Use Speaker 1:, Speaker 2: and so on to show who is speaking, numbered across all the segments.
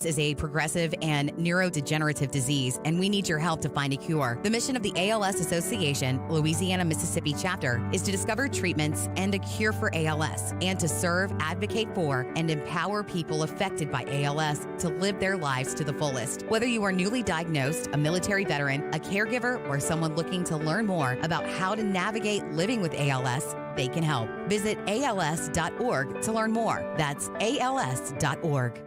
Speaker 1: Is a progressive and neurodegenerative disease, and we need your help to find a cure. The mission of the ALS Association, Louisiana, Mississippi chapter, is to discover treatments and a cure for ALS, and to serve, advocate for, and empower people affected by ALS to live their lives to the fullest. Whether you are newly diagnosed, a military veteran, a caregiver, or someone looking to learn more about how to navigate living with ALS, they can help. Visit als.org to learn more. That's als.org.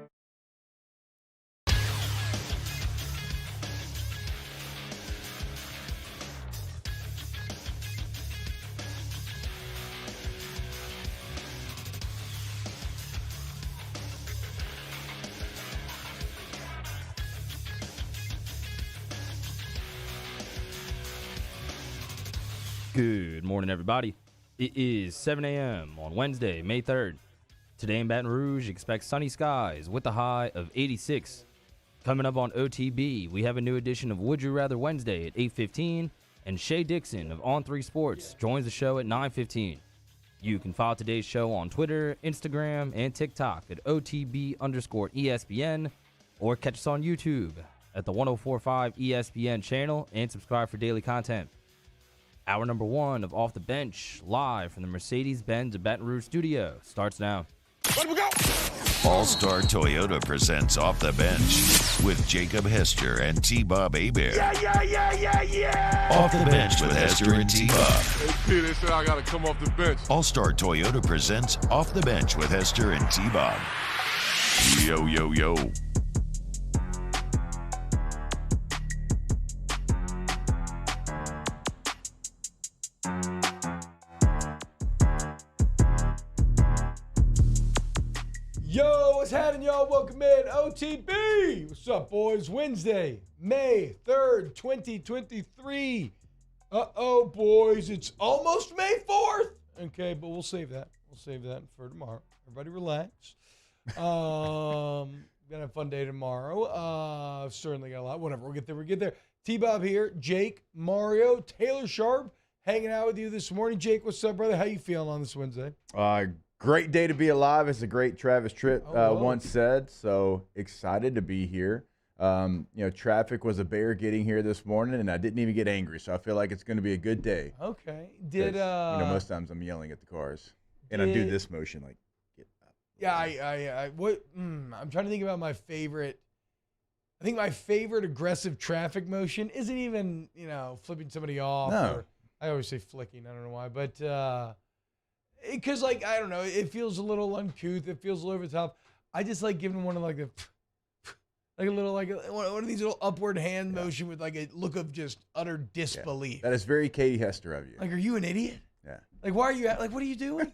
Speaker 2: Good morning, everybody. It is 7 a.m. on Wednesday, May 3rd. Today in Baton Rouge, expect sunny skies with a high of 86. Coming up on OTB, we have a new edition of Would You Rather Wednesday at 8:15, and Shea Dixon of On3 Sports joins the show at 9:15. You can follow today's show on Twitter, Instagram, and TikTok at OTB_ESPN, or catch us on YouTube at the 1045 ESPN channel and subscribe for daily content. Hour number one of Off the Bench, live from the Mercedes-Benz of Baton Rouge studio, starts now.
Speaker 3: Let we go!
Speaker 4: All-Star Toyota presents Off the Bench with Jacob Hester and T-Bob Hebert.
Speaker 3: Yeah!
Speaker 4: Off the Bench with Hester and T-Bob.
Speaker 3: Hey, P, they said I gotta come off the bench.
Speaker 4: All-Star Toyota presents Off the Bench with Hester and T-Bob. Yo, yo, yo.
Speaker 5: Yo, what's happening, y'all? Welcome in OTB. What's up, boys? Wednesday, May 3rd, 2023. Uh-oh, boys. It's almost May 4th. Okay, but we'll save that. We'll save that for tomorrow. Everybody relax. Gonna have a fun day tomorrow. Certainly got a lot. Whatever. We'll get there. T-Bob here. Jake, Mario, Taylor Sharp hanging out with you this morning. Jake, what's up, brother? How you feeling on this Wednesday?
Speaker 6: Great day to be alive, as the great Travis Tritt once said. So excited to be here. Traffic was a bear getting here this morning, and I didn't even get angry. So I feel like it's going to be a good day.
Speaker 5: Okay.
Speaker 6: Most times I'm yelling at the cars, and I do this motion like, get up.
Speaker 5: Yeah, I'm trying to think about my favorite. I think my favorite aggressive traffic motion isn't even, flipping somebody off.
Speaker 6: No.
Speaker 5: I always say flicking. I don't know why, but. Because, I don't know, it feels a little uncouth. It feels a little over the top. I just like giving one of one of these little upward hand motion with a look of just utter disbelief.
Speaker 6: That is very Katie Hester of you.
Speaker 5: Are you an idiot?
Speaker 6: Yeah.
Speaker 5: Why are you what are you doing?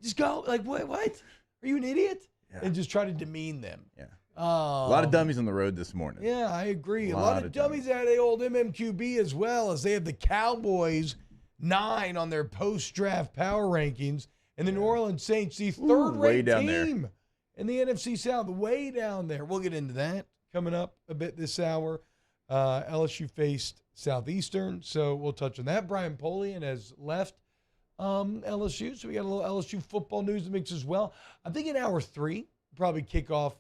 Speaker 5: Just go. What? Are you an idiot? Yeah. And just try to demean them.
Speaker 6: Yeah. A lot of dummies on the road this morning.
Speaker 5: Yeah, I agree. A lot of dummies at the old MMQB as well, as they have the Cowboys 9 on their post-draft power rankings, and the New Orleans Saints, the third-ranked team in the NFC South, way down there. We'll get into that coming up a bit this hour. LSU faced Southeastern, so we'll touch on that. Brian Polian has left LSU, so we got a little LSU football news to mix as well. I think in hour 3, we'll probably kick off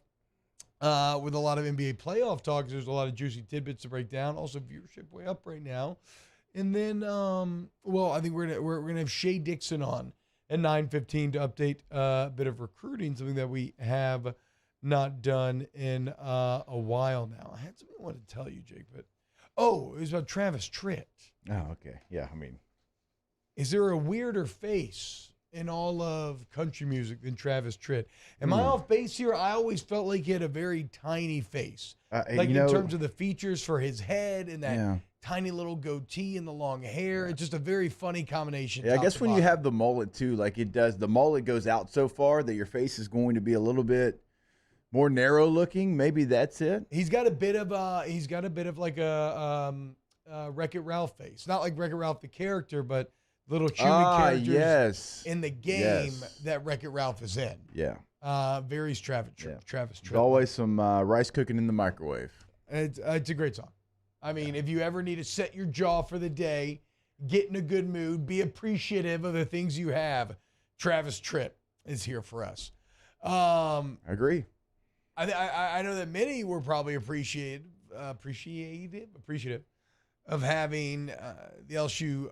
Speaker 5: with a lot of NBA playoff talk. There's a lot of juicy tidbits to break down. Also, viewership way up right now. And then, I think we're gonna have Shea Dixon on at 9:15 to update a bit of recruiting, something that we have not done in a while now. I had something I wanted to tell you, Jake, but it was about Travis Tritt.
Speaker 6: Oh, okay. Yeah,
Speaker 5: is there a weirder face in all of country music than Travis Tritt? Am I off base here? I always felt like he had a very tiny face, in terms of the features for his head and that. Tiny little goatee and the long hair. It's just a very funny combination.
Speaker 6: Yeah, I guess when you have the mullet too, the mullet goes out so far that your face is going to be a little bit more narrow looking. Maybe that's it.
Speaker 5: He's got a bit of like a Wreck-It Ralph face. Not like Wreck-It Ralph the character, but little chewy characters in the game that Wreck-It Ralph is in.
Speaker 6: Yeah.
Speaker 5: Very Travis Tritt.
Speaker 6: There's always some rice cooking in the microwave.
Speaker 5: It's a great song. I mean, if you ever need to set your jaw for the day, get in a good mood, be appreciative of the things you have, Travis Tritt is here for us.
Speaker 6: I agree.
Speaker 5: I know that many were probably appreciative of having the LSU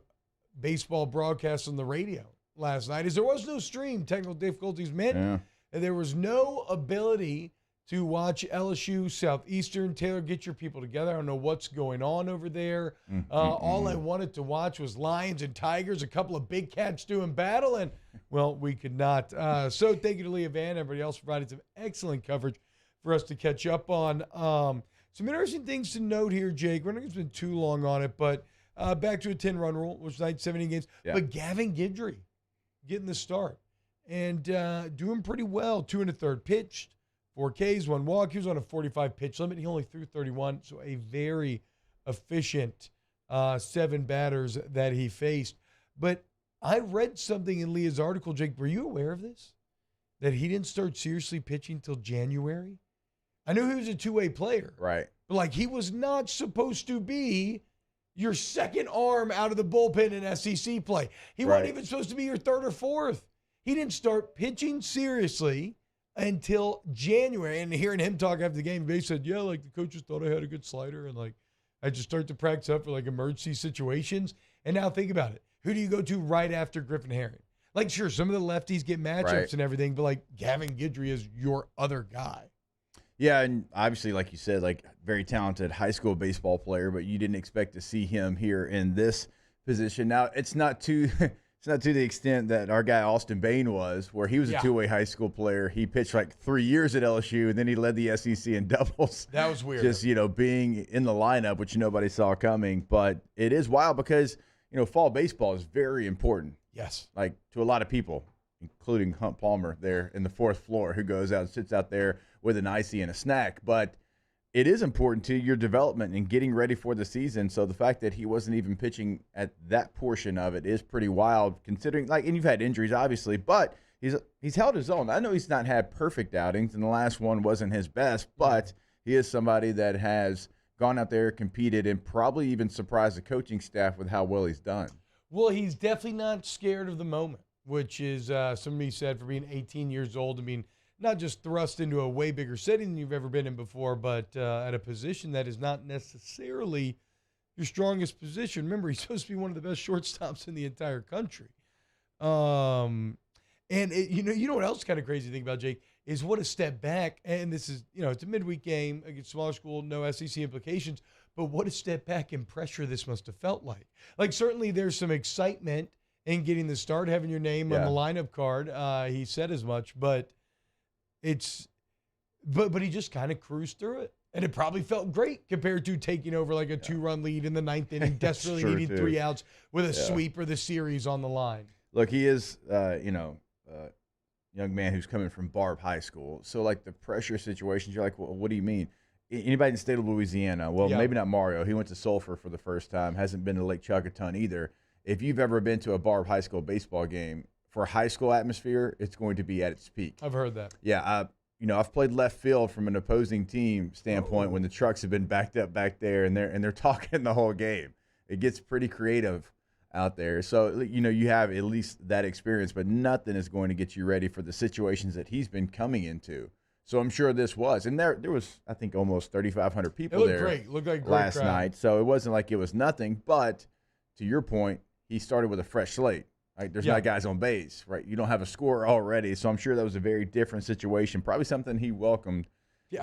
Speaker 5: baseball broadcast on the radio last night, as there was no stream. Technical difficulties meant and there was no ability to watch LSU Southeastern. Taylor, get your people together. I don't know what's going on over there. All I wanted to watch was lions and tigers, a couple of big cats doing battle, and, well, we could not. So thank you to Leah Van. Everybody else provided some excellent coverage for us to catch up on. Some interesting things to note here, Jake. We're not going to spend too long on it, but back to a 10-run rule, which is 17 games. Yeah. But Gavin Guidry getting the start and doing pretty well. 2 1/3 pitched, 4 Ks, 1 walk. He was on a 45 pitch limit. He only threw 31, so a very efficient 7 batters that he faced. But I read something in Leah's article, Jake. Were you aware of this? That he didn't start seriously pitching until January? I knew he was a two-way player.
Speaker 6: Right.
Speaker 5: But, like, he was not supposed to be your second arm out of the bullpen in SEC play. He wasn't even supposed to be your third or fourth. He didn't start pitching seriously until January. And hearing him talk after the game, they said, yeah, like, the coaches thought I had a good slider, and, like, I just start to practice up for, like, emergency situations. And now think about it. Who do you go to right after Griffin Herring? Like, sure, some of the lefties get matchups and everything, but, like, Gavin Guidry is your other guy.
Speaker 6: Yeah, and obviously, like you said, like, very talented high school baseball player, but you didn't expect to see him here in this position. Now, it's not to the extent that our guy Austin Bain was, where he was a two-way high school player. He pitched like 3 years at LSU, and then he led the SEC in doubles.
Speaker 5: That was weird.
Speaker 6: Just, being in the lineup, which nobody saw coming. But it is wild because, fall baseball is very important.
Speaker 5: Yes.
Speaker 6: Like, to a lot of people, including Hunt Palmer there in the 4th floor, who goes out and sits out there with an icy and a snack. But it is important to your development and getting ready for the season. So the fact that he wasn't even pitching at that portion of it is pretty wild, considering, like, and you've had injuries, obviously, but he's held his own. I know he's not had perfect outings, and the last one wasn't his best, but he is somebody that has gone out there, competed, and probably even surprised the coaching staff with how well he's done.
Speaker 5: Well, he's definitely not scared of the moment, which is somebody said for being 18 years old and being not just thrust into a way bigger setting than you've ever been in before, but at a position that is not necessarily your strongest position. Remember, he's supposed to be one of the best shortstops in the entire country. And you know what else kind of crazy thing about Jake is what a step back. And this is, it's a midweek game against smaller school, no SEC implications, but what a step back and pressure this must have felt like. Like, certainly there's some excitement in getting the start, having your name on the lineup card. He said as much, but but he just kind of cruised through it. And it probably felt great compared to taking over like a 2-run lead in the 9th inning, desperately needing 3 outs with a sweep or the series on the line.
Speaker 6: Look, he is, a young man who's coming from Barb High School. So, like, the pressure situations, you're like, well, what do you mean? Anybody in the state of Louisiana, well, maybe not Mario. He went to Sulphur for the first time, hasn't been to Lake Chuckaton either. If you've ever been to a Barb High School baseball game, for a high school atmosphere, it's going to be at its peak.
Speaker 5: I've heard that.
Speaker 6: Yeah, I've played left field from an opposing team standpoint when the trucks have been backed up back there, and they're talking the whole game. It gets pretty creative out there. So, you have at least that experience, but nothing is going to get you ready for the situations that he's been coming into. So I'm sure this was. And there was, I think, almost 3,500 people there.
Speaker 5: Great. Looked like a great
Speaker 6: last
Speaker 5: crowd.
Speaker 6: night. So it wasn't like it was nothing. But to your point, he started with a fresh slate. Right? There's not guys on base, right? You don't have a scorer already. So I'm sure that was a very different situation. Probably something he welcomed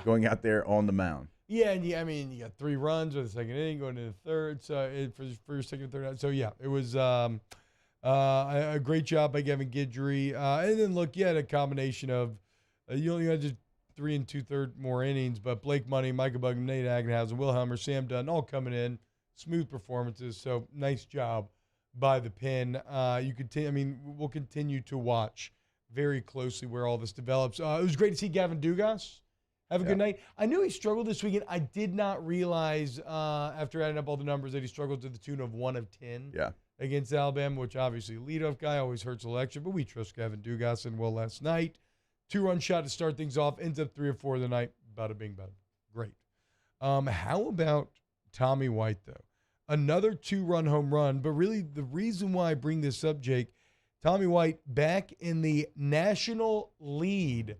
Speaker 6: going out there on the mound. Yeah,
Speaker 5: and you got 3 runs with the second inning, going to the third, so for your second and third. So, it was a great job by Gavin Guidry. And then, look, you had a combination of you only had just 3 2/3 more innings, but Blake Money, Micah Bugnam, Nate Agenhausen, Will Helmer, Sam Dunn, all coming in, smooth performances. So, nice job by the pen. We'll continue to watch very closely where all this develops. It was great to see Gavin Dugas have a good night. I knew he struggled this weekend. I did not realize after adding up all the numbers that he struggled to the tune of 1 of 10 against Alabama, which obviously leadoff guy always hurts a lecture, but we trust Gavin Dugas and well last night. 2-run shot to start things off, ends up 3 or 4 of the night. Bada bing, bada. Great. How about Tommy White, though? Another 2-run home run, but really the reason why I bring this up, Jake, Tommy White back in the national lead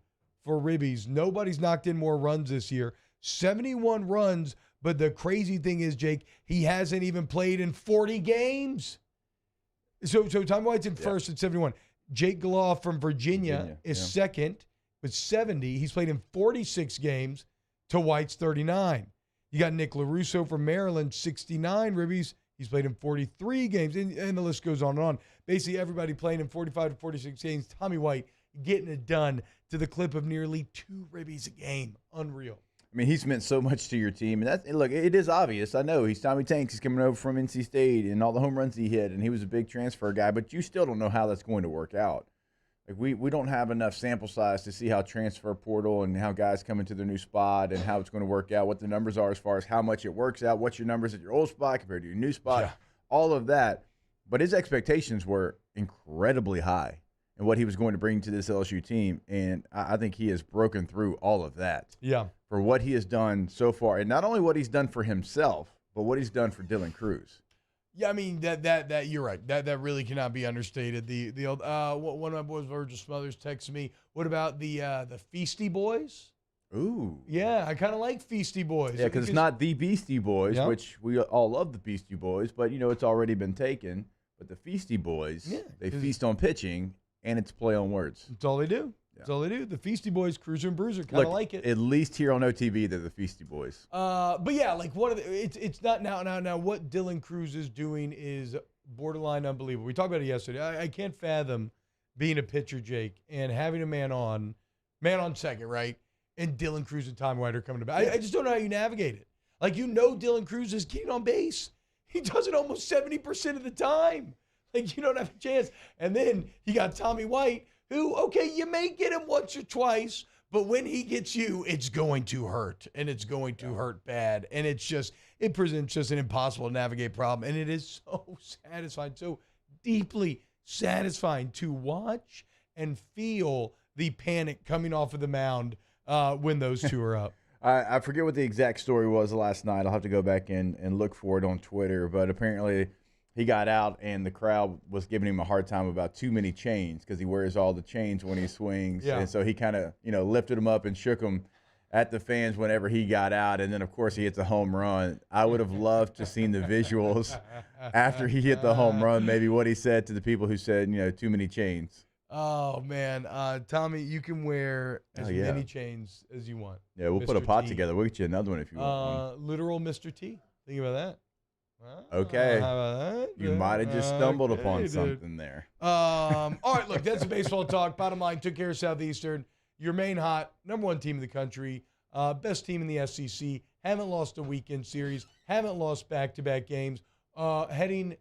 Speaker 5: for Ribbies. Nobody's knocked in more runs this year. 71 runs, but the crazy thing is, Jake, he hasn't even played in 40 games. So Tommy White's in first at 71. Jake Galoff from Virginia is second with 70. He's played in 46 games to White's 39. You got Nick LaRusso from Maryland, 69 Ribbies. He's played in 43 games, and the list goes on and on. Basically, everybody playing in 45 to 46 games. Tommy White getting it done to the clip of nearly 2 Ribbies a game. Unreal.
Speaker 6: I mean, he's meant so much to your team. And look, it is obvious. I know he's Tommy Tanks. He's coming over from NC State and all the home runs he hit, and he was a big transfer guy. But you still don't know how that's going to work out. Like we don't have enough sample size to see how transfer portal and how guys come into their new spot and how it's going to work out, what the numbers are as far as how much it works out, what's your numbers at your old spot compared to your new spot, all of that. But his expectations were incredibly high in what he was going to bring to this LSU team, and I think he has broken through all of that.
Speaker 5: Yeah.
Speaker 6: For what he has done so far, and not only what he's done for himself, but what he's done for Dylan Cruz.
Speaker 5: Yeah, I mean that you're right. That really cannot be understated. The old one of my boys, Virgil Smothers, texted me. What about the Feasty Boys?
Speaker 6: Ooh.
Speaker 5: Yeah, I kind of like Feasty Boys.
Speaker 6: Yeah, because it's not the Beastie Boys, which we all love the Beastie Boys, but it's already been taken. But the Feasty Boys, they feast on pitching, and it's play on words.
Speaker 5: That's all they do. That's all they do. The Feasty Boys, Cruiser and Bruiser, kind of like it.
Speaker 6: At least here on OTV, they're the Feasty Boys.
Speaker 5: But yeah, like it's not now. What Dylan Cruz is doing is borderline unbelievable. We talked about it yesterday. I can't fathom being a pitcher, Jake, and having a man on second, right? And Dylan Cruz and Tommy White are coming to bat. I just don't know how you navigate it. Like, Dylan Cruz is getting on base. He does it almost 70% of the time. Like, you don't have a chance. And then you got Tommy White, who, okay, you may get him once or twice, but when he gets you, it's going to hurt, and it's going to hurt bad. And it presents just an impossible to navigate problem. And it is so satisfying, so deeply satisfying to watch and feel the panic coming off of the mound when those two are up.
Speaker 6: I forget what the exact story was last night. I'll have to go back and look for it on Twitter. But apparently he got out, and the crowd was giving him a hard time about too many chains because he wears all the chains when he swings.
Speaker 5: Yeah.
Speaker 6: And so he kind of, lifted him up and shook him at the fans whenever he got out. And then, of course, he hits a home run. I would have loved to seen the visuals after he hit the home run, maybe what he said to the people who said, too many chains.
Speaker 5: Oh, man. Tommy, you can wear as many chains as you want.
Speaker 6: Yeah, we'll put a pot together. We'll get you another one if you want.
Speaker 5: Literal Mr. T. Think about that.
Speaker 6: Okay.
Speaker 5: How about that?
Speaker 6: You might have just stumbled upon something there.
Speaker 5: All right, look, that's the baseball talk. Bottom line, took care of Southeastern. Your main hot, #1 team in the country, best team in the SEC. Haven't lost a weekend series. Haven't lost back-to-back games. Heading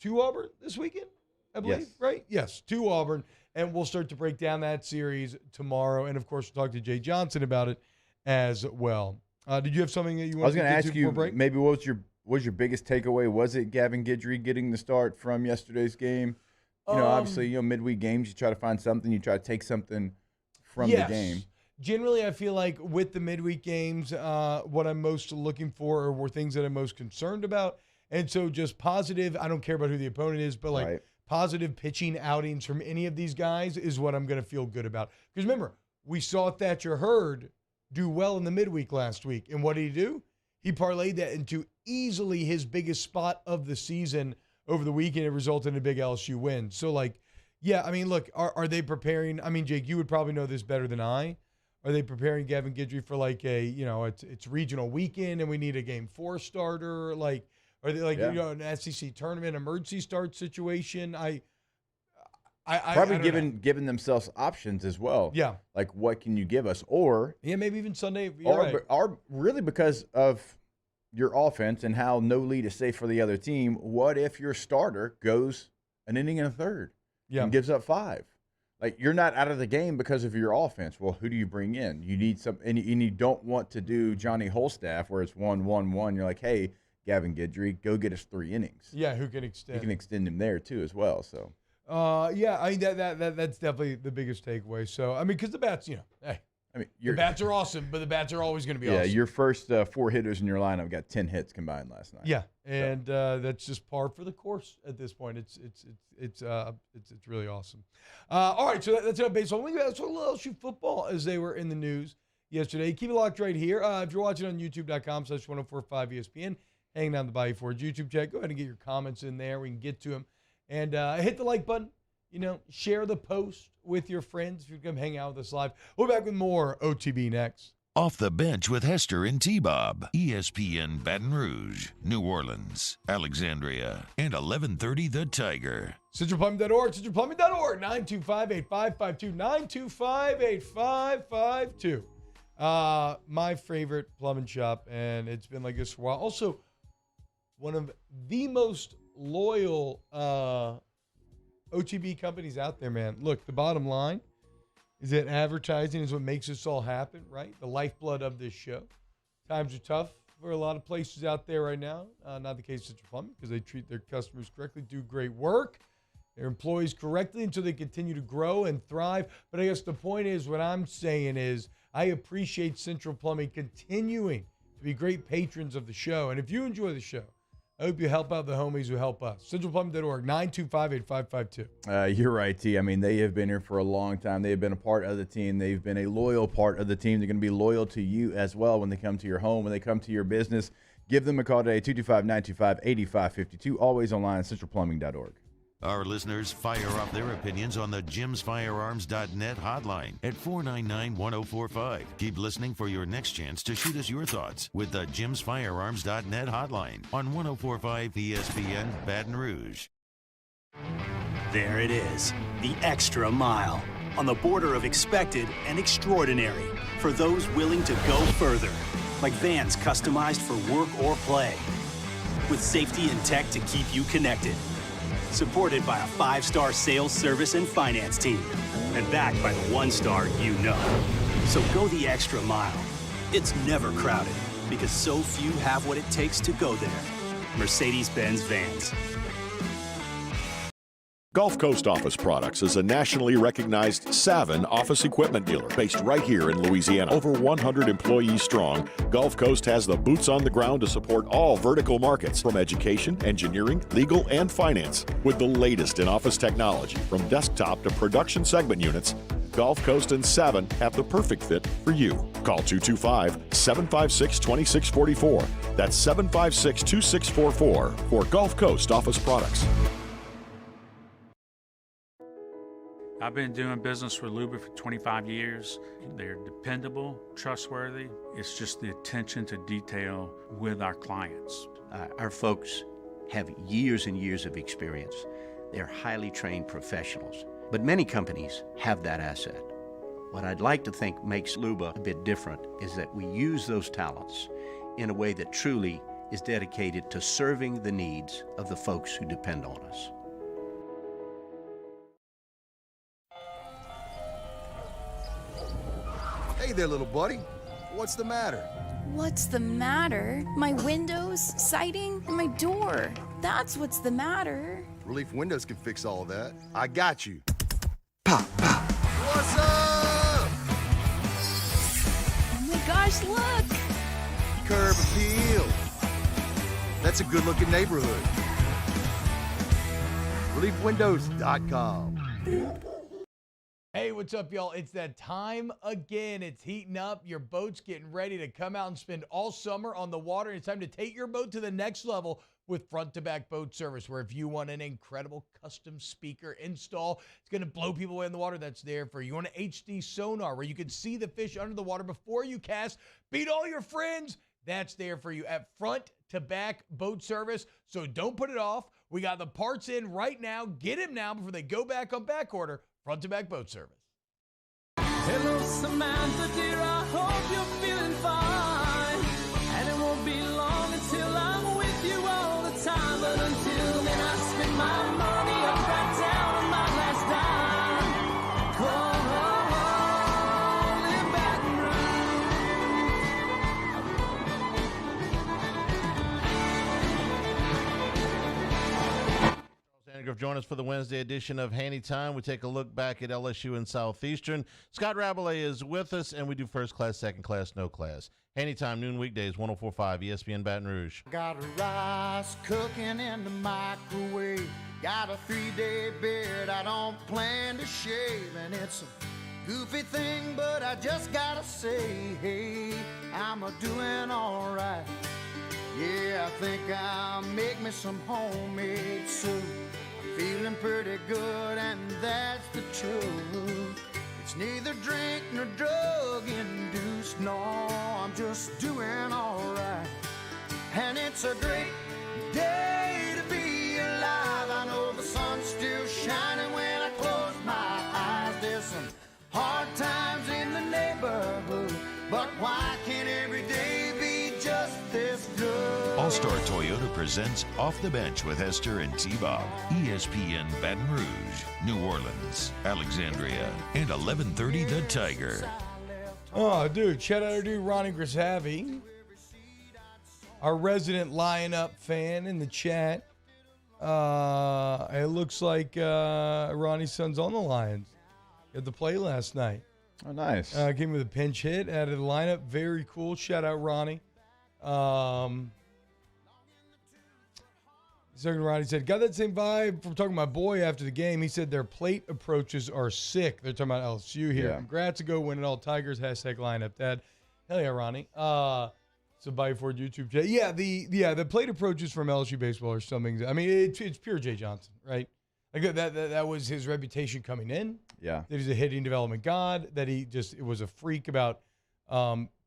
Speaker 5: to Auburn this weekend, I believe,
Speaker 6: yes.
Speaker 5: Right? Yes, to Auburn. And we'll start to break down that series tomorrow. And, of course, we'll talk to Jay Johnson about it as well. Did you have something that you wanted to get to?
Speaker 6: I was going to ask you,
Speaker 5: break?
Speaker 6: maybe what was your biggest takeaway? Was it Gavin Guidry getting the start from yesterday's game? Obviously, midweek games, you try to find something. You try to take something from the game.
Speaker 5: Generally, I feel like with the midweek games, what I'm most looking for were things that I'm most concerned about. And so just positive, I don't care about who the opponent is, but positive pitching outings from any of these guys is what I'm going to feel good about. Because remember, we saw Thatcher Hurd do well in the midweek last week. And what did he do? He parlayed that into easily his biggest spot of the season over the weekend. It resulted in a big LSU win. So, look, are they preparing? I mean, Jake, you would probably know this better than I. Are they preparing Gavin Guidry for it's regional weekend and we need a game 4 starter? Are they an SEC tournament emergency start situation?
Speaker 6: Probably giving themselves options as well.
Speaker 5: Yeah.
Speaker 6: Like, what can you give us? Or
Speaker 5: maybe even Sunday.
Speaker 6: Or really because of your offense and how no lead is safe for the other team, what if your starter goes an inning and a third and gives up 5? Like, you're not out of the game because of your offense. Well, who do you bring in? You need some, and you don't want to do Johnny Holstaff where it's 1-1-1. You're like, hey, Gavin Guidry, go get us 3 innings.
Speaker 5: Yeah, who can extend?
Speaker 6: You can extend him there too as well. So,
Speaker 5: I mean that's definitely the biggest takeaway. So, I mean, because the bats, hey,
Speaker 6: I mean,
Speaker 5: the bats are awesome, but the bats are always going to be awesome.
Speaker 6: Yeah, your first 4 hitters in your lineup got 10 hits combined last night.
Speaker 5: Yeah, and that's just par for the course at this point. It's really awesome. All right, so that's baseball. We got a little LSU football as they were in the news yesterday. Keep it locked right here. If you're watching on YouTube.com/1045 ESPN, hanging out in the Bayou Forge YouTube chat, go ahead and get your comments in there. We can get to them. And hit the like button. Share the post with your friends if you come hang out with us live. We'll be back with more OTB next.
Speaker 4: Off the Bench with Hester and T-Bob. ESPN Baton Rouge, New Orleans, Alexandria, and 1130 The Tiger.
Speaker 5: CentralPlumbing.org, CentralPlumbing.org, 925-8552, 925-8552. My favorite plumbing shop, and it's been like this for a while. Also, one of the most loyal OTB companies out there, man. Look, the bottom line is that advertising is what makes this all happen, right? The lifeblood of this show. Times are tough for a lot of places out there right now. Not the case of Central Plumbing, because they treat their customers correctly, do great work, their employees correctly until they continue to grow and thrive. But I guess the point is, what I'm saying is, I appreciate Central Plumbing continuing to be great patrons of the show. And if you enjoy the show, I hope you help out the homies who help us. CentralPlumbing.org, 925-8552.
Speaker 6: You're right, T. I mean, they have been here for a long time. They have been a part of the team. They've been a loyal part of the team. They're going to be loyal to you as well when they come to your home, when they come to your business. Give them a call today, 225-925-8552. Always online at centralplumbing.org.
Speaker 4: Our listeners fire off their opinions on the jimsfirearms.net hotline at 499-1045. Keep listening for your next chance to shoot us your thoughts with the jimsfirearms.net hotline on 1045 ESPN Baton Rouge.
Speaker 7: There it is, the extra mile, on the border of expected and extraordinary for those willing to go further, like vans customized for work or play, with safety and tech to keep you connected. Supported by a 5-star sales, service, and finance team. And backed by the 1-star you know. So go the extra mile. It's never crowded because so few have what it takes to go there. Mercedes-Benz Vans.
Speaker 8: Gulf Coast Office Products is a nationally recognized Savin office equipment dealer based right here in Louisiana. Over 100 employees strong, Gulf Coast has the boots on the ground to support all vertical markets, from education, engineering, legal, and finance. With the latest in office technology, from desktop to production segment units, Gulf Coast and Savin have the perfect fit for you. Call 225-756-2644. That's 756-2644 for Gulf Coast Office Products.
Speaker 9: I've been doing business with Luba for 25 years. They're dependable, trustworthy. It's just the attention to detail with our clients.
Speaker 10: Our folks have years and years of experience. They're highly trained professionals, but many companies have that asset. What I'd like to think makes Luba a bit different is that we use those talents in a way that truly is dedicated to serving the needs of the folks who depend on us.
Speaker 11: Hey there, little buddy. What's the matter?
Speaker 12: What's the matter? My windows, siding, and my door. That's what's the matter.
Speaker 11: Relief Windows can fix all of that. I got you. Pop, pop. What's up?
Speaker 12: Oh my gosh, look.
Speaker 11: Curb appeal. That's a good-looking neighborhood. ReliefWindows.com.
Speaker 5: Hey, what's up, y'all? It's that time again. It's heating up. Your boat's getting ready to come out and spend all summer on the water. It's time to take your boat to the next level with front-to-back boat service, where if you want an incredible custom speaker install, it's going to blow people away in the water, that's there for you. You want an HD sonar where you can see the fish under the water before you cast, beat all your friends, that's there for you at front-to-back boat service. So don't put it off. We got the parts in right now. Get them now before they go back on back order. Front-to-back boat service.
Speaker 13: Hello, Samantha, dear, I hope you're feeling fine. And it won't be long until I'm with you all the time. But until then, I spend my money up right down on my last dime. Come on, in Baton
Speaker 5: Santa
Speaker 14: Vandegrift. Join us for the Wednesday edition of Handy Time. We take a look back at LSU and Southeastern. Scott Rabelais is with us, and we do first class, second class, no class. Handy Time, noon weekdays, 104.5 ESPN Baton Rouge.
Speaker 15: Got rice cooking in the microwave. Got a 3-day beard I don't plan to shave. And it's a goofy thing, but I just gotta say, hey, I'm a-doing all right. Yeah, I think I'll make me some homemade soup. I'm feeling pretty good, and that's the truth. It's neither drink nor drug induced. No, I'm just doing all right. And it's a great day to be alive. I know the sun's still shining when I close my eyes. There's some hard times in the neighborhood, but why can't every day be just this good?
Speaker 4: All-Star Toyota presents Off the Bench with Hester and T-Bob. ESPN Baton Rouge, New Orleans, Alexandria, and 1130 The Tiger.
Speaker 5: Oh, dude, shout out our dude Ronnie Grisavi, our resident Lion-Up fan in the chat. It looks like Ronnie's son's on the Lions at the play last night.
Speaker 6: Oh, nice.
Speaker 5: Came with a pinch hit out of the lineup. Very cool. Shout out Ronnie. Second Ronnie said, got that same vibe from talking to my boy after the game. He said their plate approaches are sick. They're talking about LSU here.
Speaker 6: Yeah.
Speaker 5: Congrats to go winning all Tigers. Hashtag lineup dad. Hell yeah, Ronnie. So Bayou Ford YouTube chat. Yeah, the plate approaches from LSU baseball are something. I mean, it's pure Jay Johnson, right? Like that was his reputation coming in.
Speaker 6: Yeah.
Speaker 5: That he's a hitting development god. That it was a freak about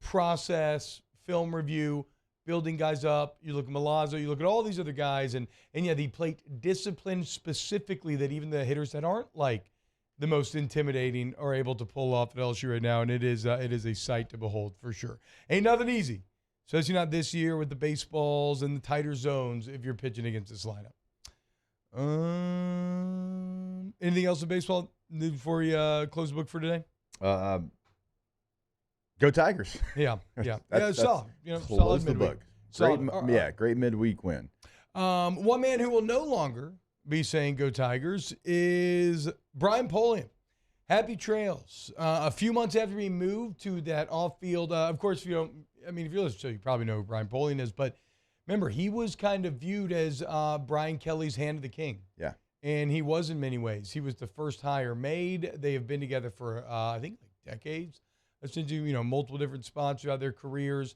Speaker 5: process, film review, building guys up. You look at Milazzo, you look at all these other guys, and yeah, the plate discipline specifically that even the hitters that aren't like the most intimidating are able to pull off at LSU right now, and it is a sight to behold for sure. Ain't nothing easy, especially not this year with the baseballs and the tighter zones if you're pitching against this lineup. Anything else in baseball before we close the book for today?
Speaker 6: Go Tigers.
Speaker 5: Yeah. Solid.
Speaker 6: Close
Speaker 5: Solid
Speaker 6: the
Speaker 5: midweek.
Speaker 6: book. Great midweek win.
Speaker 5: One man who will no longer be saying go Tigers is Brian Polian. Happy trails. A few months after he moved to that off-field, of course, if you listen to it, you probably know who Brian Polian is, but remember, he was kind of viewed as Brian Kelly's hand of the king.
Speaker 6: Yeah.
Speaker 5: And he was in many ways. He was the first hire made. They have been together for, I think, like decades. Essentially, multiple different spots throughout their careers.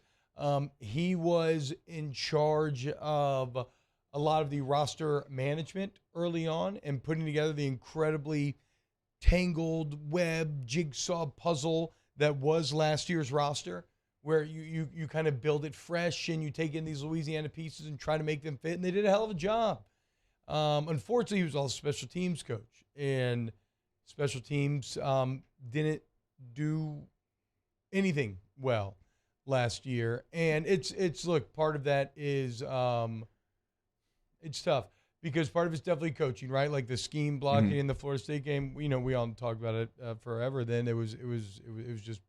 Speaker 5: He was in charge of a lot of the roster management early on and putting together the incredibly tangled web jigsaw puzzle that was last year's roster, where you kind of build it fresh and you take in these Louisiana pieces and try to make them fit, and they did a hell of a job. Unfortunately, he was also special teams coach, and special teams didn't do anything well last year. And it's look, part of that is it's tough because part of it's definitely coaching, right? Like the scheme blocking in the Florida State game. We all talked about it forever. Then it was just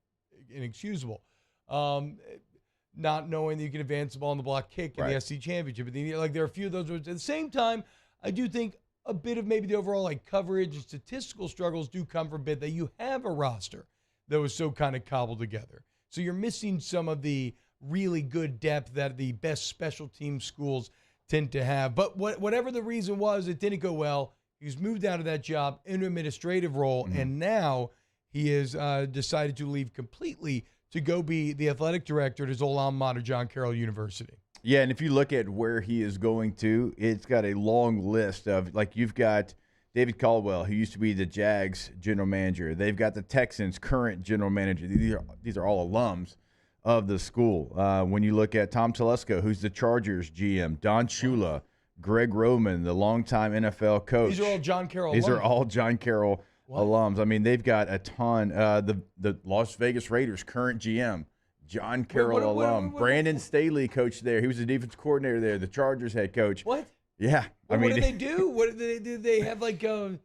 Speaker 5: inexcusable. Not knowing that you can advance the ball in the block kick in the SC championship. But then, there are a few of those. At the same time, I do think a bit of maybe the overall coverage and statistical struggles do come from a bit that you have a roster that was so kind of cobbled together. So you're missing some of the really good depth that the best special team schools tend to have. But whatever the reason was, it didn't go well. He was moved out of that job into an administrative role, and now he has decided to leave completely to go be the athletic director at his old alma mater, John Carroll University.
Speaker 6: Yeah, and if you look at where he is going to, it's got a long list of, you've got David Caldwell, who used to be the Jags general manager. They've got the Texans' current general manager. These are all alums of the school. When you look at Tom Telesco, who's the Chargers GM, Don Shula, Greg Roman, the longtime NFL coach.
Speaker 5: These are all John Carroll
Speaker 6: These
Speaker 5: alums.
Speaker 6: are all John Carroll alums. I mean, they've got a ton. The Las Vegas Raiders' current GM, John Carroll alum. Brandon Staley coached there. He was the defense coordinator there, the Chargers head coach.
Speaker 5: What?
Speaker 6: Yeah.
Speaker 5: What do they do? What do they have some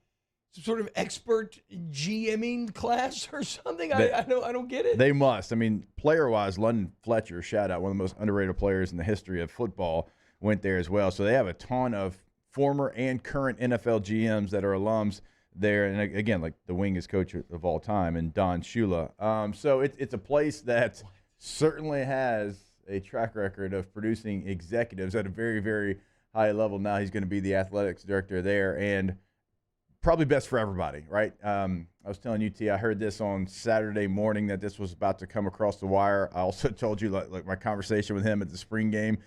Speaker 5: sort of expert GMing class or something? I don't get it.
Speaker 6: They must. I mean, player-wise, London Fletcher, shout out, one of the most underrated players in the history of football, went there as well. So they have a ton of former and current NFL GMs that are alums there. And again, like the wingest coach of all time, and Don Shula. So it's a place that certainly has a track record of producing executives at a very, very high level. Now he's going to be the athletics director there, and probably best for everybody, right? I was telling you, T, I heard this on Saturday morning that this was about to come across the wire. I also told you, like my conversation with him at the spring game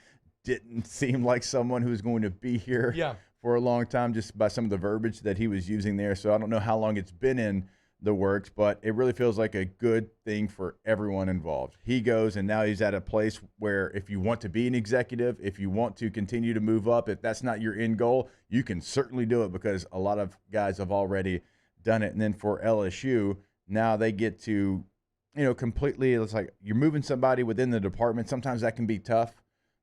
Speaker 6: didn't seem like someone who's going to be here for a long time, just by some of the verbiage that he was using there. So I don't know how long it's been in the works, but it really feels like a good thing for everyone involved. He goes, and now he's at a place where if you want to be an executive, if you want to continue to move up, if that's not your end goal, you can certainly do it, because a lot of guys have already done it. And then for LSU, now they get to, completely, it's like you're moving somebody within the department. Sometimes that can be tough.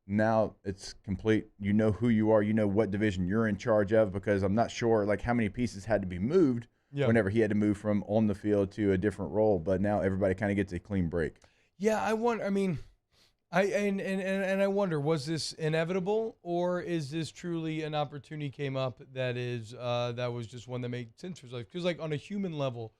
Speaker 6: Now it's complete. You know who you are. You know what division you're in charge of, because I'm not sure like how many pieces had to be moved whenever he had to move from on the field to a different role. But now everybody kind of gets a clean break.
Speaker 5: Yeah, I wonder. I mean, I wonder, was this inevitable, or is this truly an opportunity came up that was just one that made sense for us? Because like on a human level,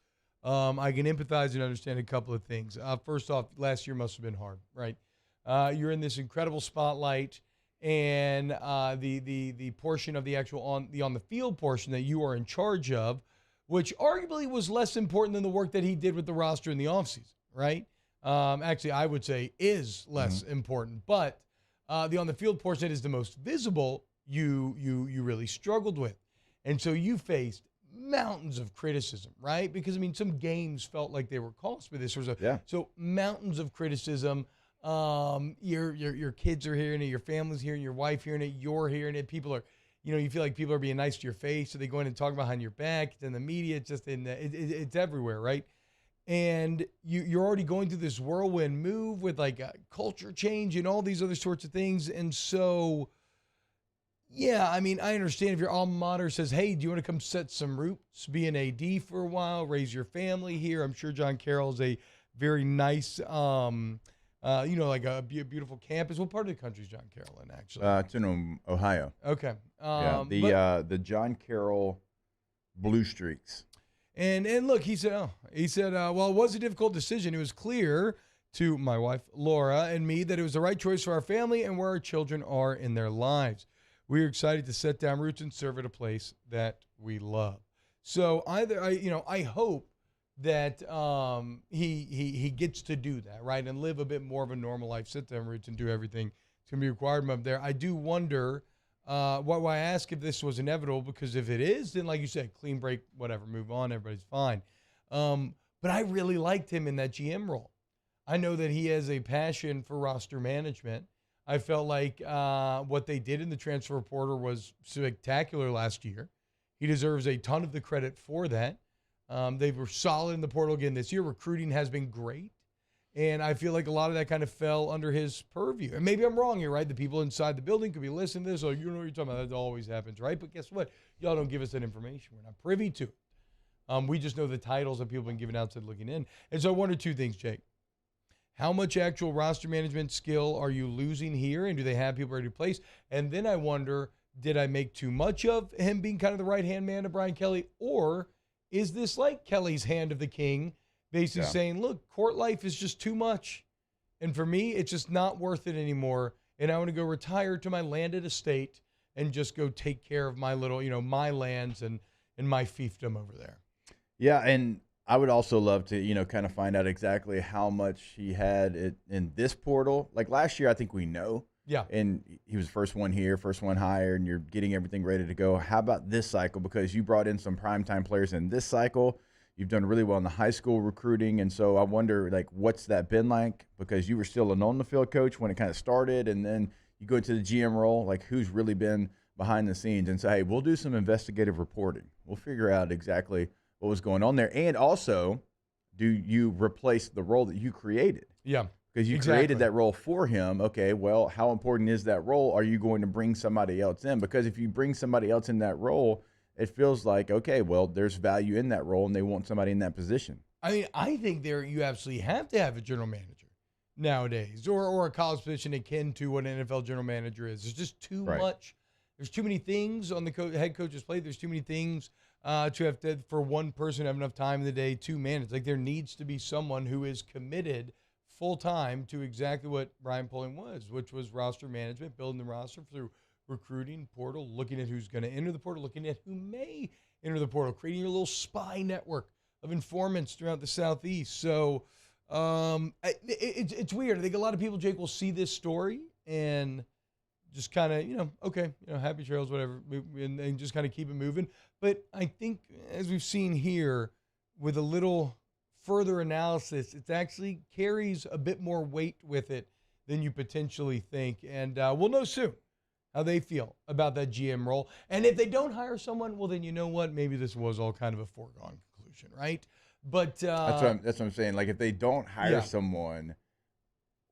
Speaker 5: I can empathize and understand a couple of things. First off, last year must have been hard, right? You're in this incredible spotlight, and the portion of the actual on the field portion that you are in charge of, which arguably was less important than the work that he did with the roster in the offseason, right? Actually, I would say is less important, but the on the field portion that is the most visible, you really struggled with, and so you faced mountains of criticism, right? Because I mean, some games felt like they were cost with this. So mountains of criticism. Your kids are hearing it, your family's hearing it, your wife hearing it, you're hearing it. People are, you feel like people are being nice to your face, so they go in and talk behind your back. It's in the media, it's just it's everywhere, right? And you're already going through this whirlwind move with like a culture change and all these other sorts of things. And so, yeah, I mean, I understand if your alma mater says, hey, do you want to come set some roots, be an AD for a while, raise your family here? I'm sure John Carroll is a very nice, like a beautiful campus. What part of the country is John Carroll in, actually?
Speaker 6: It's in Ohio.
Speaker 5: Okay.
Speaker 6: The John Carroll Blue Streaks.
Speaker 5: And look, he said, well, it was a difficult decision. It was clear to my wife, Laura, and me that it was the right choice for our family and where our children are in their lives. We are excited to set down roots and serve at a place that we love. So I hope that he gets to do that, right, and live a bit more of a normal life, set down roots, and do everything that's going to be required of him there. I do wonder why I ask if this was inevitable, because if it is, then like you said, clean break, whatever, move on, everybody's fine. But I really liked him in that GM role. I know that he has a passion for roster management. I felt like what they did in the transfer portal was spectacular last year. He deserves a ton of the credit for that. They were solid in the portal again this year. Recruiting has been great. And I feel like a lot of that kind of fell under his purview. And maybe I'm wrong here, right? The people inside the building could be listening to this. Oh, you know what you're talking about. That always happens, right? But guess what? Y'all don't give us that information. We're not privy to it. We just know the titles that people have been giving outside looking in. And so I wonder two things, Jake. How much actual roster management skill are you losing here? And do they have people ready to place? And then I wonder, did I make too much of him being kind of the right-hand man to Brian Kelly? Or is this like Kelly's hand of the king, basically saying, look, court life is just too much. And for me, it's just not worth it anymore. And I want to go retire to my landed estate and just go take care of my little, my lands and my fiefdom over there.
Speaker 6: Yeah, and I would also love to, kind of find out exactly how much he had in this portal. Like last year, I think we know.
Speaker 5: Yeah.
Speaker 6: And he was the first one here, first one hired, and you're getting everything ready to go. How about this cycle? Because you brought in some primetime players in this cycle. You've done really well in the high school recruiting. And so I wonder, like, what's that been like? Because you were still an on-the-field coach when it kind of started, and then you go into the GM role. Like, who's really been behind the scenes? And say, hey, we'll do some investigative reporting. We'll figure out exactly what was going on there. And also, do you replace the role that you created?
Speaker 5: Yeah.
Speaker 6: Because you created that role for him. Okay, well, how important is that role? Are you going to bring somebody else in? Because if you bring somebody else in that role, it feels like, okay, well, there's value in that role, and they want somebody in that position.
Speaker 5: I mean, I think you absolutely have to have a general manager nowadays, or a college position akin to what an NFL general manager is. There's just too much There's too many things on the head coach's plate. There's too many things for one person to have enough time in the day to manage. Like there needs to be someone who is committed full time to exactly what Brian Polian was, which was roster management, building the roster through recruiting, portal, looking at who's going to enter the portal, looking at who may enter the portal, creating your little spy network of informants throughout the Southeast. So it's weird. I think a lot of people, Jake, will see this story and just kind of, okay, happy trails, whatever, and just kind of keep it moving. But I think, as we've seen here, with a little further analysis, it actually carries a bit more weight with it than you potentially think. And we'll know soon how they feel about that GM role. And if they don't hire someone, well, then you know what? Maybe this was all kind of a foregone conclusion, right? But
Speaker 6: that's what I'm saying. Like, if they don't hire someone,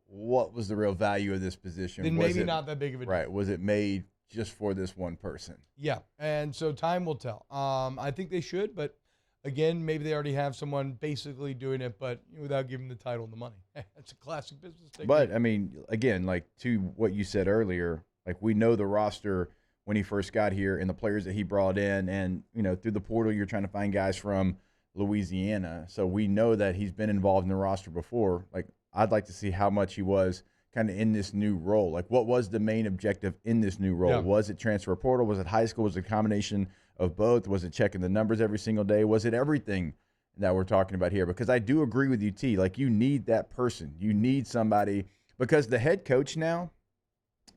Speaker 6: what was the real value of this position?
Speaker 5: Then maybe not that big of a deal.
Speaker 6: Right. Was it made just for this one person?
Speaker 5: Yeah. And so time will tell. I think they should, but again, maybe they already have someone basically doing it, but without giving the title and the money. That's a classic business technique.
Speaker 6: But, I mean, again, like to what you said earlier, like we know the roster when he first got here and the players that he brought in. And, through the portal, you're trying to find guys from Louisiana. So we know that he's been involved in the roster before. Like, I'd like to see how much he was kind of in this new role. Like, what was the main objective in this new role? Yeah. Was it transfer portal? Was it high school? Was it a combination of both? Was it checking the numbers every single day? Was it everything that we're talking about here? Because I do agree with you, T. Like, you need that person. You need somebody, because the head coach now,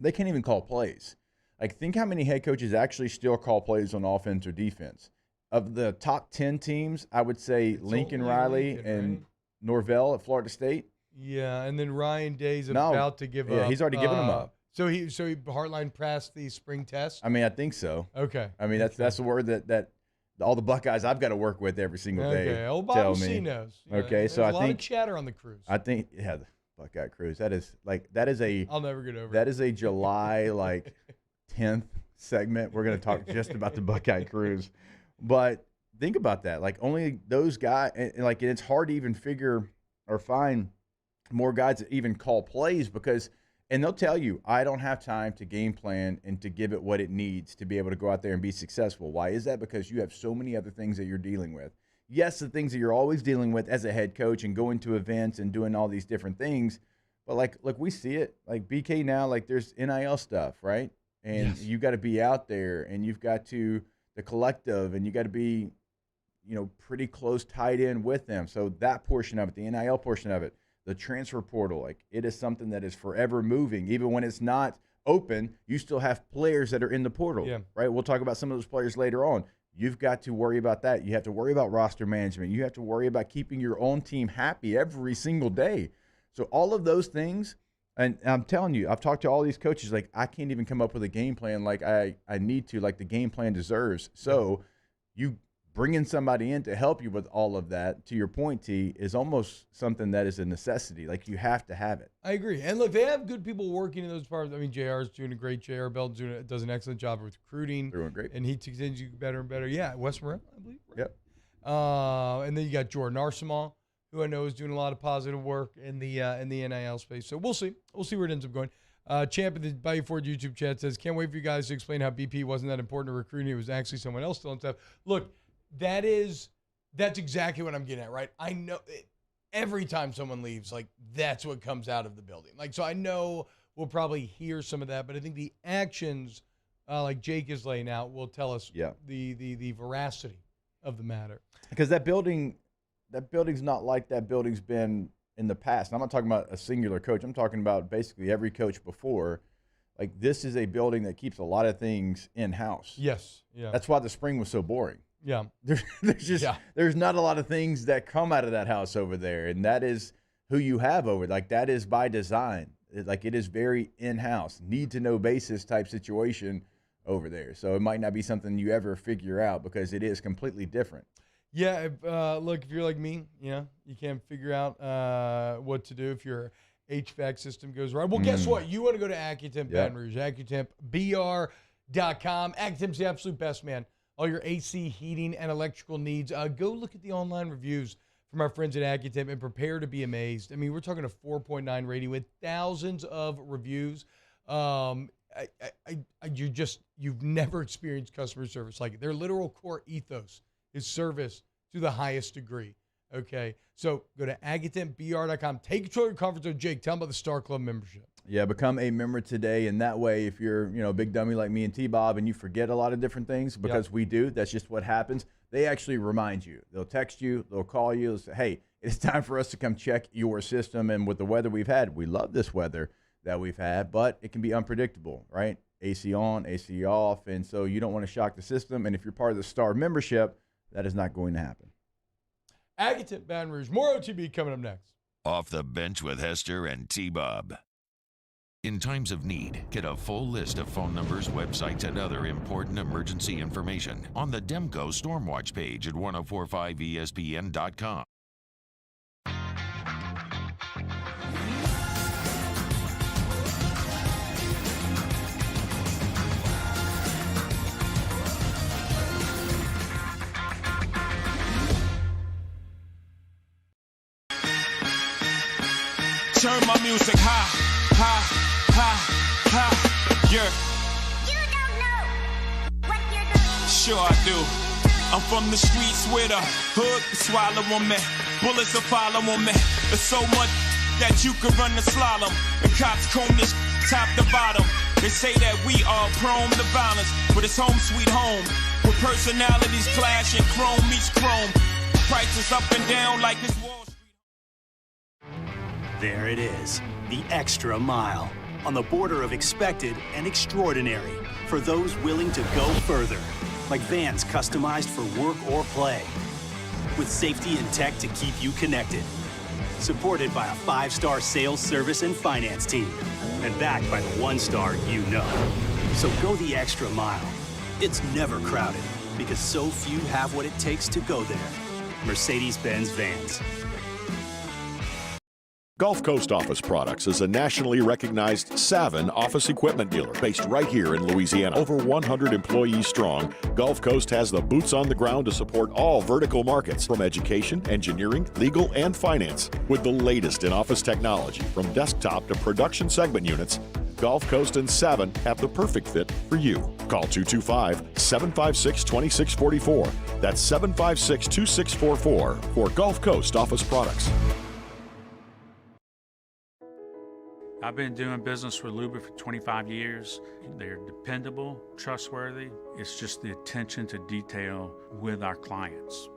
Speaker 6: they can't even call plays. Like, think how many head coaches actually still call plays on offense or defense. Of the top 10 teams, I would say Lincoln Riley and Norvell at Florida State.
Speaker 5: Yeah, and then Ryan Day's about to give up.
Speaker 6: Yeah, he's already given them up.
Speaker 5: So he Heartline passed the spring test?
Speaker 6: I mean, I think so.
Speaker 5: Okay.
Speaker 6: I mean, that's the word that all the Buckeyes I've got to work with every single day.
Speaker 5: Okay, old Bobby C knows.
Speaker 6: Okay, so I think
Speaker 5: a lot of chatter on the cruise.
Speaker 6: I think the Buckeye cruise. That is a
Speaker 5: I'll never get over.
Speaker 6: That is a July 10th segment. We're going to talk just about the Buckeye cruise. But think about that. Like, only those guys, and it's hard to even figure or find more guys that even call plays because, and they'll tell you, I don't have time to game plan and to give it what it needs to be able to go out there and be successful. Why is that? Because you have so many other things that you're dealing with. Yes, the things that you're always dealing with as a head coach and going to events and doing all these different things. But look, we see it. Like BK now, like there's NIL stuff, right? And you got to be out there and you've got to, the collective, and you got to be, pretty close tied in with them. So that portion of it, the NIL portion of it, the transfer portal, like it is something that is forever moving. Even when it's not open, you still have players that are in the portal, right? We'll talk about some of those players later on. You've got to worry about that. You have to worry about roster management. You have to worry about keeping your own team happy every single day. So all of those things, and I'm telling you, I've talked to all these coaches, like I can't even come up with a game plan like I need to, like the game plan deserves. So you bringing somebody in to help you with all of that, to your point, T, is almost something that is a necessity. Like, you have to have it.
Speaker 5: I agree. And look, they have good people working in those parts. I mean, JR is doing a great. JR Bell does an excellent job with recruiting.
Speaker 6: They're doing great.
Speaker 5: And he continues to get better and better. Yeah, West Morel, I believe. Right?
Speaker 6: Yep.
Speaker 5: And then you got Jordan Arsenal, who I know is doing a lot of positive work in the NIL space. So we'll see. We'll see where it ends up going. Champ in the Bayou Ford YouTube chat says, can't wait for you guys to explain how BP wasn't that important to recruiting. It was actually someone else still and stuff. Look, that's exactly what I'm getting at, right? I know every time someone leaves, like that's what comes out of the building. Like, so I know we'll probably hear some of that, but I think the actions, like Jake is laying out, will tell us the veracity of the matter.
Speaker 6: Because that building's not like that building's been in the past. And I'm not talking about a singular coach. I'm talking about basically every coach before. Like, this is a building that keeps a lot of things in-house.
Speaker 5: Yes. Yeah.
Speaker 6: That's why the spring was so boring.
Speaker 5: Yeah.
Speaker 6: There's not a lot of things that come out of that house over there. And that is who you have over. Like, that is by design. It is very in-house, need-to-know basis type situation over there. So it might not be something you ever figure out because it is completely different.
Speaker 5: Yeah, look, if you're like me, you can't figure out what to do if your HVAC system goes wrong. Well, guess what? You want to go to AccuTemp Baton Rouge, AccuTempBR.com. AccuTemp's the absolute best, man. All your AC, heating, and electrical needs. Go look at the online reviews from our friends at AccuTemp and prepare to be amazed. I mean, we're talking a 4.9 rating with thousands of reviews. you've never experienced customer service like it. Their literal core ethos is service to the highest degree. Okay, so go to agatenbr.com. Take control of your conference with Jake. Tell them about the Star Club membership.
Speaker 6: Yeah, become a member today, and that way, if you're a big dummy like me and T-Bob, and you forget a lot of different things, because we do, that's just what happens. They actually remind you. They'll text you, they'll call you, they'll say, hey, it's time for us to come check your system. And with the weather we've had, we love this weather that we've had, but it can be unpredictable, right? AC on, AC off, and so you don't want to shock the system. And if you're part of the Star membership, that is not going to happen.
Speaker 5: Agaten Baton Rouge. More OTB coming up next.
Speaker 4: Off the Bench with Hester and T-Bob. In times of need, get a full list of phone numbers, websites, and other important emergency information on the Demco Stormwatch page at 1045ESPN.com.
Speaker 16: Turn my music high, high, high, high, yeah. You don't know what you're doing. Sure I do. I'm from the streets where the hood can swallow on me. Bullets will follow on me. There's so much that you could run the slalom. And cops comb this top to bottom. They say that we are prone to violence, but it's home sweet home. With personalities clashing, chrome meets chrome. Prices up and down like this Wall Street.
Speaker 7: There it is, the extra mile, on the border of expected and extraordinary, for those willing to go further, like vans customized for work or play, with safety and tech to keep you connected, supported by a 5-star sales, service, and finance team, and backed by the 1-star you know. So go the extra mile. It's never crowded, because so few have what it takes to go there. Mercedes-Benz Vans.
Speaker 8: Gulf Coast Office Products is a nationally recognized Savin office equipment dealer based right here in Louisiana. Over 100 employees strong, Gulf Coast has the boots on the ground to support all vertical markets, from education, engineering, legal, and finance. With the latest in office technology, from desktop to production segment units, Gulf Coast and Savin have the perfect fit for you. Call 225-756-2644. That's 756-2644 for Gulf Coast Office Products.
Speaker 9: I've been doing business with Luba for 25 years. They're dependable, trustworthy. It's just the attention to detail with our clients.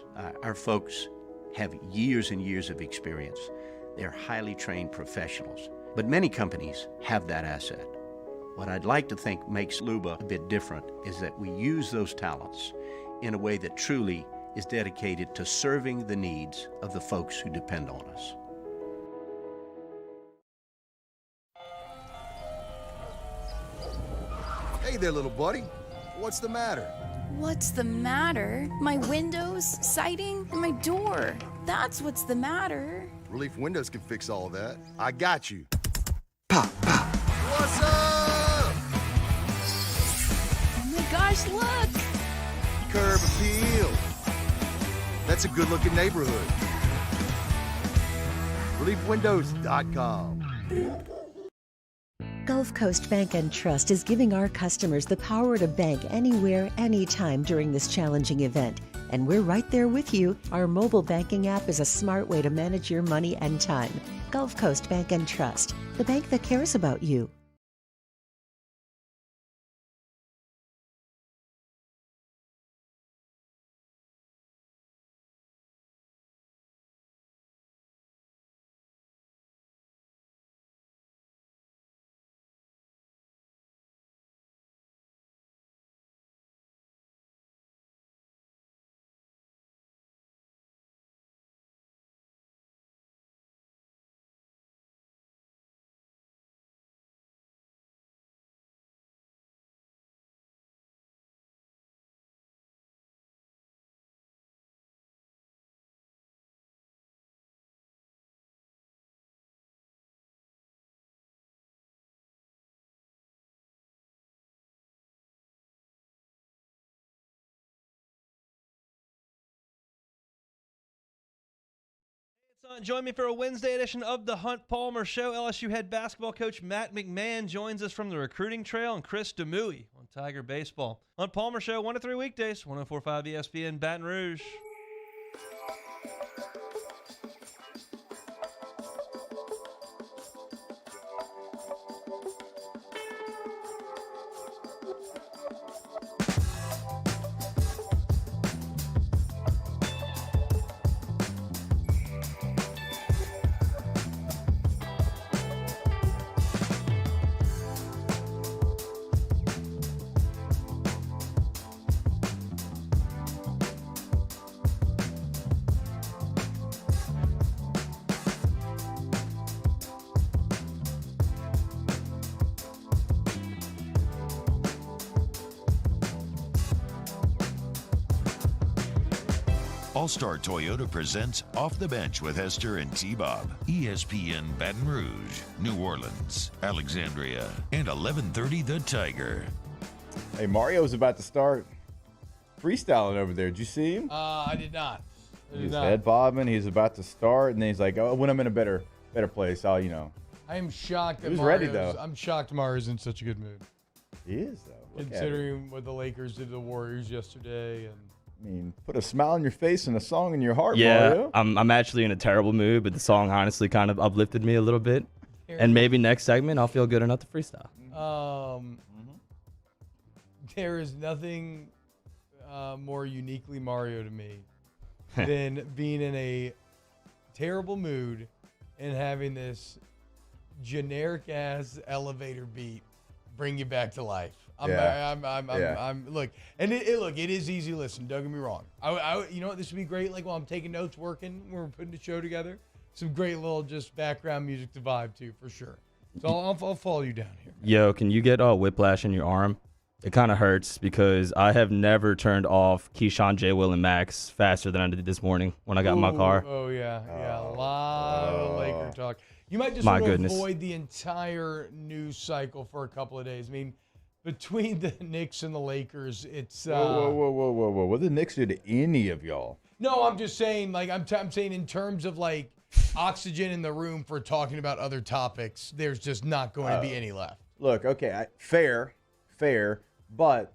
Speaker 10: Our folks have years and years of experience. They're highly trained professionals. But many companies have that asset. What I'd like to think makes Luba a bit different is that we use those talents in a way that truly is dedicated to serving the needs of the folks who depend on us.
Speaker 11: Hey there, little buddy. What's the matter?
Speaker 12: What's the matter? My windows, siding, and my door. That's what's the matter.
Speaker 11: Relief Windows can fix all of that. I got you. Pop, pop. What's up?
Speaker 12: Oh my gosh, look!
Speaker 11: Curb appeal. That's a good-looking neighborhood. ReliefWindows.com.
Speaker 17: Gulf Coast Bank and Trust is giving our customers the power to bank anywhere, anytime during this challenging event. And we're right there with you. Our mobile banking app is a smart way to manage your money and time. Gulf Coast Bank and Trust, the bank that cares about you.
Speaker 18: Join me for a Wednesday edition of the Hunt Palmer Show. LSU head basketball coach Matt McMahon joins us from the recruiting trail, and Chris Demouy on Tiger Baseball. Hunt Palmer Show, 1 to 3 weekdays, 104.5 ESPN Baton Rouge.
Speaker 4: All-Star Toyota presents Off the Bench with Hester and T-Bob. ESPN Baton Rouge, New Orleans, Alexandria, and 1130 The Tiger.
Speaker 6: Hey, Mario's about to start freestyling over there. Did you see him?
Speaker 5: I did not.
Speaker 6: He's head bobbing. He's about to start, and then he's like, "Oh, when I'm in a better place, I'll, you know."
Speaker 5: I am shocked that
Speaker 6: He was
Speaker 5: Mario's,
Speaker 6: ready, though.
Speaker 5: I'm shocked Mario's in such a good mood.
Speaker 6: He is, though. Look at
Speaker 5: Considering what the Lakers did to the Warriors yesterday. And
Speaker 6: I mean, put a smile on your face and a song in your heart,
Speaker 2: Yeah,
Speaker 6: Mario.
Speaker 2: I'm actually in a terrible mood, but the song honestly kind of uplifted me a little bit. And maybe next segment I'll feel good enough to freestyle.
Speaker 5: There is nothing more uniquely Mario to me than being in a terrible mood and having this generic ass elevator beat bring you back to life. Look, and it is easy to listen. Don't get me wrong. You know what? This would be great. Like while I'm taking notes, working, when we're putting the show together, some great little just background music to vibe to for sure. So I'll follow you down here.
Speaker 2: Yo, can you get whiplash in your arm? It kind of hurts because I have never turned off Keyshawn, J. Will, and Max faster than I did this morning when I got in my car.
Speaker 5: Oh yeah, a lot of Laker talk. You might just want to avoid the entire news cycle for a couple of days. I mean, between the Knicks and the Lakers, it's
Speaker 6: Whoa. What did the Knicks do to any of y'all?
Speaker 5: No, I'm just saying, like I'm saying in terms of like oxygen in the room for talking about other topics, there's just not going to be any left.
Speaker 6: Look, okay, fair, but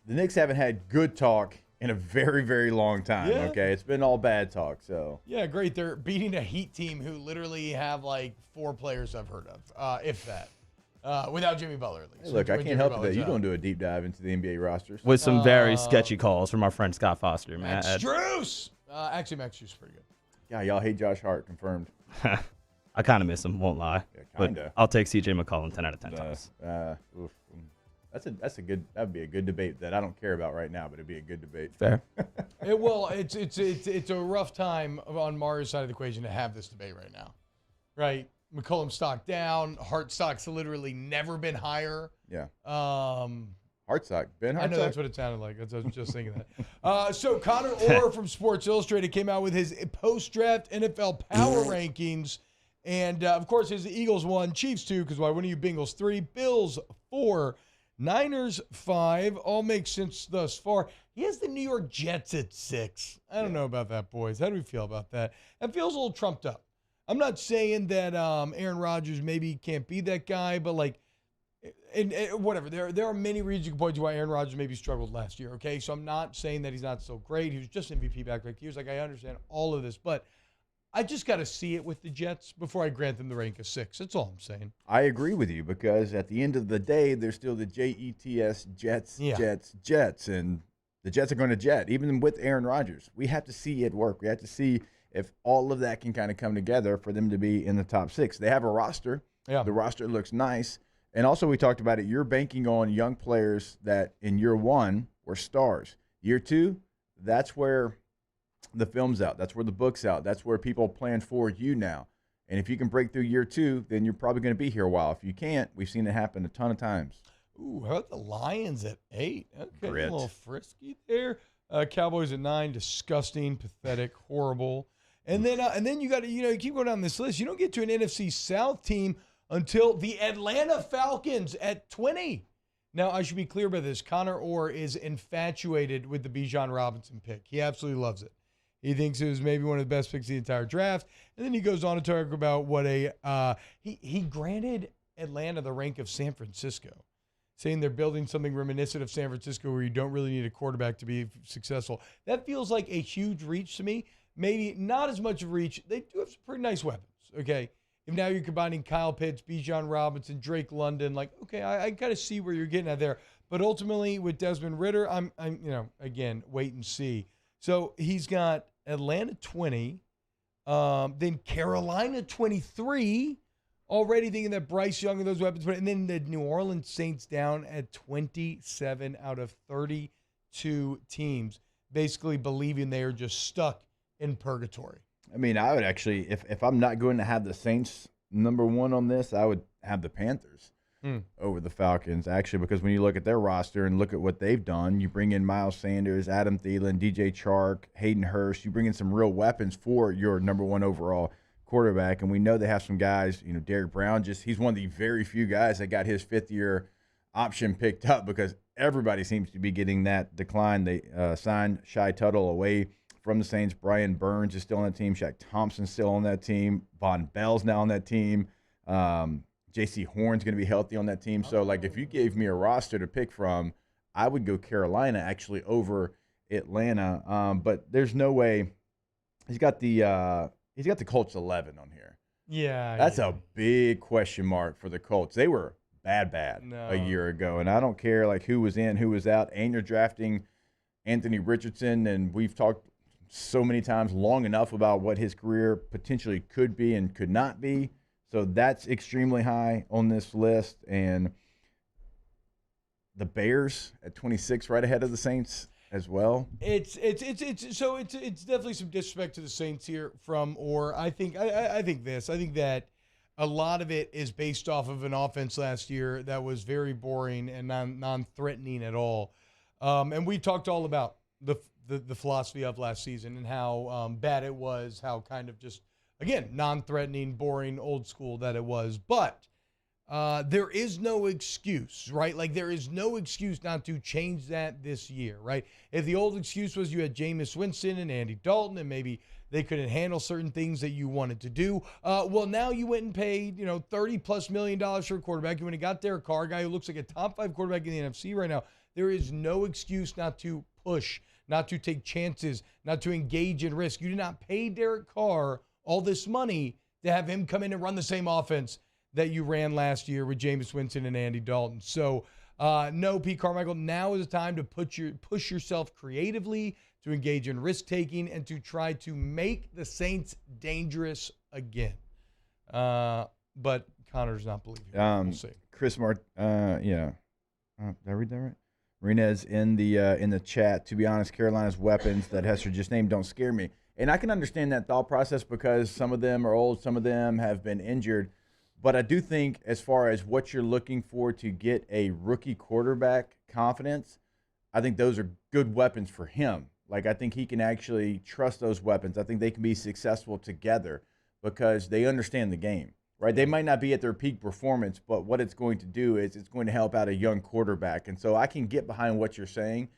Speaker 6: the Knicks haven't had good talk in a very, very long time, okay? It's been all bad talk, so.
Speaker 5: Yeah, great. They're beating a Heat team who literally have like 4 players I've heard of, if that. Without Jimmy Butler, at least.
Speaker 6: Hey, look, I can't help it that you don't do a deep dive into the NBA rosters.
Speaker 2: With some very sketchy calls from our friend Scott Foster, man.
Speaker 5: Max Strus! Actually, Max Strus is pretty good.
Speaker 6: Yeah, y'all hate Josh Hart, confirmed.
Speaker 2: I kind of miss him, won't lie.
Speaker 6: Yeah, kinda.
Speaker 2: But I'll take CJ McCollum 10 out of 10 times.
Speaker 6: That'd be a good debate that I don't care about right now, but it'd be a good debate.
Speaker 2: Fair.
Speaker 5: It's a rough time on Mario's side of the equation to have this debate right now, right? McCollum stock down, Hart stock's literally never been higher.
Speaker 6: Yeah. Hart stock, Ben Hart.
Speaker 5: I know that's what it sounded like. I was just thinking that. So Connor Orr from Sports Illustrated came out with his post-draft NFL power rankings. And, of course, his Eagles 1, Chiefs 2, because why wouldn't you? Bengals 3, Bills 4, Niners 5. All makes sense thus far. He has the New York Jets at 6. I don't know about that, boys. How do we feel about that? That feels a little trumped up. I'm not saying that Aaron Rodgers maybe can't be that guy, but, like, and whatever. There are many reasons you can point to why Aaron Rodgers maybe struggled last year, okay? So I'm not saying that he's not so great. He was just MVP back-to-back years. Like, I understand all of this, but I just got to see it with the Jets before I grant them the rank of 6. That's all I'm saying.
Speaker 6: I agree with you because at the end of the day, there's still the Jets, Jets, and the Jets are going to jet, even with Aaron Rodgers. We have to see it work. We have to see if all of that can kind of come together for them to be in the top 6. They have a roster.
Speaker 5: Yeah.
Speaker 6: The roster looks nice. And also we talked about it, you're banking on young players that in year 1 were stars. Year 2, that's where the film's out. That's where the book's out. That's where people plan for you now. And if you can break through year 2, then you're probably going to be here a while. If you can't, we've seen it happen a ton of times.
Speaker 5: Ooh, how about the Lions at 8? Okay,
Speaker 6: Grit.
Speaker 5: a little frisky there. Cowboys at 9, disgusting, pathetic, horrible. And then you got to, you keep going down this list. You don't get to an NFC South team until the Atlanta Falcons at 20. Now, I should be clear about this. Connor Orr is infatuated with the Bijan Robinson pick. He absolutely loves it. He thinks it was maybe one of the best picks of the entire draft. And then he goes on to talk about what he granted Atlanta the rank of San Francisco, saying they're building something reminiscent of San Francisco where you don't really need a quarterback to be successful. That feels like a huge reach to me. Maybe not as much of a reach. They do have some pretty nice weapons, okay? If now you're combining Kyle Pitts, Bijan Robinson, Drake London, like, okay, I kind of see where you're getting at there. But ultimately, with Desmond Ridder, I'm again, wait and see. So he's got Atlanta 20, then Carolina 23, already thinking that Bryce Young and those weapons, and then the New Orleans Saints down at 27 out of 32 teams, basically believing they are just stuck in purgatory.
Speaker 6: I mean, I would actually, if I'm not going to have the Saints number one on this, I would have the Panthers over the Falcons, actually, because when you look at their roster and look at what they've done, you bring in Miles Sanders, Adam Thielen, DJ Chark, Hayden Hurst, you bring in some real weapons for your number one overall quarterback, and we know they have some guys, Derrick Brown, he's one of the very few guys that got his fifth-year option picked up because everybody seems to be getting that decline. They signed Shai Tuttle away from the Saints. Brian Burns is still on that team. Shaq Thompson's still on that team. Von Bell's now on that team. J.C. Horn's going to be healthy on that team. So, if you gave me a roster to pick from, I would go Carolina actually over Atlanta. But there's no way he's got the Colts 11 on here.
Speaker 5: Yeah,
Speaker 6: that's a big question mark for the Colts. They were bad a year ago, and I don't care who was in, who was out. And you're drafting Anthony Richardson, and we've talked so many times long enough about what his career potentially could be and could not be. So that's extremely high on this list. And the Bears at 26, right ahead of the Saints as well.
Speaker 5: It's definitely some disrespect to the Saints here I think that a lot of it is based off of an offense last year that was very boring and non-threatening at all. And we talked all about the philosophy of last season and how bad it was, how kind of just, again, non-threatening, boring, old school that it was. But there is no excuse, right? There is no excuse not to change that this year, right? If the old excuse was you had Jameis Winston and Andy Dalton and maybe they couldn't handle certain things that you wanted to do, well, now you went and paid, $30+ million for a quarterback. You went and got Derek Carr, a guy who looks like a top 5 quarterback in the NFC right now. There is no excuse not to push, not to take chances, not to engage in risk. You did not pay Derek Carr all this money to have him come in and run the same offense that you ran last year with Jameis Winston and Andy Dalton. So, no, Pete Carmichael, now is the time to push yourself creatively, to engage in risk-taking, and to try to make the Saints dangerous again. But Connor's not believing it. We'll see.
Speaker 6: Chris Did I read that right? Marinez in the chat. To be honest, Carolina's weapons that Hester just named don't scare me. And I can understand that thought process because some of them are old, some of them have been injured. But I do think as far as what you're looking for to get a rookie quarterback confidence, I think those are good weapons for him. I think he can actually trust those weapons. I think they can be successful together because they understand the game, right? They might not be at their peak performance, but what it's going to do is it's going to help out a young quarterback. And so I can get behind what you're saying.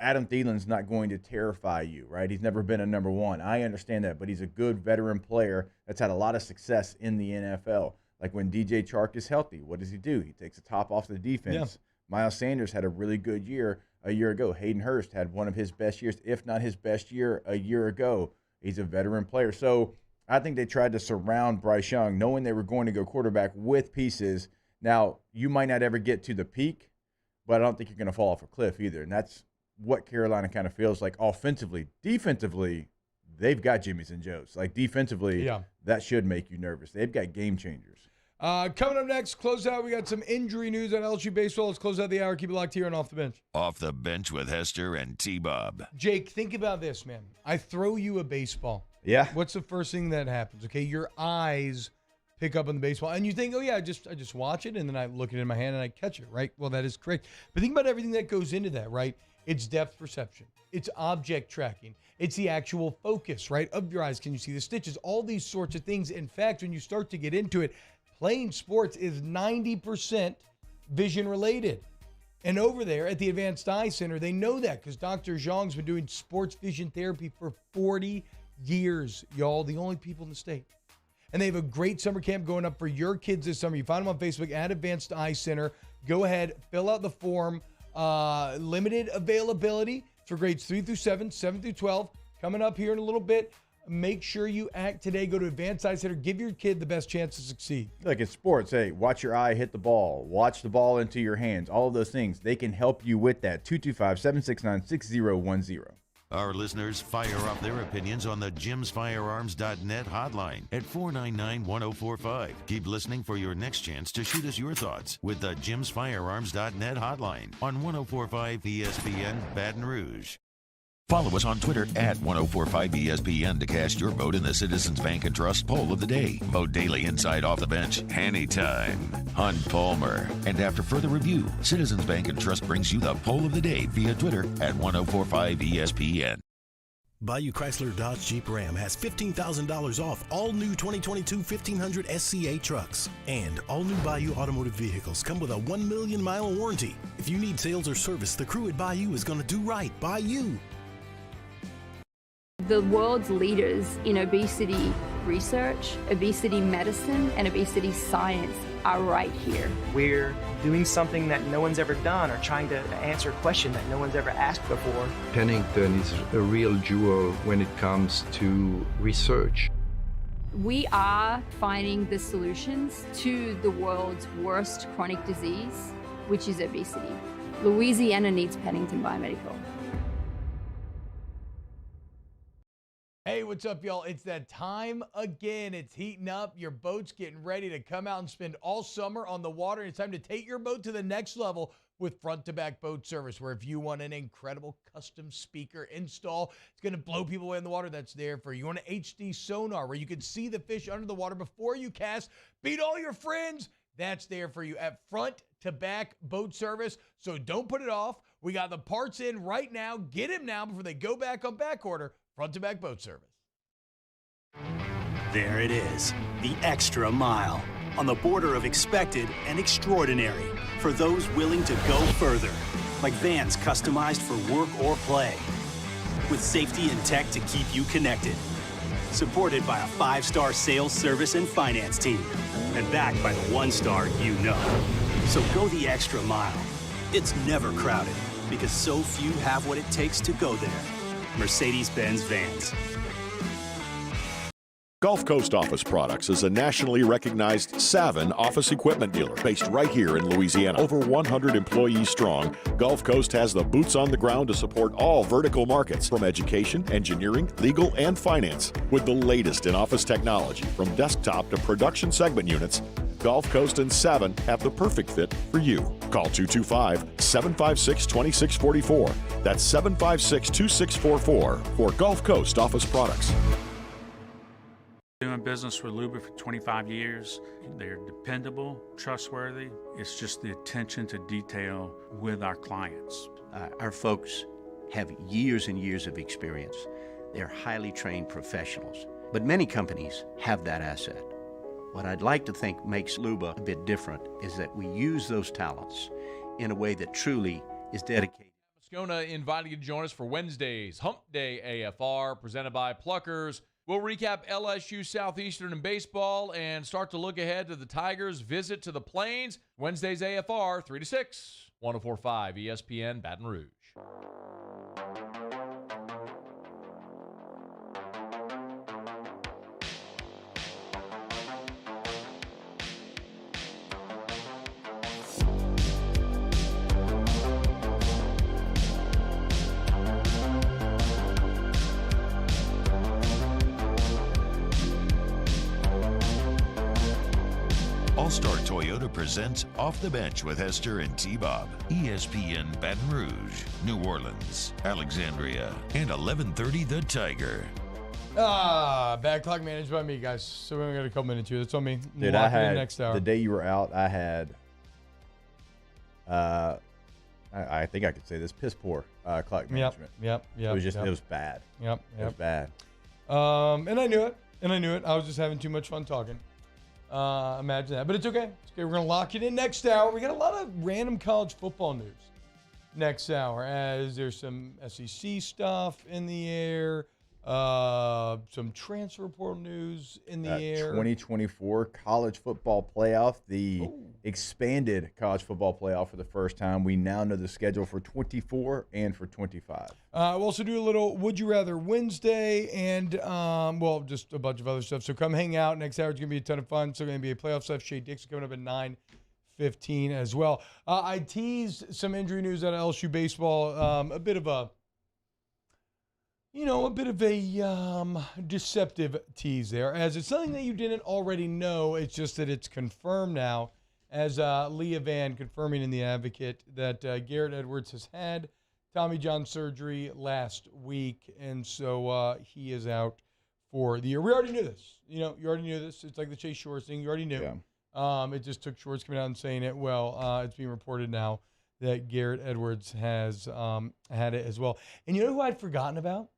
Speaker 6: Adam Thielen's not going to terrify you, right? He's never been a number one. I understand that, but he's a good veteran player that's had a lot of success in the NFL. When DJ Chark is healthy, what does he do? He takes the top off the defense. Yeah. Miles Sanders had a really good year a year ago. Hayden Hurst had one of his best years, if not his best year, a year ago. He's a veteran player. So I think they tried to surround Bryce Young, knowing they were going to go quarterback with pieces. Now, you might not ever get to the peak, but I don't think you're going to fall off a cliff either. And that's what Carolina kind of feels like offensively. Defensively, they've got Jimmys and Joes. Defensively, that should make you nervous. They've got game changers.
Speaker 5: Coming up next, close out. We got some injury news on LSU baseball. Let's close out the hour. Keep it locked here and Off the Bench.
Speaker 4: Off the Bench with Hester and T-Bob.
Speaker 5: Jake, think about this, man. I throw you a baseball.
Speaker 6: Yeah.
Speaker 5: What's the first thing that happens? Okay, your eyes pick up on the baseball, and you think, oh yeah, I just watch it, and then I look it in my hand and I catch it, right? Well, that is correct. But think about everything that goes into that, right? It's depth perception. It's object tracking. It's the actual focus, right, of your eyes. Can you see the stitches? All these sorts of things. In fact, when you start to get into it, playing sports is 90% vision related. And over there at the Advanced Eye Center, they know that because Dr. Zhang's been doing sports vision therapy for 40 years, y'all. The only people in the state. And they have a great summer camp going up for your kids this summer. You find them on Facebook at Advanced Eye Center. Go ahead, fill out the form. Limited availability for grades 3 through 7, 7 through 12. Coming up here in a little bit. Make sure you act today. Go to Advanced Eye Center. Give your kid the best chance to succeed.
Speaker 6: Like in sports, hey, watch your eye hit the ball. Watch the ball into your hands. All of those things. They can help you with that. 225-769-6010.
Speaker 4: Our listeners fire off their opinions on the jimsfirearms.net hotline at 499-1045. Keep listening for your next chance to shoot us your thoughts with the jimsfirearms.net hotline on 1045 ESPN Baton Rouge.
Speaker 8: Follow us on Twitter at 1045ESPN to cast your vote in the Citizens Bank and Trust poll of the day. Vote daily inside Off the Bench, anytime. Hunt Palmer. And after further review, Citizens Bank and Trust brings you the poll of the day via Twitter at 1045ESPN.
Speaker 19: Bayou Chrysler Dodge Jeep Ram has $15,000 off all new 2022 1500 SCA trucks. And all new Bayou automotive vehicles come with a 1 million mile warranty. If you need sales or service, the crew at Bayou is going to do right by you.
Speaker 20: The world's leaders in obesity research, obesity medicine, and obesity science are right here.
Speaker 21: We're doing something that no one's ever done or trying to answer a question that no one's ever asked before.
Speaker 22: Pennington is a real jewel when it comes to research.
Speaker 20: We are finding the solutions to the world's worst chronic disease, which is obesity. Louisiana needs Pennington Biomedical.
Speaker 5: Hey, what's up, y'all? It's that time again. It's heating up. Your boat's getting ready to come out and spend all summer on the water. It's time to take your boat to the next level with front-to-back boat service, where if you want an incredible custom speaker install, it's going to blow people away in the water, that's there for you. You want an HD sonar where you can see the fish under the water before you cast, beat all your friends, that's there for you at front-to-back boat service. So don't put it off. We got the parts in right now. Get them now before they go back on back order. Front-to-back boat service.
Speaker 7: There it is, the extra mile, on the border of expected and extraordinary, for those willing to go further, like vans customized for work or play, with safety and tech to keep you connected, supported by a 5-star sales, service, and finance team, and backed by the 1-star you know. So go the extra mile. It's never crowded, because so few have what it takes to go there. Mercedes-Benz Vans.
Speaker 8: Gulf Coast Office Products is a nationally recognized Savin office equipment dealer based right here in Louisiana. Over 100 employees strong, Gulf Coast has the boots on the ground to support all vertical markets, from education, engineering, legal, and finance. With the latest in office technology, from desktop to production segment units, Gulf Coast and Savin have the perfect fit for you. Call 225-756-2644. That's 756-2644 for Gulf Coast Office Products.
Speaker 9: Doing business with Luba for 25 years. They're dependable, trustworthy. It's just the attention to detail with our clients.
Speaker 10: Our folks have years and years of experience. They're highly trained professionals, but many companies have that asset. What I'd like to think makes Luba a bit different is that we use those talents in a way that truly is dedicated.
Speaker 23: Moscona inviting you to join us for Wednesday's Hump Day AFR, presented by Pluckers. We'll recap LSU Southeastern in baseball and start to look ahead to the Tigers' visit to the Plains. Wednesday's AFR, 3 to 6, 104.5 ESPN Baton Rouge.
Speaker 4: All-Star Toyota presents Off the Bench with Hester and T-Bob. ESPN Baton Rouge, New Orleans, Alexandria, and 1130 The Tiger.
Speaker 5: Bad clock managed by me, guys. So we only got a couple minutes here. That's on me.
Speaker 6: Dude, I had, next hour. The day you were out, I had, I think I could say this, piss poor clock management.
Speaker 5: Yep.
Speaker 6: It was just, it was bad.
Speaker 5: Yep.
Speaker 6: It was bad.
Speaker 5: And I knew it. I was just having too much fun talking. Imagine that. But it's okay. It's okay. We're going to lock it in next hour. We got a lot of random college football news. next hour, as there's some SEC stuff in the air, some transfer portal news in the air.
Speaker 6: 2024 college football playoff, the expanded college football playoff for the first time. We now know the schedule for 24 and for 25.
Speaker 5: We'll also do a little Would You Rather Wednesday and, just a bunch of other stuff. So come hang out. Next hour is going to be a ton of fun. So going to be a playoff stuff. Shea Dixon coming up at 9:15 as well. I teased some injury news out of LSU baseball. A bit of a deceptive tease there, as it's something that you didn't already know. It's just that it's confirmed now, as Leah Van confirming in The Advocate that Garrett Edwards has had Tommy John surgery last week, and so he is out for the year. We already knew this. You already knew this. It's like the Chase Shores thing. You already knew. Yeah. It just took Shores coming out and saying it. Well, it's being reported now that Garrett Edwards has had it as well. And you know who I'd forgotten about?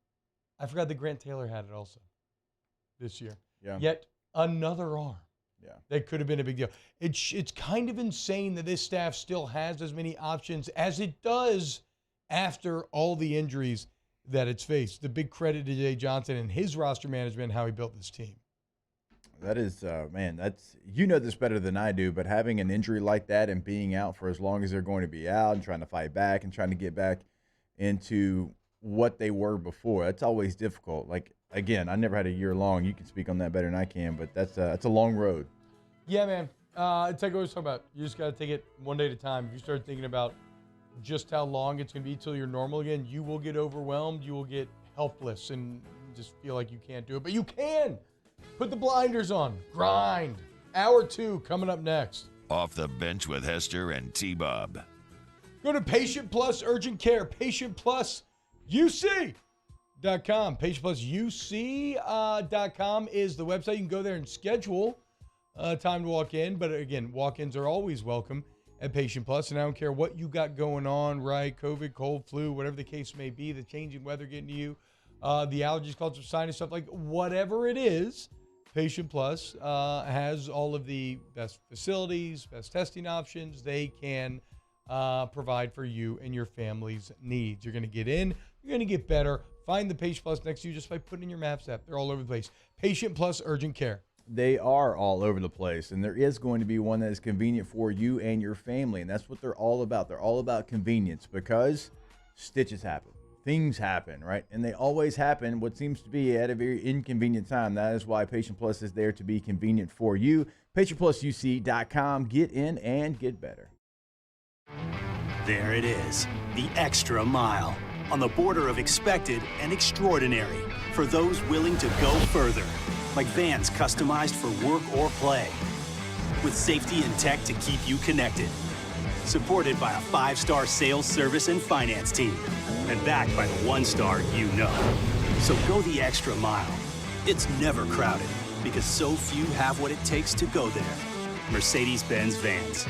Speaker 5: I forgot that Grant Taylor had it also this year.
Speaker 6: Yeah.
Speaker 5: Yet another arm.
Speaker 6: Yeah.
Speaker 5: That could have been a big deal. It's kind of insane that this staff still has as many options as it does after all the injuries that it's faced. The big credit to Jay Johnson and his roster management, how he built this team.
Speaker 6: That is, that's, this better than I do, but having an injury like that and being out for as long as they're going to be out and trying to fight back and trying to get back into what they were before, that's always difficult. Like, again, I never had a year long. You can speak on that better than I can, but that's a long road.
Speaker 5: Yeah, man. It's like I always talk about. You just got to take it one day at a time. If you start thinking about just how long it's going to be till you're normal again, you will get overwhelmed. You will get helpless and just feel like you can't do it. But you can. Put the blinders on. Grind. Hour 2 coming up next.
Speaker 4: Off the Bench with Hester and T-Bob.
Speaker 5: Go to Patient Plus Urgent Care. Patient Plus UC.com. PatientPlusUC.com is the website. You can go there and schedule time to walk in. But again, walk-ins are always welcome at Patient Plus. And I don't care what you got going on, right? COVID, cold, flu, whatever the case may be, the changing weather getting to you, the allergies, causing sinus stuff, like whatever it is, Patient Plus has all of the best facilities, best testing options they can provide for you and your family's needs. You're going to get in. You're going to get better. Find the Patient Plus next to you just by putting in your Maps app. They're all over the place. Patient Plus Urgent Care.
Speaker 6: They are all over the place, and there is going to be one that is convenient for you and your family, and that's what they're all about. They're all about convenience, because stitches happen. Things happen, right? And they always happen what seems to be at a very inconvenient time. That is why Patient Plus is there to be convenient for you. PatientPlusUC.com. Get in and get better.
Speaker 7: There it is, the extra mile, on the border of expected and extraordinary, for those willing to go further, like vans customized for work or play, with safety and tech to keep you connected, supported by a 5-star sales, service, and finance team, and backed by the 1-star you know. So go the extra mile. It's never crowded, because so few have what it takes to go there. Mercedes-Benz Vans.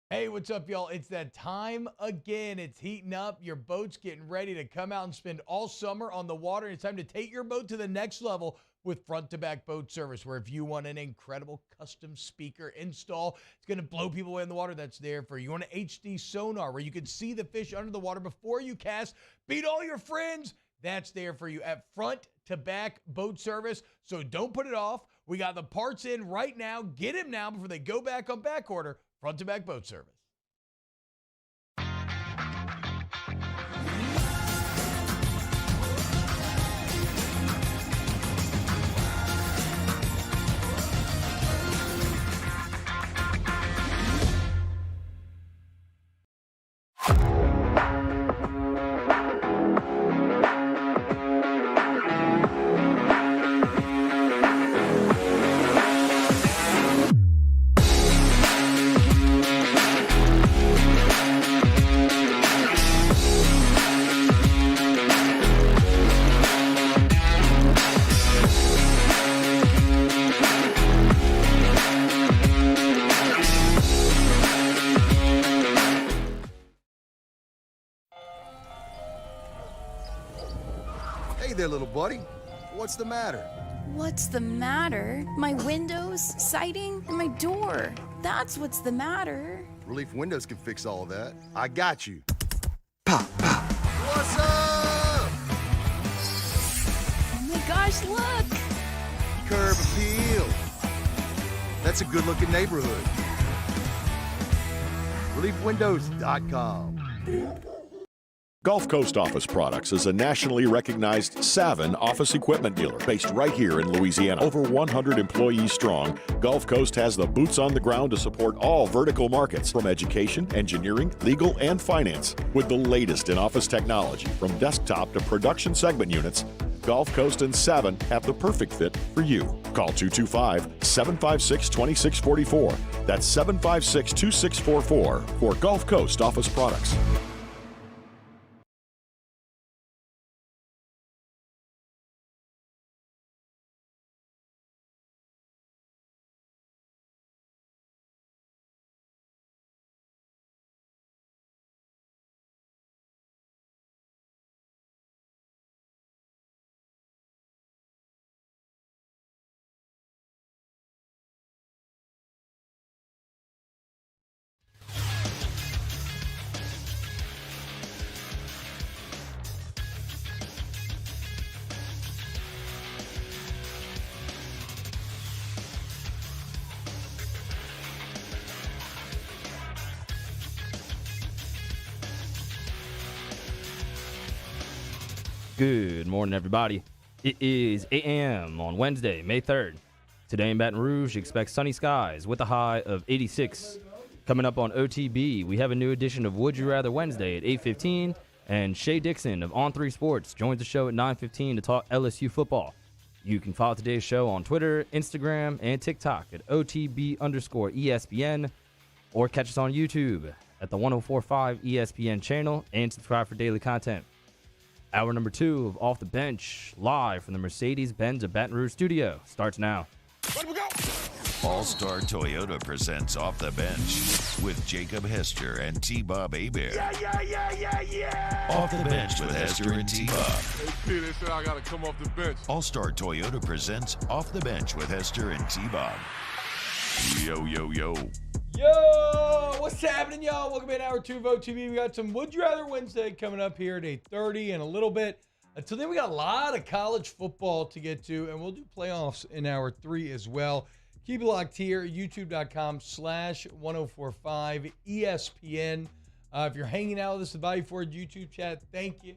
Speaker 5: Hey, what's up, y'all? It's that time again. It's heating up. Your boat's getting ready to come out and spend all summer on the water. It's time to take your boat to the next level with front-to-back boat service, where if you want an incredible custom speaker install, it's going to blow people away in the water, that's there for you. You want an HD sonar where you can see the fish under the water before you cast, beat all your friends, that's there for you at front-to-back boat service. So don't put it off. We got the parts in right now. Get them now before they go back on back order. Front-to-back boat service.
Speaker 11: Little buddy, what's the matter?
Speaker 12: What's the matter? My windows, siding, and my door. That's what's the matter.
Speaker 11: Relief Windows can fix all of that. I got you. What's up?
Speaker 12: Oh my gosh, look!
Speaker 11: Curb appeal. That's a good-looking neighborhood. ReliefWindows.com.
Speaker 8: Gulf Coast Office Products is a nationally recognized Savin office equipment dealer based right here in Louisiana. Over 100 employees strong, Gulf Coast has the boots on the ground to support all vertical markets, from education, engineering, legal, and finance. With the latest in office technology, from desktop to production segment units, Gulf Coast and Savin have the perfect fit for you. Call 225-756-2644. That's 756-2644 for Gulf Coast Office Products.
Speaker 2: Good morning, everybody. It is 8 a.m. on Wednesday, May 3rd. Today in Baton Rouge, expect sunny skies with a high of 86. Coming up on OTB, we have a new edition of Would You Rather Wednesday at 8:15, and Shea Dixon of On3 Sports joins the show at 9:15 to talk LSU football. You can follow today's show on Twitter, Instagram, and TikTok at OTB_ESPN, or catch us on YouTube at the 104.5 ESPN channel, and subscribe for daily content. Hour number 2 of Off the Bench, live from the Mercedes-Benz of Baton Rouge studio, starts now.
Speaker 4: All-Star Toyota presents Off the Bench with Jacob Hester and T-Bob Hebert.
Speaker 16: Yeah.
Speaker 4: Off the Bench with Hester and T-Bob.
Speaker 16: Hey, P, they said I got to come off the bench.
Speaker 4: All-Star Toyota presents Off the Bench with Hester and T-Bob. Yo.
Speaker 5: Yo, what's happening, y'all? Welcome in hour 2 of OTB. We got some Would You Rather Wednesday coming up here at 8:30 in a little bit. Until then, we got a lot of college football to get to, and we'll do playoffs in hour 3 as well. Keep it locked here at youtube.com/1045 ESPN. If you're hanging out with us at the Bayou Ford YouTube chat, thank you.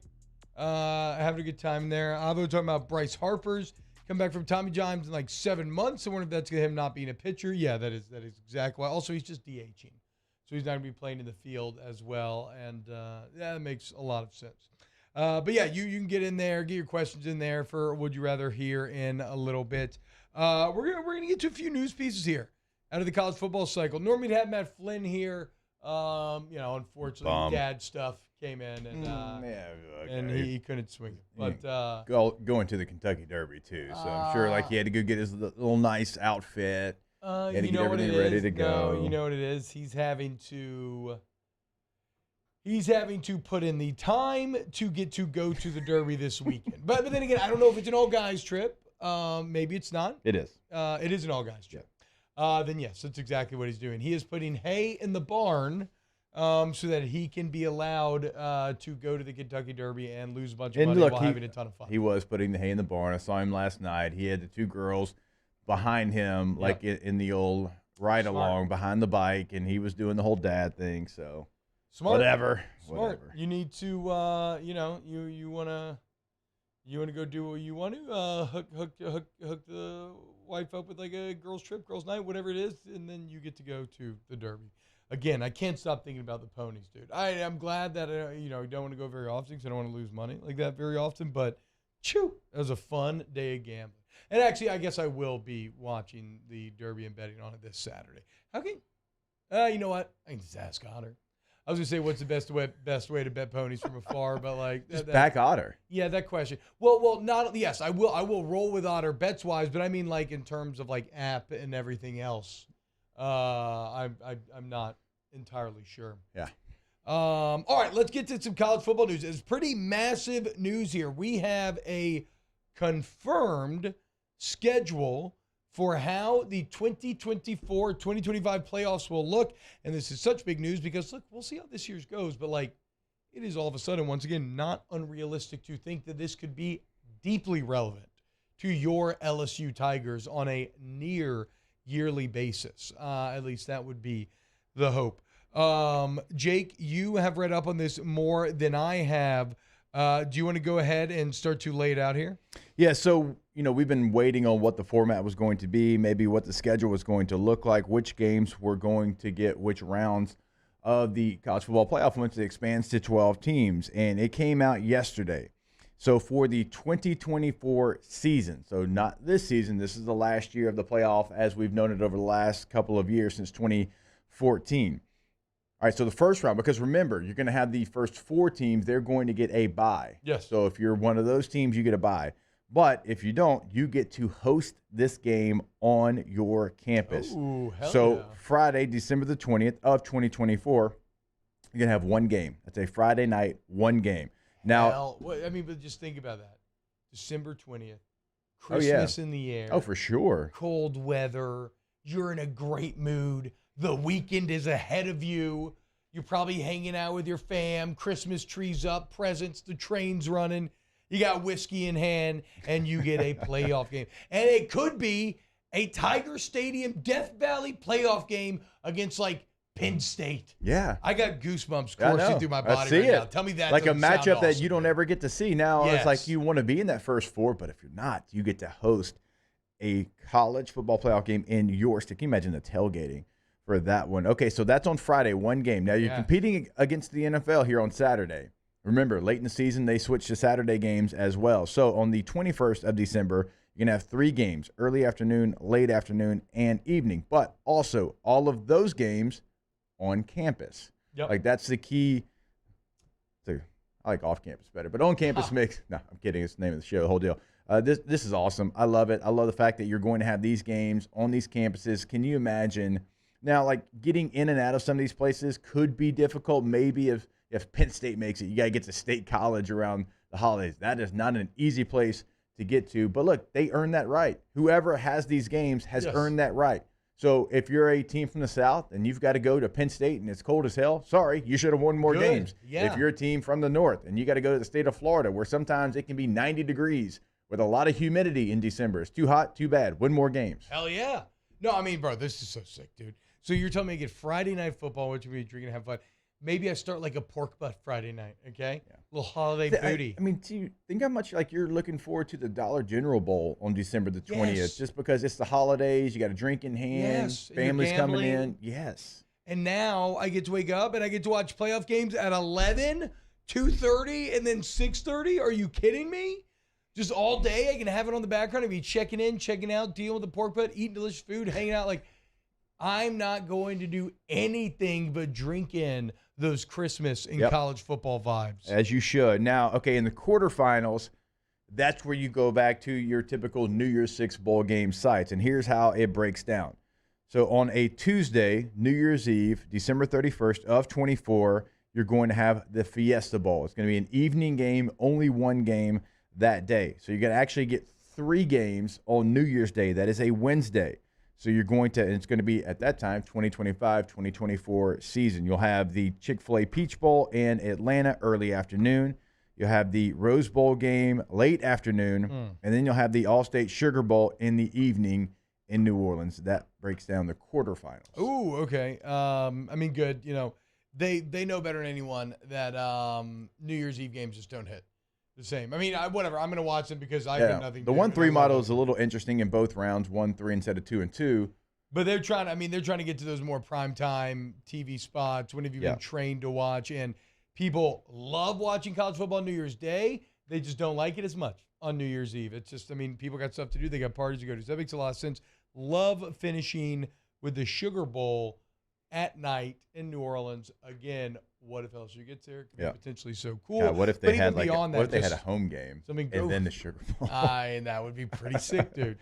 Speaker 5: Having a good time there. I've been talking about Bryce Harper's come back from Tommy John in like 7 months. I wonder if that's him not being a pitcher. Yeah, that is exactly why. Also, he's just DHing. So he's not going to be playing in the field as well. And that makes a lot of sense. But yeah, you can get in there, get your questions in there for Would You Rather here in a little bit. We're gonna get to a few news pieces here out of the college football cycle. Normally we'd have Matt Flynn here. Unfortunately, dad stuff came in and he couldn't swing it. But
Speaker 6: going to the Kentucky Derby too, so I'm sure like he had to go get his little nice outfit. He had to get everything ready to go.
Speaker 5: No, you know what it is. He's having to put in the time to get to go to the Derby this weekend. But then again, I don't know if it's an all guys trip. Maybe it's not.
Speaker 6: It is.
Speaker 5: It is an all guys trip. Then yes, that's exactly what he's doing. He is putting hay in the barn so that he can be allowed to go to the Kentucky Derby and lose a bunch of money while having a ton of fun.
Speaker 6: He was putting the hay in the barn. I saw him last night. He had the 2 girls behind him, like in the old ride-along behind the bike, and he was doing the whole dad thing. So
Speaker 5: smart.
Speaker 6: Whatever.
Speaker 5: You need to, you want to go do what you want to, hook the wife up with like a girls trip, girls night, whatever it is, and then you get to go to the Derby. Again, I can't stop thinking about the ponies, dude. I'm glad that you don't want to go very often because I don't want to lose money like that very often. But that was a fun day of gambling. And actually, I guess I will be watching the Derby and betting on it this Saturday. How can? You know what? I can just ask Otter. I was gonna say, what's the best way to bet ponies from afar? But like,
Speaker 6: just back Otter.
Speaker 5: Yeah, that question. Well, not yes. I will roll with Otter bets wise, but I mean like in terms of like app and everything else. I'm not entirely sure.
Speaker 6: Yeah.
Speaker 5: All right, let's get to some college football news. It's pretty massive news here. We have a confirmed schedule for how the 2024-2025 playoffs will look. And this is such big news because, look, we'll see how this year's goes. But, like, it is all of a sudden, once again, not unrealistic to think that this could be deeply relevant to your LSU Tigers on a near yearly basis. At least that would be the hope. Jake, you have read up on this more than I have. Do you want to go ahead and start to lay it out here?
Speaker 6: Yeah, so, we've been waiting on what the format was going to be, maybe what the schedule was going to look like, which games were going to get which rounds of the college football playoff once it expands to 12 teams. And it came out yesterday. So for the 2024 season, so not this season, this is the last year of the playoff as we've known it over the last couple of years since 2014. All right, so the first round, because remember, you're going to have the first 4 teams, they're going to get a bye.
Speaker 5: Yes.
Speaker 6: So if you're one of those teams, you get a bye. But if you don't, you get to host this game on your campus.
Speaker 5: Ooh, hell
Speaker 6: so
Speaker 5: yeah.
Speaker 6: Friday, December the 20th of 2024, you're going to have one game. That's a Friday night, one game. Now,
Speaker 5: but just think about that. December 20th, Christmas in the air.
Speaker 6: Oh, for sure.
Speaker 5: Cold weather. You're in a great mood. The weekend is ahead of you. You're probably hanging out with your fam. Christmas trees up, presents, the train's running. You got whiskey in hand, and you get a playoff game. And it could be a Tiger Stadium Death Valley playoff game against, like, Penn State.
Speaker 6: Yeah.
Speaker 5: I got goosebumps coursing through my body
Speaker 6: I see
Speaker 5: right
Speaker 6: it.
Speaker 5: now. Tell me that
Speaker 6: like a
Speaker 5: doesn't sound
Speaker 6: matchup that
Speaker 5: awesome.
Speaker 6: you don't ever get to see. Now,
Speaker 5: Yes.
Speaker 6: it's like you want to be in that first 4, but if you're not, you get to host a college football playoff game in your state. Can you imagine the tailgating for that one? Okay, so that's on Friday, one game. Now, you're competing against the NFL here on Saturday. Remember, late in the season, they switched to Saturday games as well. So on the 21st of December, you're going to have 3 games, early afternoon, late afternoon, and evening. But also, all of those games on campus.
Speaker 5: Yep.
Speaker 6: Like, that's the key. I like off campus better, but on campus makes, no, I'm kidding. It's the name of the show, the whole deal. This is awesome. I love it. I love the fact that you're going to have these games on these campuses. Can you imagine now, like, getting in and out of some of these places could be difficult. Maybe if Penn State makes it, you got to get to State College around the holidays. That is not an easy place to get to. But look, they earn that right. Whoever has these games has earned that right. So if you're a team from the South and you've got to go to Penn State and it's cold as hell, sorry, you should have won more games.
Speaker 5: Yeah.
Speaker 6: If you're a team from the North and you got to go to the state of Florida where sometimes it can be 90 degrees with a lot of humidity in December. It's too hot, too bad. Win more games.
Speaker 5: Hell yeah. No, I mean, bro, this is so sick, dude. So you're telling me I get Friday night football, which we drinking and have fun. Maybe I start like a pork butt Friday night, okay? Yeah. A little holiday booty.
Speaker 6: I mean, think how much like you're looking forward to the Dollar General Bowl on December the 20th, just because it's the holidays. You got a drink in hand, families coming in. Yes.
Speaker 5: And now I get to wake up and I get to watch playoff games at 11, 2:30, and then 6:30. Are you kidding me? Just all day I can have it on the background. I be checking in, checking out, dealing with the pork butt, eating delicious food, hanging out. Like, I'm not going to do anything but drink in those Christmas and college football vibes.
Speaker 6: As you should. Now, okay, in the quarterfinals, that's where you go back to your typical New Year's Six bowl game sites. And here's how it breaks down. So on a Tuesday, New Year's Eve, December 31st of 24, you're going to have the Fiesta Bowl. It's going to be an evening game, only one game that day. So you're going to actually get 3 games on New Year's Day. That is a Wednesday. So you're going to, and it's going to be at that time, 2025-2024 season. You'll have the Chick-fil-A Peach Bowl in Atlanta early afternoon. You'll have the Rose Bowl game late afternoon. And then you'll have the All-State Sugar Bowl in the evening in New Orleans. That breaks down the quarterfinals.
Speaker 5: Ooh, okay. I mean, good. You know, they know better than anyone that New Year's Eve games just don't hit the same. I mean, whatever. I'm going to watch them because I have nothing to
Speaker 6: The
Speaker 5: do.
Speaker 6: 1-3 model is a little interesting in both rounds, 1-3 instead of 2-2.
Speaker 5: But they're trying to get to those more primetime TV spots. When have you been trained to watch? And people love watching college football New Year's Day. They just don't like it as much on New Year's Eve. It's just, I mean, people got stuff to do. They got parties to go to. So that makes a lot of sense. Love finishing with the Sugar Bowl at night in New Orleans. Again, what if LSU gets there? It could be potentially so cool.
Speaker 6: Yeah, what if they had
Speaker 5: what
Speaker 6: if they had a home game and then the Sugar Bowl?
Speaker 5: And that would be pretty sick, dude.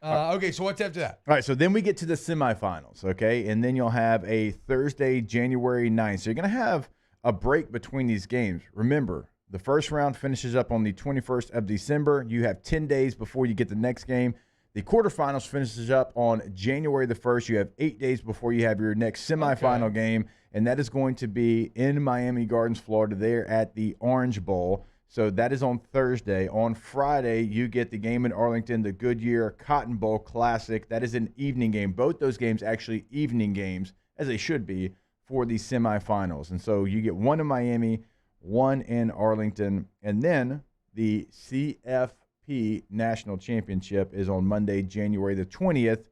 Speaker 5: Okay, so what's after that?
Speaker 6: All right, so then we get to the semifinals, okay? And then you'll have a Thursday, January 9th. So you're going to have a break between these games. Remember, the first round finishes up on the 21st of December. You have 10 days before you get the next game. The quarterfinals finishes up on January the 1st. You have 8 days before you have your next semifinal game, and that is going to be in Miami Gardens, Florida, there at the Orange Bowl. So that is on Thursday. On Friday, you get the game in Arlington, the Goodyear Cotton Bowl Classic. That is an evening game. Both those games actually evening games, as they should be, for the semifinals. And so you get one in Miami, one in Arlington, and then the CFP National Championship is on Monday, January the 20th.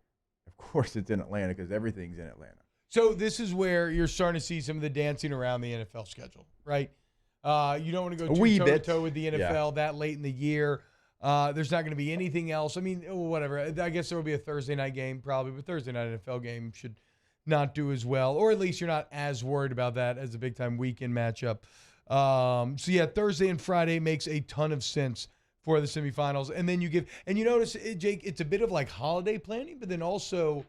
Speaker 6: Of course, it's in Atlanta because everything's in Atlanta.
Speaker 5: So this is where you're starting to see some of the dancing around the NFL schedule, right? You don't want to go toe-to-toe with the NFL that late in the year. There's not going to be anything else. I mean, whatever. I guess there will be a Thursday night game probably, but Thursday night NFL game should not do as well, or at least you're not as worried about that as a big-time weekend matchup. So, yeah, Thursday and Friday makes a ton of sense for the semifinals. And then you notice, Jake, it's a bit of like holiday planning, but then also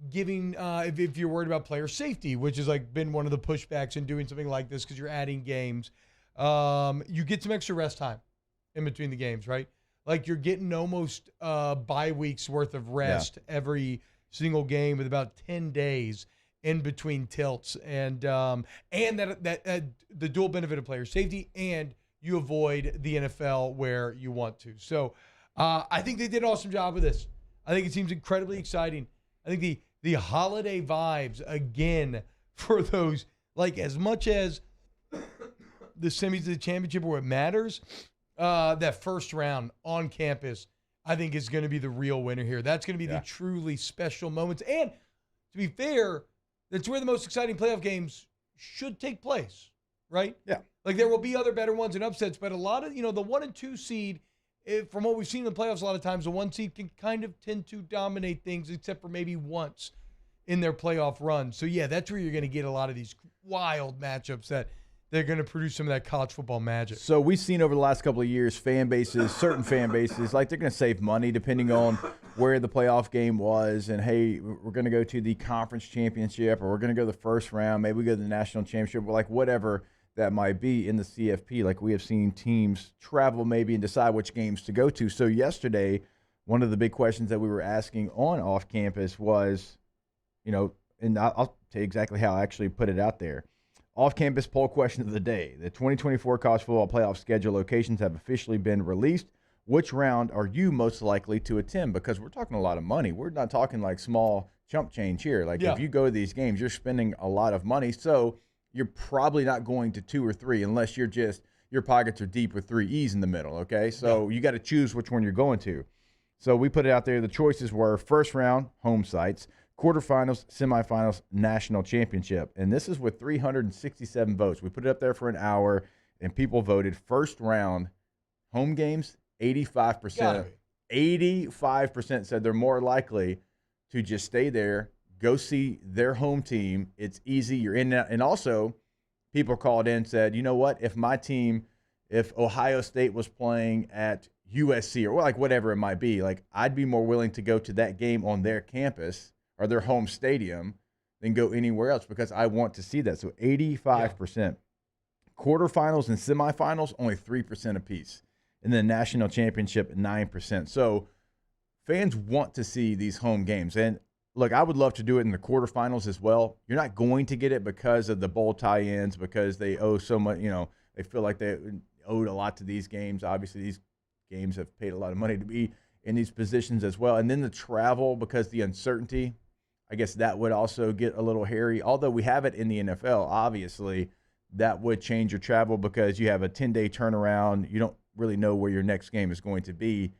Speaker 5: giving, if you're worried about player safety, which has like been one of the pushbacks in doing something like this because you're adding games, you get some extra rest time in between the games, right? Like you're getting almost bye weeks worth of rest every single game with about 10 days in between tilts, and that the dual benefit of player safety, and you avoid the NFL where you want to. So I think they did an awesome job with this. I think it seems incredibly exciting. I think the holiday vibes again for those, like as much as the semis to the championship where it matters, that first round on campus, I think is going to be the real winner here. That's going to be the truly special moments. And to be fair, that's where the most exciting playoff games should take place, right?
Speaker 6: Yeah.
Speaker 5: Like there will be other better ones and upsets, but a lot of, the 1 and 2 seed, from what we've seen in the playoffs a lot of times, the 1 seed can kind of tend to dominate things except for maybe once in their playoff run. So, yeah, that's where you're going to get a lot of these wild matchups that they're going to produce some of that college football magic.
Speaker 6: So we've seen over the last couple of years, certain fan bases, like they're going to save money depending on where the playoff game was. And, hey, we're going to go to the conference championship, or we're going to go to the first round. Maybe we go to the national championship, or like whatever that might be in the CFP. Like we have seen teams travel maybe and decide which games to go to. So yesterday, one of the big questions that we were asking on off campus was, and I'll tell you exactly how I actually put it out there. Off-campus poll question of the day. The 2024 college football playoff schedule locations have officially been released. Which round are you most likely to attend? Because we're talking a lot of money. We're not talking like small chump change here. Like if you go to these games, you're spending a lot of money. So you're probably not going to 2 or 3 unless your pockets are deep with 3 E's in the middle, okay? So you got to choose which one you're going to. So we put it out there. The choices were first round, home sites, quarterfinals, semifinals, national championship. And this is with 367 votes. We put it up there for an hour, and people voted first round, home games, 85%. 85% said they're more likely to just stay there, go see their home team. It's easy. You're in and out. And also, people called in and said, you know what, if Ohio State was playing at USC or like whatever it might be, like I'd be more willing to go to that game on their campus or their home stadium than go anywhere else because I want to see that. So 85%. Quarterfinals and semifinals, only 3% apiece. And then national championship, 9%. So fans want to see these home games. And look, I would love to do it in the quarterfinals as well. You're not going to get it because of the bowl tie-ins, because they owe so much, they feel like they owed a lot to these games. Obviously, these games have paid a lot of money to be in these positions as well. And then the travel, because the uncertainty, I guess that would also get a little hairy. Although we have it in the NFL, obviously, that would change your travel because you have a 10-day turnaround. You don't really know where your next game is going to be.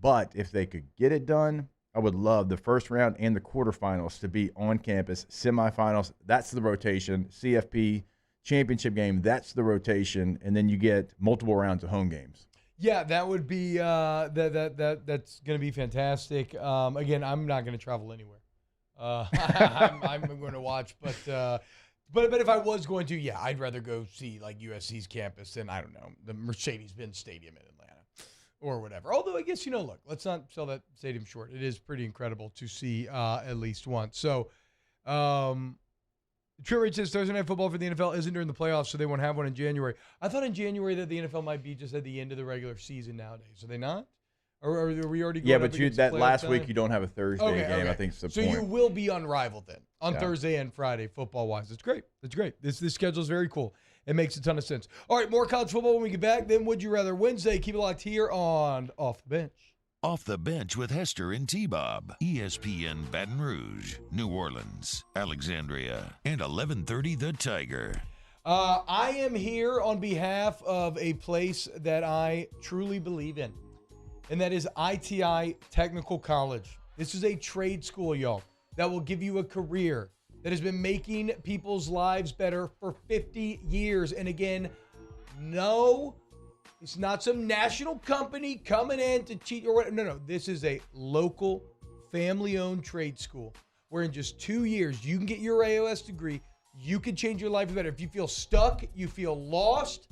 Speaker 6: But if they could get it done, I would love the first round and the quarterfinals to be on campus. Semifinals, that's the rotation. CFP championship game, that's the rotation. And then you get multiple rounds of home games.
Speaker 5: Yeah, that would be that's going to be fantastic. Again, I'm not going to travel anywhere. I'm going to watch, but if I was going to, yeah, I'd rather go see like USC's campus than, I don't know, the Mercedes-Benz Stadium in Atlanta or whatever. Although I guess, look, let's not sell that stadium short. It is pretty incredible to see at least once. So, Trent Rich says Thursday Night Football for the NFL isn't during the playoffs, so they won't have one in January. I thought in January that the NFL might be just at the end of the regular season nowadays. Are they not? Or are we already going
Speaker 6: Yeah,
Speaker 5: up
Speaker 6: but
Speaker 5: against
Speaker 6: that
Speaker 5: playoff
Speaker 6: last
Speaker 5: time?
Speaker 6: week you don't have a Thursday game.
Speaker 5: Okay.
Speaker 6: I think is the
Speaker 5: so
Speaker 6: point.
Speaker 5: you will be unrivaled then on
Speaker 6: Yeah.
Speaker 5: Thursday and Friday football-wise. It's great. It's great. This schedule is very cool. It makes a ton of sense. All right, more college football when we get back. Then Would You Rather Wednesday. Keep it locked here on Off the Bench.
Speaker 4: Off the Bench with Hester and T-Bob. ESPN Baton Rouge, New Orleans, Alexandria, and 1130 The Tiger.
Speaker 5: I am here on behalf of a place that I truly believe in, and that is ITI Technical College. This is a trade school, y'all, that will give you a career that has been making people's lives better for 50 years. And again, no, it's not some national company coming in to cheat or whatever. No. This is a local, family-owned trade school where in just 2 years, you can get your AOS degree. You can change your life better. If you feel stuck, you feel lost,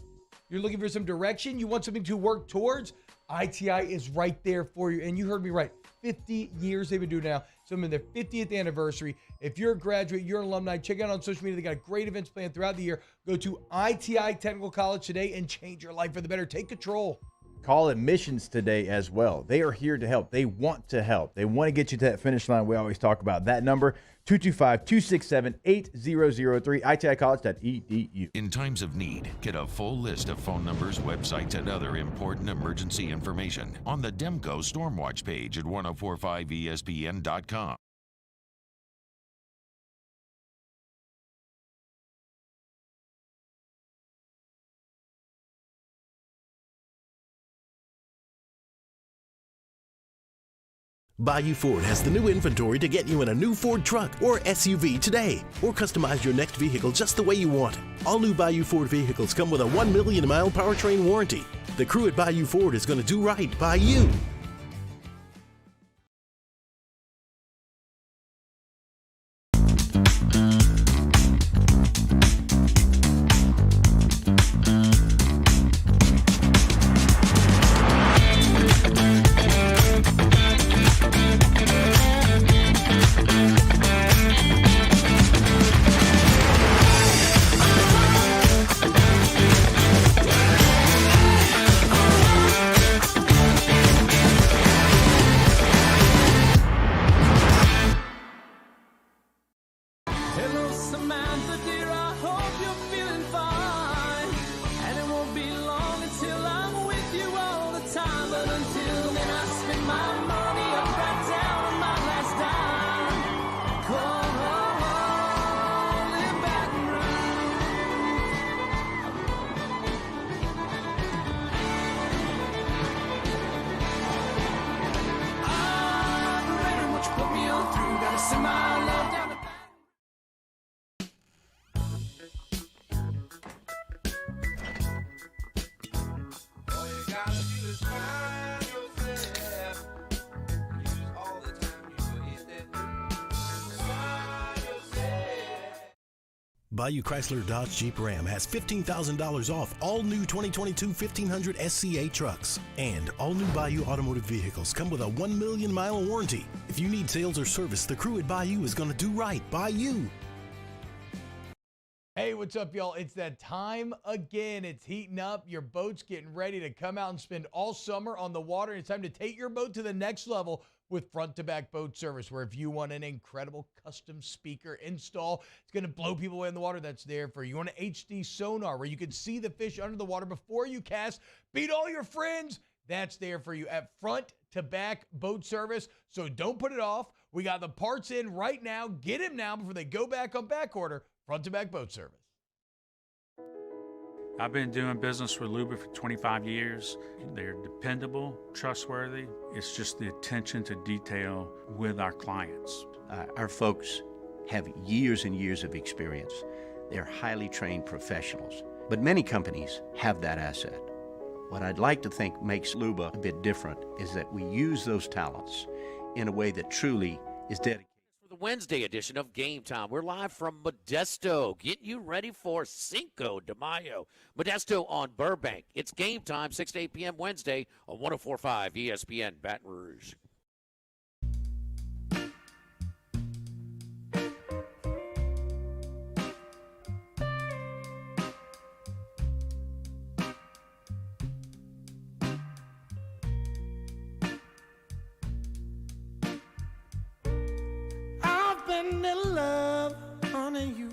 Speaker 5: you're looking for some direction, you want something to work towards, ITI is right there for you. And you heard me right. 50 years they've been doing it now. Some in their 50th anniversary. If you're a graduate, you're an alumni, check out on social media. They got great events planned throughout the year. Go to ITI Technical College today and change your life for the better. Take control.
Speaker 6: Call admissions today as well. They are here to help. They want to help. They want to get you to that finish line. We always talk about that number, 225-267-8003, iticollege.edu.
Speaker 4: In times of need, get a full list of phone numbers, websites, and other important emergency information on the Demco Stormwatch page at 1045ESPN.com.
Speaker 19: Bayou Ford has the new inventory to get you in a new Ford truck or SUV today, or customize your next vehicle just the way you want. All new Bayou Ford vehicles come with a 1 million mile powertrain warranty. The crew at Bayou Ford is going to do right by you.
Speaker 16: Hello, Samantha, dear, I hope you're feeling fine. And it won't be long until I'm with you all the time. But until then, I spend my money up right down on my last dime. Come on, live Baton Rouge. I'm ready, what you put me on through. Gotta send my love down to
Speaker 19: Bayou Chrysler Dodge Jeep Ram has $15,000 off all new 2022 1500 SCA trucks. And all new Bayou automotive vehicles come with a 1 million mile warranty. If you need sales or service, the crew at Bayou is going to do right by you.
Speaker 5: Hey, what's up, y'all? It's that time again. It's heating up. Your boat's getting ready to come out and spend all summer on the water. It's time to take your boat to the next level with front-to-back boat service, where if you want an incredible custom speaker install, it's going to blow people away in the water, that's there for you. You want an HD sonar where you can see the fish under the water before you cast, beat all your friends, that's there for you at front-to-back boat service. So don't put it off. We got the parts in right now. Get them now before they go back on back order. Front-to-back boat service.
Speaker 9: I've been doing business with Luba for 25 years. They're dependable, trustworthy. It's just the attention to detail with our clients.
Speaker 10: Our folks have years and years of experience. They're highly trained professionals. But many companies have that asset. What I'd like to think makes Luba a bit different is that we use those talents in a way that truly is dedicated.
Speaker 1: The Wednesday edition of Game Time. We're live from Modesto, getting you ready for Cinco de Mayo. Modesto on Burbank. It's Game Time, 6 to 8 p.m. Wednesday on 104.5 ESPN Baton Rouge.
Speaker 15: falling in love, honey, you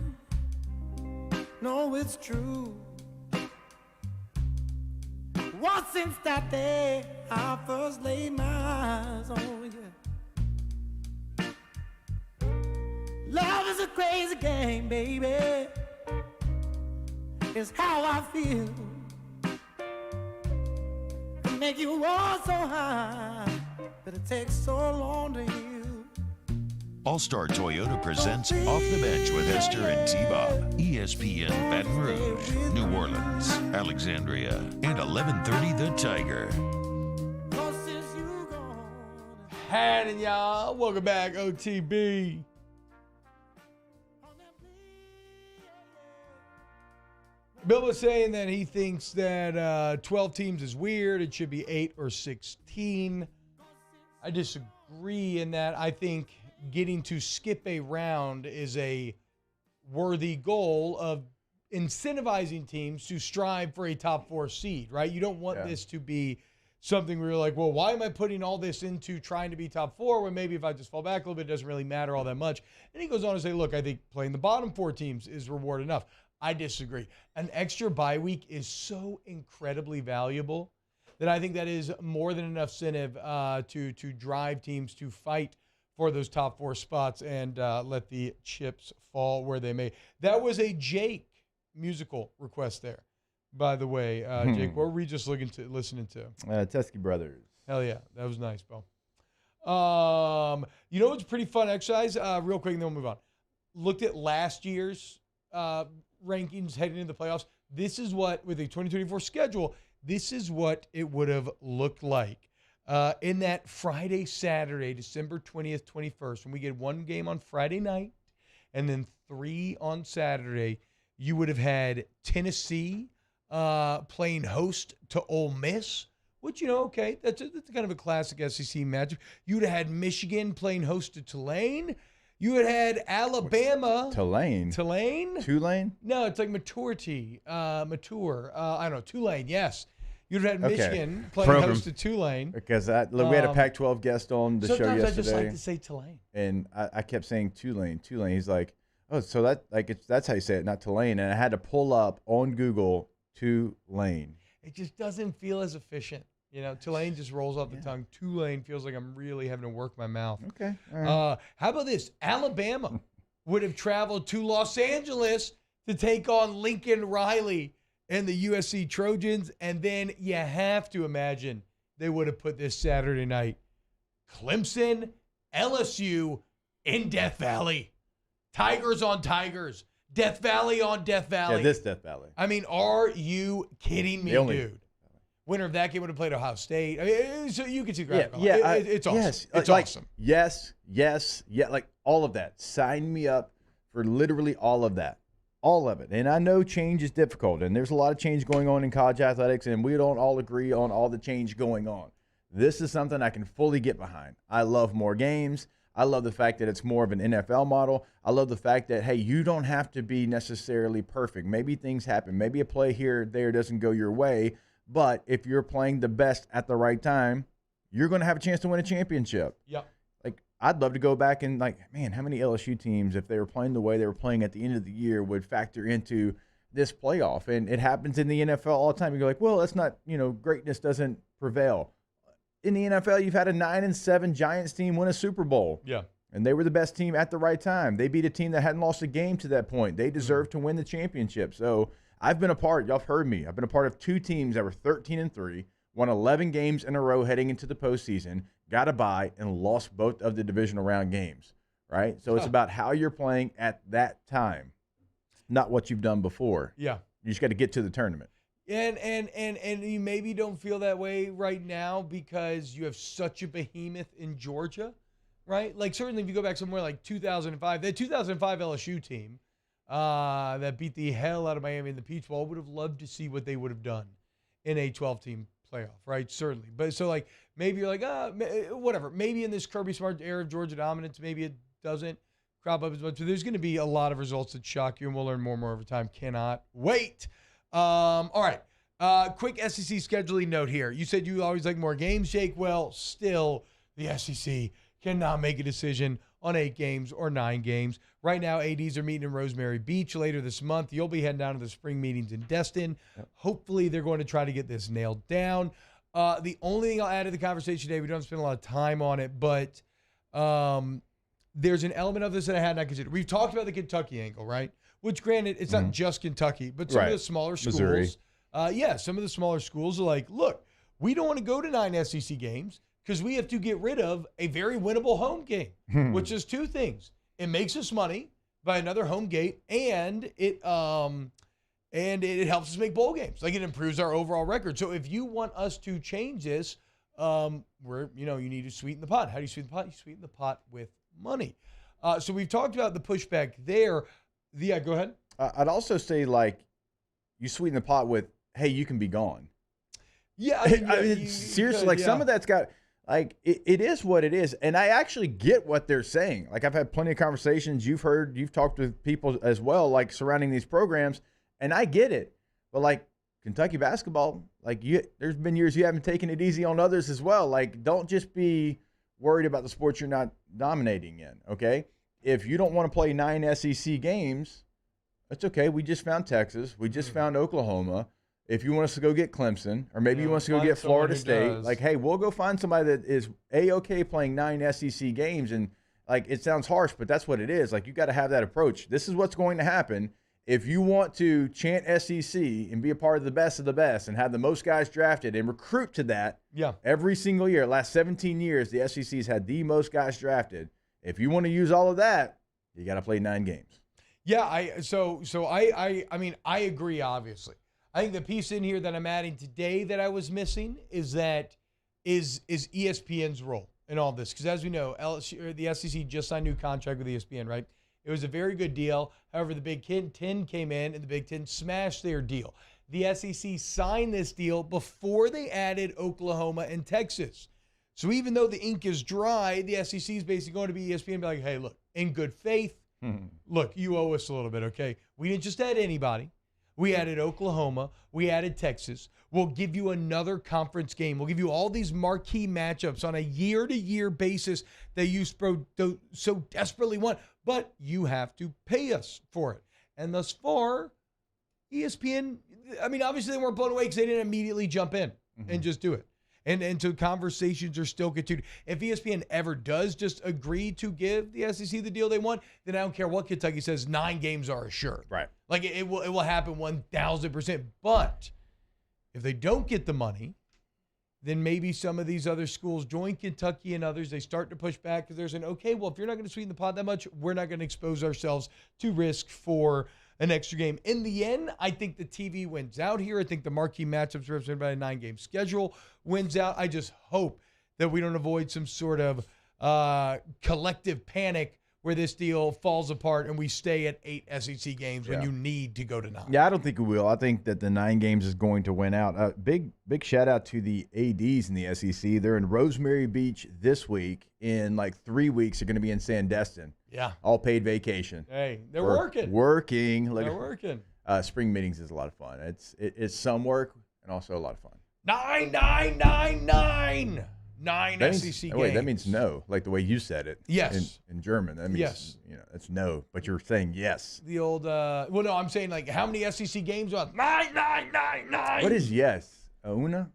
Speaker 15: know it's true. Well, since that day I first laid my eyes on you. Love is a crazy game, baby. It's how I feel. To make you walk so high, but it takes so long to heal.
Speaker 4: All-Star Toyota presents Off the Bench with Esther and T-Bob. ESPN Baton Rouge, New Orleans, Alexandria, and 1130 The Tiger.
Speaker 5: Howdy, y'all. Welcome back, OTB. Bill was saying that he thinks that 12 teams is weird. It should be 8 or 16. I disagree in that. I think getting to skip a round is a worthy goal of incentivizing teams to strive for a top 4 seed, right? You don't want this to be something where you're like, well, why am I putting all this into trying to be top 4 when maybe if I just fall back a little bit, it doesn't really matter all that much. And he goes on to say, look, I think playing the bottom 4 teams is reward enough. I disagree. An extra bye week is so incredibly valuable that I think that is more than enough incentive to drive teams to fight for those top 4 spots and let the chips fall where they may. That was a Jake musical request there, by the way. Jake, what were we just listening to?
Speaker 6: Teskey Brothers.
Speaker 5: Hell yeah. That was nice, Bo. You know what's a pretty fun exercise? Real quick, and then we'll move on. Looked at last year's rankings heading into the playoffs. This is what, with the 2024 schedule, this is what it would have looked like. In that Friday, Saturday, December 20th, 21st, when we get 1 game on Friday night and then 3 on Saturday, you would have had Tennessee playing host to Ole Miss, which, okay, that's kind of a classic SEC matchup. You would have had Michigan playing host to Tulane. You had Alabama.
Speaker 6: Tulane? Tulane?
Speaker 5: No, it's like maturity. I don't know. Tulane, yes. You'd have had Michigan playing host to Tulane.
Speaker 6: Because we had a Pac-12 guest on the show yesterday.
Speaker 5: Sometimes I just like to say Tulane.
Speaker 6: And I kept saying Tulane. He's like, oh, so that's how you say it, not Tulane. And I had to pull up on Google Tulane.
Speaker 5: It just doesn't feel as efficient. Tulane just rolls off the tongue. Tulane feels like I'm really having to work my mouth.
Speaker 6: Okay. All right.
Speaker 5: How about this? Alabama would have traveled to Los Angeles to take on Lincoln Riley and the USC Trojans. And then you have to imagine they would have put this Saturday night. Clemson, LSU in Death Valley. Tigers on Tigers. Death Valley on Death Valley.
Speaker 6: Yeah, this Death Valley.
Speaker 5: I mean, are you kidding me, dude? Winner of that game would have played Ohio State. I mean, so you can see the graphic.
Speaker 6: Yeah,
Speaker 5: it's awesome.
Speaker 6: Yes,
Speaker 5: it's
Speaker 6: awesome.
Speaker 5: Yes,
Speaker 6: like all of that. Sign me up for literally all of that. All of it. And I know change is difficult, and there's a lot of change going on in college athletics, and we don't all agree on all the change going on. This is something I can fully get behind. I love more games. I love the fact that it's more of an NFL model. I love the fact that, hey, you don't have to be necessarily perfect. Maybe things happen. Maybe a play here or there doesn't go your way. But if you're playing the best at the right time, you're going to have a chance to win a championship.
Speaker 5: Yep.
Speaker 6: Like, I'd love to go back and, man, how many LSU teams, if they were playing the way they were playing at the end of the year, would factor into this playoff? And it happens in the NFL all the time. You go like, well, that's not, greatness doesn't prevail. In the NFL, you've had a 9-7 Giants team win a Super Bowl.
Speaker 5: Yeah.
Speaker 6: And they were the best team at the right time. They beat a team that hadn't lost a game to that point. They deserved to win the championship. So I've been a part, y'all have heard me, I've been a part of 2 teams that were 13-3, won 11 games in a row heading into the postseason, got a bye, and lost both of the divisional round games, right? So it's about how you're playing at that time, not what you've done before.
Speaker 5: Yeah.
Speaker 6: You just got to get to the tournament.
Speaker 5: And you maybe don't feel that way right now because you have such a behemoth in Georgia, right? Like, certainly if you go back somewhere like 2005, the 2005 LSU team that beat the hell out of Miami in the Peach Bowl, would have loved to see what they would have done in a 12-team playoff, right? Certainly. But so, like, maybe you're like, whatever. Maybe in this Kirby Smart era of Georgia dominance, maybe it doesn't crop up as much. So there's going to be a lot of results that shock you, and we'll learn more and more over time. Cannot wait. All right. Quick SEC scheduling note here. You said you always like more games, Jake. Well, still, the SEC cannot make a decision on 8 games or 9 games. Right now, ADs are meeting in Rosemary Beach later this month. You'll be heading down to the spring meetings in Destin. Yep. Hopefully, they're going to try to get this nailed down. The only thing I'll add to the conversation today, we don't spend a lot of time on it, but there's an element of this that I had not considered. We've talked about the Kentucky angle, right? Which, granted, it's not just Kentucky, but some of the smaller schools.
Speaker 6: Missouri.
Speaker 5: Some of the smaller schools are like, look, we don't want to go to 9 SEC games because we have to get rid of a very winnable home game, which is 2 things. It makes us money by another home game, and it helps us make bowl games. Like, it improves our overall record. So if you want us to change this, you need to sweeten the pot. How do you sweeten the pot? You sweeten the pot with money. So we've talked about the pushback there. Yeah, go ahead.
Speaker 6: I'd also say, like, you sweeten the pot with, hey, you can be gone.
Speaker 5: Yeah.
Speaker 6: Seriously, like, some of that's got, like, it is what it is. And I actually get what they're saying. Like, I've had plenty of conversations. You've talked with people as well, like, surrounding these programs, and I get it. But, like, Kentucky basketball, like, there's been years you haven't taken it easy on others as well. Like, don't just be worried about the sports you're not dominating in, okay? If you don't want to play 9 SEC games, that's okay. We just found Texas. We just found Oklahoma. If you want us to go get Clemson, or maybe you want us to go get Florida State, like, hey, we'll go find somebody that is A-okay playing 9 SEC games. And, like, it sounds harsh, but that's what it is. Like, you got to have that approach. This is what's going to happen. If you want to chant SEC and be a part of the best and have the most guys drafted and recruit to that every single year, last 17 years, the SEC's had the most guys drafted. If you want to use all of that, you got to play 9 games.
Speaker 5: Yeah, I agree, obviously. I think the piece in here that I'm adding today that I was missing is ESPN's role in all this. Because as we know, the SEC just signed a new contract with ESPN, right? It was a very good deal. However, the Big Ten came in, and the Big Ten smashed their deal. The SEC signed this deal before they added Oklahoma and Texas. So even though the ink is dry, the SEC is basically going to be ESPN and be like, hey, look, in good faith, look, you owe us a little bit, okay? We didn't just add anybody. We added Oklahoma. We added Texas. We'll give you another conference game. We'll give you all these marquee matchups on a year-to-year basis that you so desperately want, but you have to pay us for it. And thus far, ESPN, obviously they weren't blown away because they didn't immediately jump in and just do it. And so conversations are still continued. If ESPN ever does just agree to give the SEC the deal they want, then I don't care what Kentucky says, 9 games are assured.
Speaker 6: Right.
Speaker 5: Like, it will happen 1,000%. But if they don't get the money, then maybe some of these other schools join Kentucky and others. They start to push back because there's if you're not going to sweeten the pot that much, we're not going to expose ourselves to risk for an extra game. In the end, I think the TV wins out here. I think the marquee matchups represented by a 9-game schedule wins out. I just hope that we don't avoid some sort of collective panic where this deal falls apart and we stay at 8 SEC games when you need to go to 9.
Speaker 6: Yeah, I don't think we will. I think that the 9 games is going to win out. Big shout out to the ADs in the SEC. They're in Rosemary Beach this week. In like 3 weeks, they're going to be in Sandestin.
Speaker 5: Yeah.
Speaker 6: All paid vacation.
Speaker 5: Hey, they're working.
Speaker 6: Working.
Speaker 5: They're working.
Speaker 6: Spring meetings is a lot of fun. It's some work and also a lot of fun.
Speaker 5: 9 SEC games.
Speaker 6: Wait, that means no, like the way you said it.
Speaker 5: Yes.
Speaker 6: In German. That means,
Speaker 5: yes.
Speaker 6: It's no, but you're saying yes.
Speaker 5: The old, no, I'm saying, like, how many SEC games are 9?
Speaker 6: What is yes? Una?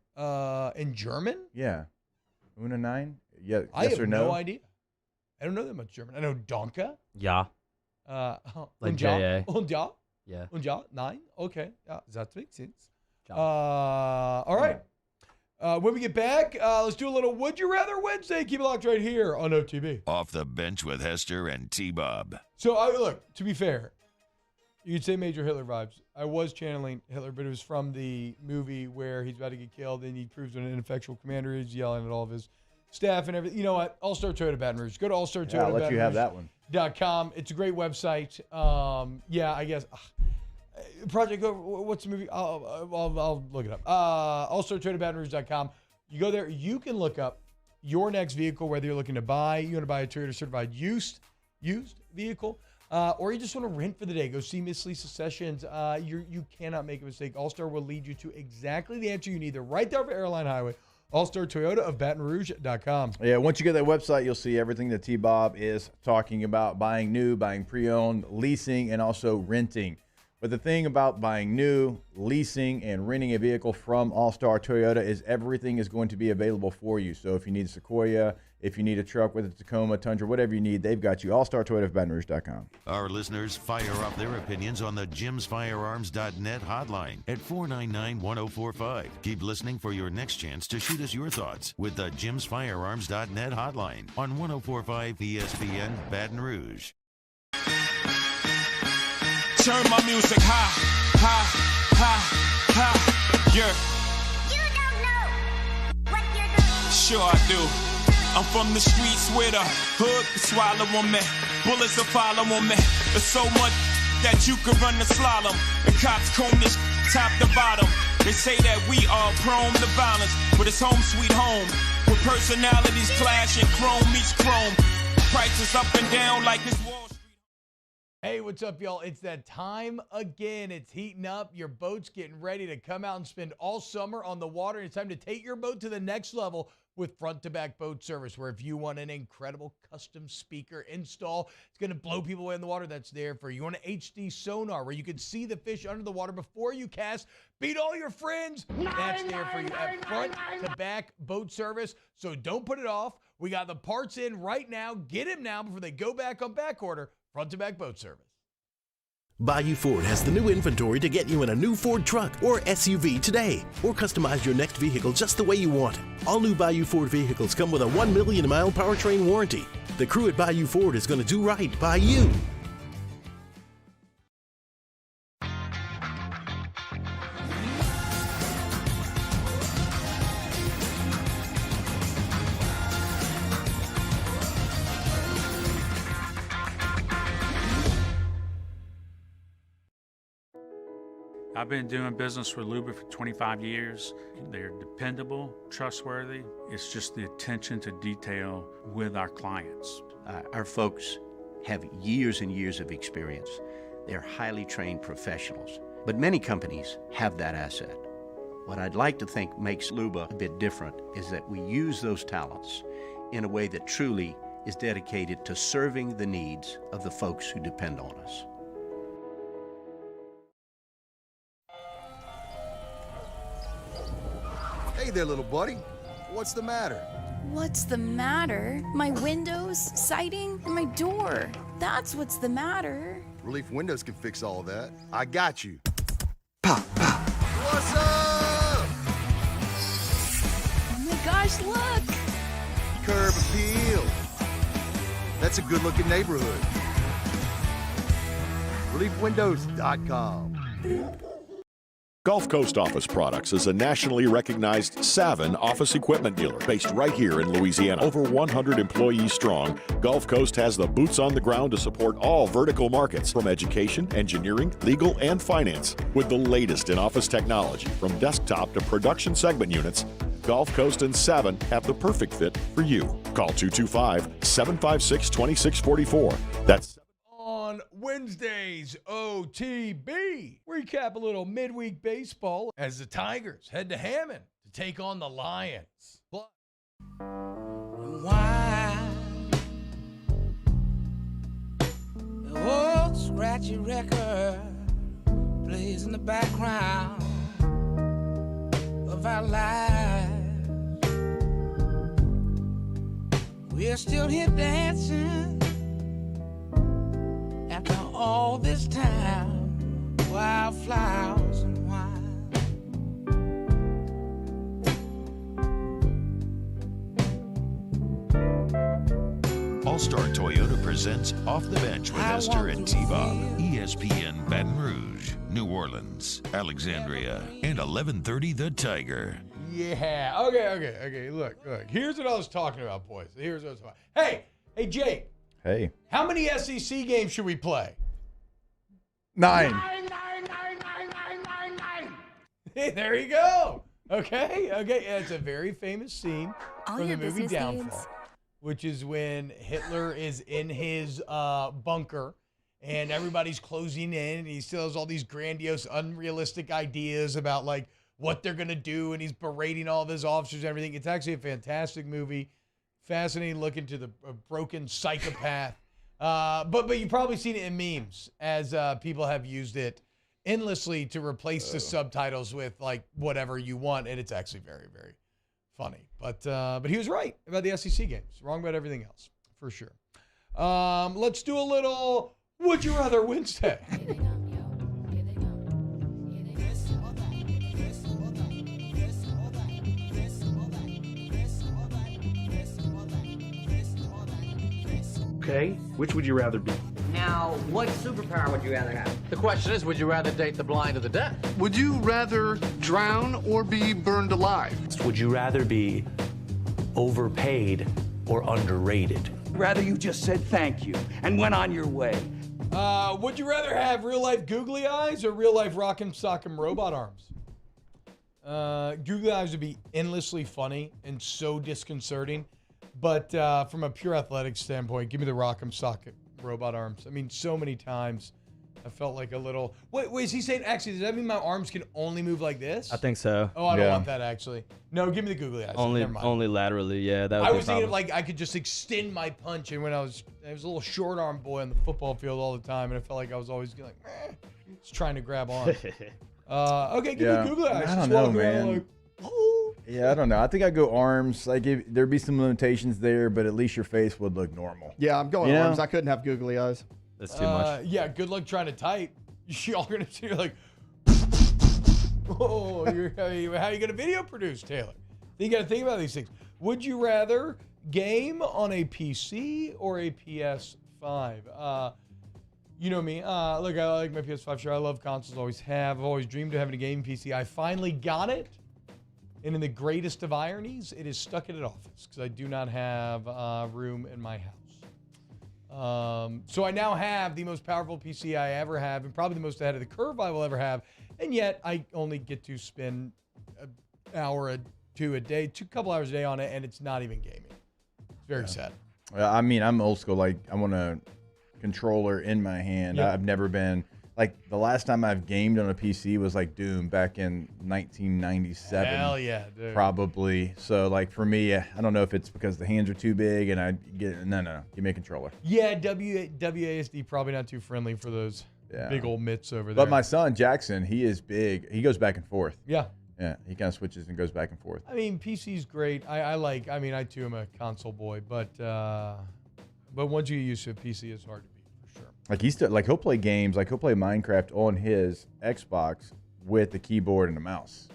Speaker 5: In German?
Speaker 6: Yeah. Una 9? Yeah.
Speaker 5: I
Speaker 6: yes
Speaker 5: have
Speaker 6: or no?
Speaker 5: No idea. I don't know that much German. I know Danke.
Speaker 2: Ja.
Speaker 5: Like
Speaker 2: J-A.
Speaker 5: Und ja?
Speaker 2: Yeah.
Speaker 5: Und ja? Nein? Okay. Yeah, that makes sense. All right. When we get back, let's do a little Would You Rather Wednesday. Keep it locked right here on OTB.
Speaker 4: Off the Bench with Hester and T-Bob.
Speaker 5: So, look, to be fair, you could say Major Hitler vibes. I was channeling Hitler, but it was from the movie where he's about to get killed and he proves what an ineffectual commander is, yelling at all of his staff and everything. You know what? All-Star Toyota Baton Rouge. Go to All-Star Toyota.
Speaker 6: Yeah, I'll let you have that one.
Speaker 5: .com. It's a great website. I guess. Project Over, what's the movie? I'll look it up. AllStarToyotaBatonRouge.com. You go there. You can look up your next vehicle, whether you're looking to buy, you want to buy a Toyota certified used vehicle, or you just want to rent for the day. Go see Miss Lisa Sessions. You cannot make a mistake. All-Star will lead you to exactly the answer you need. They're right there for Airline Highway AllStarToyota of BatonRouge.com.
Speaker 6: Yeah, once you get that website, you'll see everything that T-Bob is talking about: buying new, buying pre-owned, leasing, and also renting. But the thing about buying new, leasing, and renting a vehicle from All-Star Toyota is everything is going to be available for you. So if you need a Sequoia, if you need a truck with a Tacoma, Tundra, whatever you need, they've got you. AllStarToyota of BatonRouge.com.
Speaker 4: Our listeners fire up their opinions on the jimsfirearms.net hotline at 499-1045. Keep listening for your next chance to shoot us your thoughts with the jimsfirearms.net hotline on 104.5 ESPN Baton Rouge.
Speaker 16: Turn my music high, high, high, high, yeah. You don't know what you're doing. Sure I do. I'm from the streets where the hood can swallow on me. Bullets will follow on me. There's so much that you can run the slalom. The cops comb this top to bottom. They say that we are prone to violence, but it's home sweet home. With personalities clashing, chrome meets chrome. Prices up and down like this Wall Street.
Speaker 5: Hey, what's up, y'all? It's that time again. It's heating up. Your boat's getting ready to come out and spend all summer on the water. It's time to take your boat to the next level with front-to-back boat service, where if you want an incredible custom speaker install, it's going to blow people away in the water, that's there for you. You want an HD sonar where you can see the fish under the water before you cast, beat all your friends, that's there for you at front-to-back boat service. So don't put it off. We got the parts in right now. Get them now before they go back on back order. Front-to-back boat service.
Speaker 19: Bayou Ford has the new inventory to get you in a new Ford truck or SUV today, or customize your next vehicle just the way you want. All new Bayou Ford vehicles come with a 1 million mile powertrain warranty. The crew at Bayou Ford is going to do right by you.
Speaker 9: I've been doing business with Luba for 25 years. They're dependable, trustworthy. It's just the attention to detail with our clients.
Speaker 10: Our folks have years and years of experience. They're highly trained professionals. But many companies have that asset. What I'd like to think makes Luba a bit different is that we use those talents in a way that truly is dedicated to serving the needs of the folks who depend on us.
Speaker 11: Hey there, little buddy. What's the matter?
Speaker 12: What's the matter? My windows, siding, and my door. That's what's the matter.
Speaker 11: Relief Windows can fix all of that. I got you. Pop, pop. What's up?
Speaker 12: Oh my gosh, look!
Speaker 11: Curb appeal. That's a good-looking neighborhood. ReliefWindows.com.
Speaker 8: Gulf Coast Office Products is a nationally recognized Savin office equipment dealer based right here in Louisiana. Over 100 employees strong, Gulf Coast has the boots on the ground to support all vertical markets, from education, engineering, legal, and finance. With the latest in office technology, from desktop to production segment units, Gulf Coast and Savin have the perfect fit for you. Call 225-756-2644. That's
Speaker 5: on Wednesdays, OTB. Recap a little midweek baseball as the Tigers head to Hammond to take on the Lions.
Speaker 3: Why? The old scratchy record plays in the background of our lives. We're still here dancing after all this time, wildflowers and wine.
Speaker 4: All-Star Toyota presents Off the Bench with Esther and T-Bob. ESPN Baton Rouge, New Orleans, Alexandria, and 1130 The Tiger.
Speaker 5: Yeah. Okay. Look. Here's what I was talking about, boys. Here's what I was talking about. Hey, Jake.
Speaker 6: Hey.
Speaker 5: How many SEC games should we play?
Speaker 6: 9.
Speaker 5: Hey, there you go. Okay. It's a very famous scene from the movie Downfall, which is when Hitler is in his bunker and everybody's closing in, and he still has all these grandiose, unrealistic ideas about, like, what they're going to do, and he's berating all of his officers and everything. It's actually a fantastic movie. Fascinating look into the broken psychopath. But you've probably seen it in memes as people have used it endlessly to replace the subtitles with like whatever you want, and it's actually very, very funny. But he was right about the SEC games. Wrong about everything else, for sure. Let's do a little Would You Rather Wednesday.
Speaker 13: Okay, which would you rather be?
Speaker 14: Now, what superpower would you rather have?
Speaker 17: The question is, would you rather date the blind or the deaf?
Speaker 24: Would you rather drown or be burned alive?
Speaker 25: Would you rather be overpaid or underrated?
Speaker 26: Rather you just said thank you and went on your way.
Speaker 5: Would you rather have real-life googly eyes or real-life rock'em sock'em robot arms? Googly eyes would be endlessly funny and so disconcerting. But from a pure athletic standpoint, give me the rock'em sock'em robot arms. I mean, so many times I felt like a little... Wait, is he saying... Actually, does that mean my arms can only move like this?
Speaker 2: I think so.
Speaker 5: Oh, I don't want that, actually. No, give me the googly eyes. Never mind.
Speaker 2: Only laterally, yeah. That would
Speaker 5: I
Speaker 2: be
Speaker 5: was
Speaker 2: a
Speaker 5: thinking of
Speaker 2: problem.
Speaker 5: like I could just extend my punch, and when I was a little short arm boy on the football field all the time, and I felt like I was always like, just trying to grab on. Okay, give me googly eyes.
Speaker 6: I don't know, man. Yeah, I don't know. I think I'd go arms. Like there'd be some limitations there, but at least your face would look normal.
Speaker 27: Yeah, I'm going arms. I couldn't have googly eyes.
Speaker 2: That's too much.
Speaker 5: Yeah, good luck trying to type. Y'all gonna see like, oh, how are you gonna video produce, Taylor? You got to think about these things. Would you rather game on a PC or a PS5? You know me. Look, I like my PS5. Sure, I love consoles. Always have. I've always dreamed of having a gaming PC. I finally got it. And in the greatest of ironies, it is stuck in an office because I do not have room in my house. So I now have the most powerful PC I ever have and probably the most ahead of the curve I will ever have. And yet I only get to spend an hour or two a day, couple hours a day on it, and it's not even gaming. It's very sad.
Speaker 6: I mean, I'm old school. Like, I want a controller in my hand.
Speaker 5: Yep.
Speaker 6: I've never been... Like, the last time I've gamed on a PC was, like, Doom back in 1997.
Speaker 5: Hell yeah, dude.
Speaker 6: Probably. So, like, for me, I don't know if it's because the hands are too big and I get... No. Give me a controller.
Speaker 5: Yeah, WASD probably not too friendly for those big old mitts over there.
Speaker 6: But my son, Jackson, he is big. He goes back and forth.
Speaker 5: Yeah.
Speaker 6: Yeah, he kind of switches and goes back and forth.
Speaker 5: I mean, PC's great. I too am a console boy, but once you get used to a PC, it's hard to beat.
Speaker 6: Like he'll play games, like he'll play Minecraft on his Xbox with the keyboard and the mouse.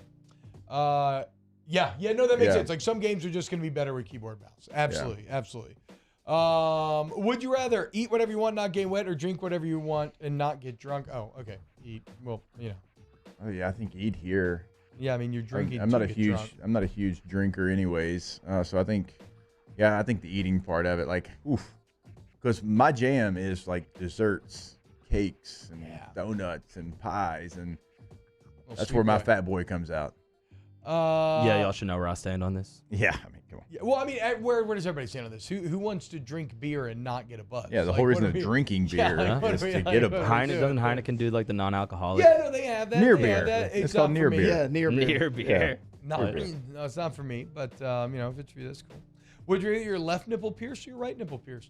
Speaker 5: No, that makes sense. Like some games are just going to be better with keyboard and mouse. Absolutely. Would you rather eat whatever you want, not gain weight, or drink whatever you want and not get drunk? Oh, okay. Eat. Well,
Speaker 6: Oh yeah, I think eat here.
Speaker 5: Yeah, I mean you're drinking.
Speaker 6: I'm not a huge drinker, anyways. So I think the eating part of it, like, oof. Because my jam is like desserts, cakes, and donuts, and pies, and that's where my fat boy comes out.
Speaker 2: Yeah, y'all should know where I stand on this.
Speaker 6: Yeah, I mean, come on.
Speaker 5: Yeah, well, I mean, where does everybody stand on this? Who wants to drink beer and not get a buzz?
Speaker 6: Yeah, the whole reason of drinking beer is to get a buzz.
Speaker 2: Heineken do like the non-alcoholic?
Speaker 5: Yeah, no, they have that.
Speaker 6: Near
Speaker 5: they
Speaker 6: beer.
Speaker 5: Have that.
Speaker 6: It's called near beer.
Speaker 27: Yeah, near beer.
Speaker 2: Near beer.
Speaker 5: No, it's not for me. But if it's for you, that's cool. Would you get your left nipple pierced or your right nipple pierced?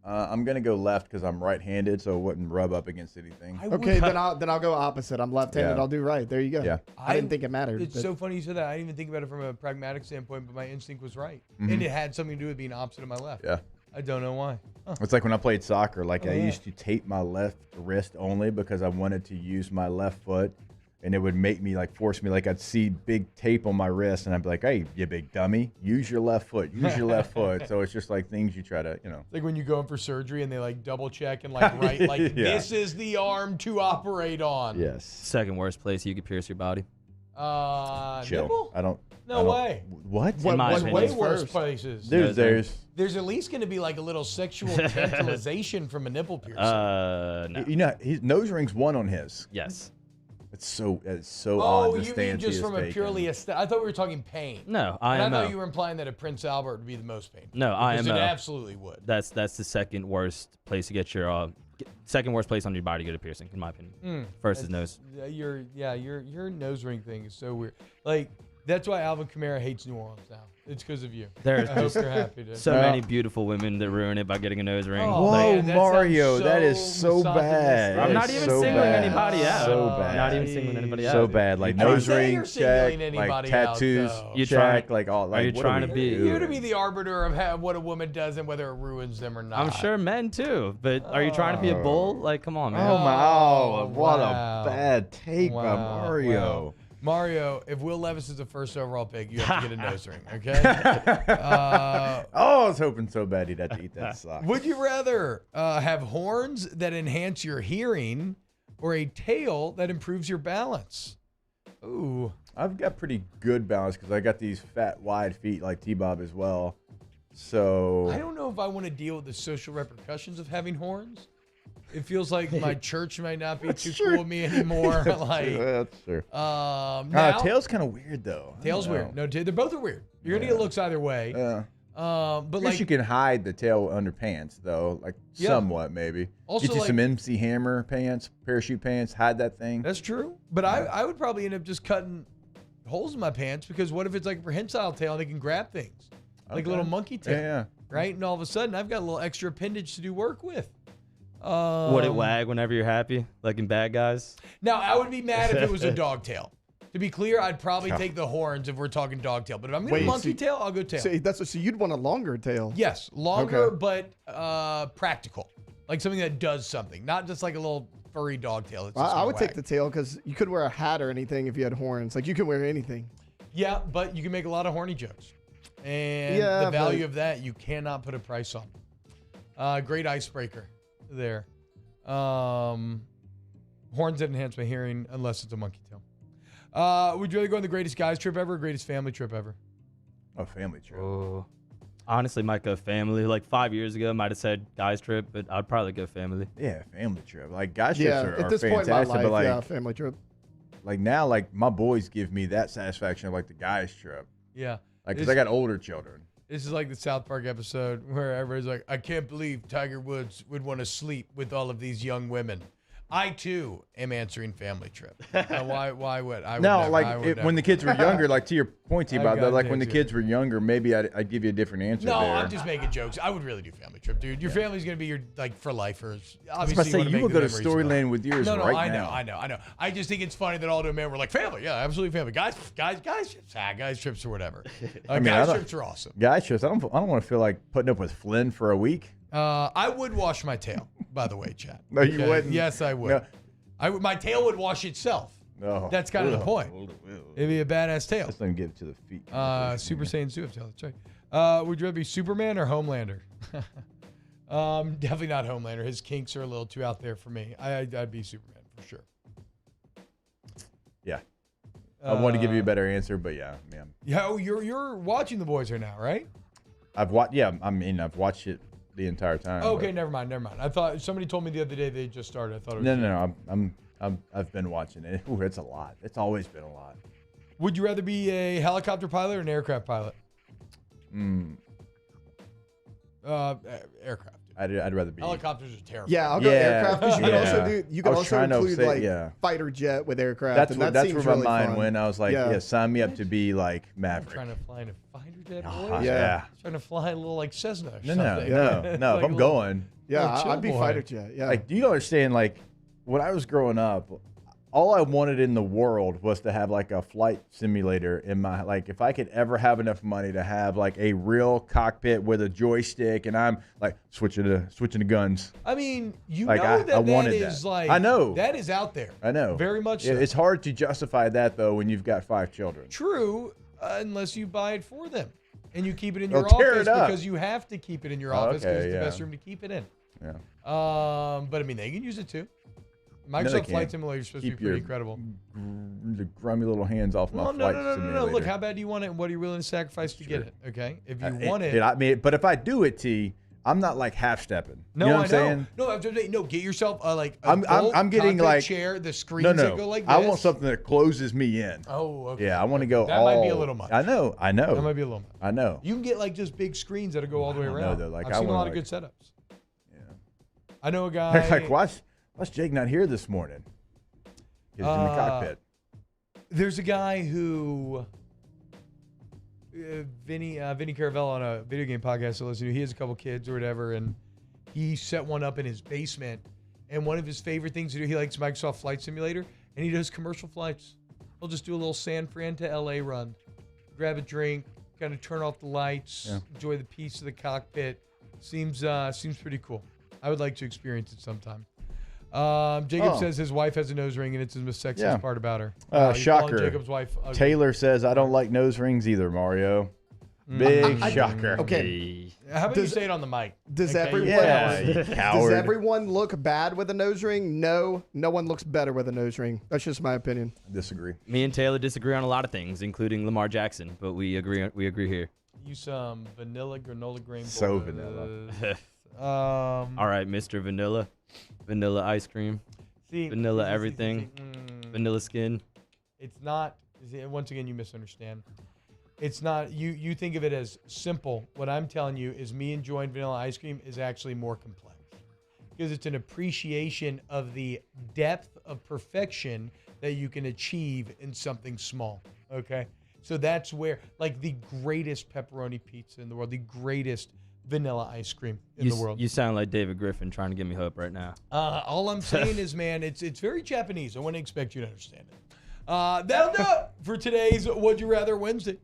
Speaker 6: I'm gonna go left because I'm right-handed, so it wouldn't rub up against anything.
Speaker 27: Okay, then I'll go opposite. I'm left-handed.
Speaker 6: Yeah.
Speaker 27: I'll do right. There you go.
Speaker 6: Yeah.
Speaker 27: I didn't think it mattered.
Speaker 5: It's so funny you said that. I didn't even think about it from a pragmatic standpoint, but my instinct was right,
Speaker 6: Mhm.
Speaker 5: and it had something to do with being opposite of my left.
Speaker 6: Yeah.
Speaker 5: I don't know why. Huh.
Speaker 6: It's like when I played soccer. Like I
Speaker 5: yeah.
Speaker 6: used to tape my left wrist only because I wanted to use my left foot, and it would make me force me. Like I'd see big tape on my wrist, and I'd be like, "Hey, you big dummy, use your left foot. Use your left foot." So it's just like things you try to,
Speaker 5: It's like when you go in for surgery and they double check and right,
Speaker 6: Yeah.
Speaker 5: this is the arm to operate on.
Speaker 6: Yes.
Speaker 2: Second worst place you could pierce your body.
Speaker 6: Chill.
Speaker 5: Nipple?
Speaker 6: I don't.
Speaker 5: way.
Speaker 6: What?
Speaker 5: What's way
Speaker 2: opinion.
Speaker 5: worse places?
Speaker 6: There's
Speaker 5: at least going to be a little sexual tantalization from a nipple piercing.
Speaker 2: No.
Speaker 6: His nose ring's one on his.
Speaker 2: Yes.
Speaker 6: It's so
Speaker 5: Oh,
Speaker 6: odd. The
Speaker 5: you mean
Speaker 6: stance
Speaker 5: just
Speaker 6: he
Speaker 5: from
Speaker 6: has
Speaker 5: a purely aesthetic? I thought we were talking pain.
Speaker 2: No,
Speaker 5: I
Speaker 2: IMO.
Speaker 5: thought you were implying that a Prince Albert would be the most painful.
Speaker 2: No,
Speaker 5: because
Speaker 2: IMO.
Speaker 5: it absolutely would.
Speaker 2: That's the second worst place to get your second worst place on your body to get a piercing, in my opinion. First is nose.
Speaker 5: Your nose ring thing is so weird. Like, that's why Alvin Kamara hates New Orleans now. It's because of you.
Speaker 2: There's
Speaker 5: I hope you're happy.
Speaker 2: So many beautiful women that ruin it by getting a nose ring.
Speaker 5: Oh,
Speaker 6: Whoa,
Speaker 5: man, that
Speaker 6: Mario,
Speaker 5: sounds
Speaker 6: that is
Speaker 5: so
Speaker 6: so bad.
Speaker 2: I'm not even
Speaker 6: so
Speaker 2: singling
Speaker 6: bad.
Speaker 2: anybody out.
Speaker 6: So bad.
Speaker 2: Not even singling anybody out.
Speaker 6: So bad. Like nose ring, check, like tattoos,
Speaker 2: You
Speaker 6: check, like all. Like,
Speaker 2: are you trying to be?
Speaker 5: You're to be the arbiter of what a woman does and whether it ruins them or not.
Speaker 2: I'm sure men too, but are you trying to be a bull? Like, come on, man.
Speaker 6: Oh my! What
Speaker 5: wow.
Speaker 6: a bad take by Mario.
Speaker 5: Wow. Mario, if Will Levis is the first overall pick, you have to get a nose ring, okay?
Speaker 6: I was hoping so bad he'd have to eat that sock.
Speaker 5: Would you rather have horns that enhance your hearing or a tail that improves your balance? Ooh.
Speaker 6: I've got pretty good balance because I got these fat, wide feet like T-Bob as well. So
Speaker 5: I don't know if I want to deal with the social repercussions of having horns. It feels like my church might not be too cool with me anymore.
Speaker 6: That's true.
Speaker 5: Now,
Speaker 6: tail's kind of weird though.
Speaker 5: Tail's weird. No, they both are weird. You're gonna get looks either way.
Speaker 6: Yeah.
Speaker 5: But
Speaker 6: I guess
Speaker 5: like
Speaker 6: you can hide the tail under pants though, like somewhat maybe.
Speaker 5: Also,
Speaker 6: get you
Speaker 5: like,
Speaker 6: some MC Hammer pants, parachute pants, hide that thing.
Speaker 5: That's true. But I would probably end up just cutting holes in my pants because what if it's like a prehensile tail and they can grab things, like a little monkey tail,
Speaker 6: Yeah.
Speaker 5: right? And all of a sudden I've got a little extra appendage to do work with.
Speaker 2: Would it wag whenever you're happy, like in Bad Guys?
Speaker 5: Now, I would be mad if it was a dog tail. To be clear, I'd probably take the horns if we're talking dog tail. But if I'm going to monkey tail, I'll go tail.
Speaker 27: So you'd want a longer tail.
Speaker 5: Yes, longer, but practical. Like something that does something, not just like a little furry dog tail. That's just
Speaker 27: I would
Speaker 5: wag.
Speaker 27: take the tail because you could wear a hat or anything if you had horns. Like you could wear anything.
Speaker 5: Yeah, but you can make a lot of horny jokes. And the value of that, you cannot put a price on. Great icebreaker there. Horns that enhance my hearing unless it's a monkey tail. Would you rather go on the greatest guys trip ever or greatest family trip ever?
Speaker 6: A family trip.
Speaker 2: Oh, honestly, might go family. Like 5 years ago, might have said guys trip, but I'd probably go family.
Speaker 6: Yeah, family trip. Like guys trips are
Speaker 27: at this
Speaker 6: fantastic,
Speaker 27: point in my life,
Speaker 6: but like
Speaker 27: family trip.
Speaker 6: Like now, like my boys give me that satisfaction of like the guys trip.
Speaker 5: Yeah.
Speaker 6: Like, because I got older children.
Speaker 5: This is like the South Park episode where everybody's like, I can't believe Tiger Woods would want to sleep with all of these young women. I, too, am answering family trip. Why would I?
Speaker 6: When the kids were younger, like to your point, about that, like when the
Speaker 5: you.
Speaker 6: kids were younger, maybe I'd give you a different answer
Speaker 5: No,
Speaker 6: there.
Speaker 5: I'm just making jokes. I would really do family trip, dude. Your family's going to be your, like, for lifers.
Speaker 6: I was about to say, you would go to Storyland with yours right now.
Speaker 5: I know. I just think it's funny that all the men were like, family. Yeah, absolutely family. Guys trips. Guys trips or whatever. Guys trips are awesome.
Speaker 6: Guys trips, I don't want to feel like putting up with Flynn for a week.
Speaker 5: I would wash my tail, by the way, Chad.
Speaker 6: No, you wouldn't.
Speaker 5: Yes, I would.
Speaker 6: No.
Speaker 5: My tail would wash itself.
Speaker 6: No.
Speaker 5: That's kind of the point. It'd be a badass tail.
Speaker 6: Just don't give it to the feet.
Speaker 5: Super Saiyan Swift tail. That's right. Would you rather be Superman or Homelander? Definitely not Homelander. His kinks are a little too out there for me. I'd be Superman for sure.
Speaker 6: Yeah. I wanted to give you a better answer, but yeah.
Speaker 5: Yeah. Oh, you're watching The Boys right now, right?
Speaker 6: I've watched. Yeah, I mean, I've watched it the entire time.
Speaker 5: Okay, never mind. I thought somebody told me the other day they just started. I thought it was
Speaker 6: No. I've been watching it. Ooh, it's a lot. It's always been a lot.
Speaker 5: Would you rather be a helicopter pilot or an aircraft pilot? Aircraft.
Speaker 6: I'd rather be.
Speaker 5: Helicopters are terrible.
Speaker 27: Yeah, I'll go aircraft because you can also include fighter jet with aircraft.
Speaker 6: That's where my mind went. I was like, sign me up to be like Maverick.
Speaker 5: I'm trying to fly in a fighter jet.
Speaker 6: Yeah.
Speaker 5: Trying to fly a little like Cessna or something.
Speaker 6: No. If I'm going.
Speaker 27: Yeah, I'd be fighter jet. Yeah.
Speaker 6: Like, do you understand? Like, when I was growing up, all I wanted in the world was to have like a flight simulator in my, like, if I could ever have enough money to have like a real cockpit with a joystick and I'm like switching to guns.
Speaker 5: I mean,
Speaker 6: like,
Speaker 5: know that
Speaker 6: I wanted
Speaker 5: is
Speaker 6: that.
Speaker 5: like,
Speaker 6: I know.
Speaker 5: that is out there.
Speaker 6: I know.
Speaker 5: Very much so.
Speaker 6: It's hard to justify that though when you've got 5 children.
Speaker 5: True, unless you buy it for them and you keep it in your office because you have to keep it in your office because it's the best room to keep it in.
Speaker 6: Yeah.
Speaker 5: But I mean, they can use it too. Microsoft Flight Simulator is supposed to be pretty incredible.
Speaker 6: The grummy little hands off my flight simulator.
Speaker 5: No. Look, how bad do you want it, and what are you willing to sacrifice to get it? Okay, if you want it,
Speaker 6: I mean, but if I do it, I'm not like half stepping.
Speaker 5: No,
Speaker 6: you know what
Speaker 5: I'm
Speaker 6: saying?
Speaker 5: No, get yourself like
Speaker 6: I'm getting like
Speaker 5: chair, the screens that go like this.
Speaker 6: I want something that closes me in.
Speaker 5: Oh, okay.
Speaker 6: Yeah, I want to go.
Speaker 5: That might be a little much.
Speaker 6: I know.
Speaker 5: That might be a little much.
Speaker 6: I know.
Speaker 5: You can get like just big screens that'll go all the way around.
Speaker 6: Like,
Speaker 5: I've seen a lot of good setups. I know a guy.
Speaker 6: Like, why's Jake not here this morning? He's in the cockpit.
Speaker 5: There's a guy who, Vinny Caravella on a video game podcast I listen to. He has a couple kids or whatever, and he set one up in his basement. And one of his favorite things to do, he likes Microsoft Flight Simulator, and he does commercial flights. He'll just do a little San Fran to LA run, grab a drink, kind of turn off the lights, enjoy the peace of the cockpit. Seems pretty cool. I would like to experience it sometime. Jacob says his wife has a nose ring, and it's the most sexiest part about her.
Speaker 6: Shocker.
Speaker 5: Jacob's wife ugly.
Speaker 6: Taylor says, I don't like nose rings either, Mario. Big shocker.
Speaker 27: Okay.
Speaker 5: How about you say it on the mic?
Speaker 27: Does
Speaker 6: coward.
Speaker 27: everyone look bad with a nose ring? No one looks better with a nose ring. That's just my opinion.
Speaker 6: I disagree.
Speaker 2: Me and Taylor disagree on a lot of things, including Lamar Jackson, but we agree here.
Speaker 5: You some vanilla granola grain.
Speaker 6: So vanilla.
Speaker 2: All right, Mr. Vanilla. Vanilla ice cream. Vanilla everything. Vanilla skin.
Speaker 5: It's not. Once again, you misunderstand. It's not. You think of it as simple. What I'm telling you is me enjoying vanilla ice cream is actually more complex. Because it's an appreciation of the depth of perfection that you can achieve in something small. Okay? So that's where, like, the greatest pepperoni pizza in the world, the greatest vanilla ice cream in the world.
Speaker 2: You sound like David Griffin trying to give me hope right now.
Speaker 5: All I'm saying is, man, it's very Japanese. I wouldn't expect you to understand it. That'll do it for today's Would You Rather Wednesday.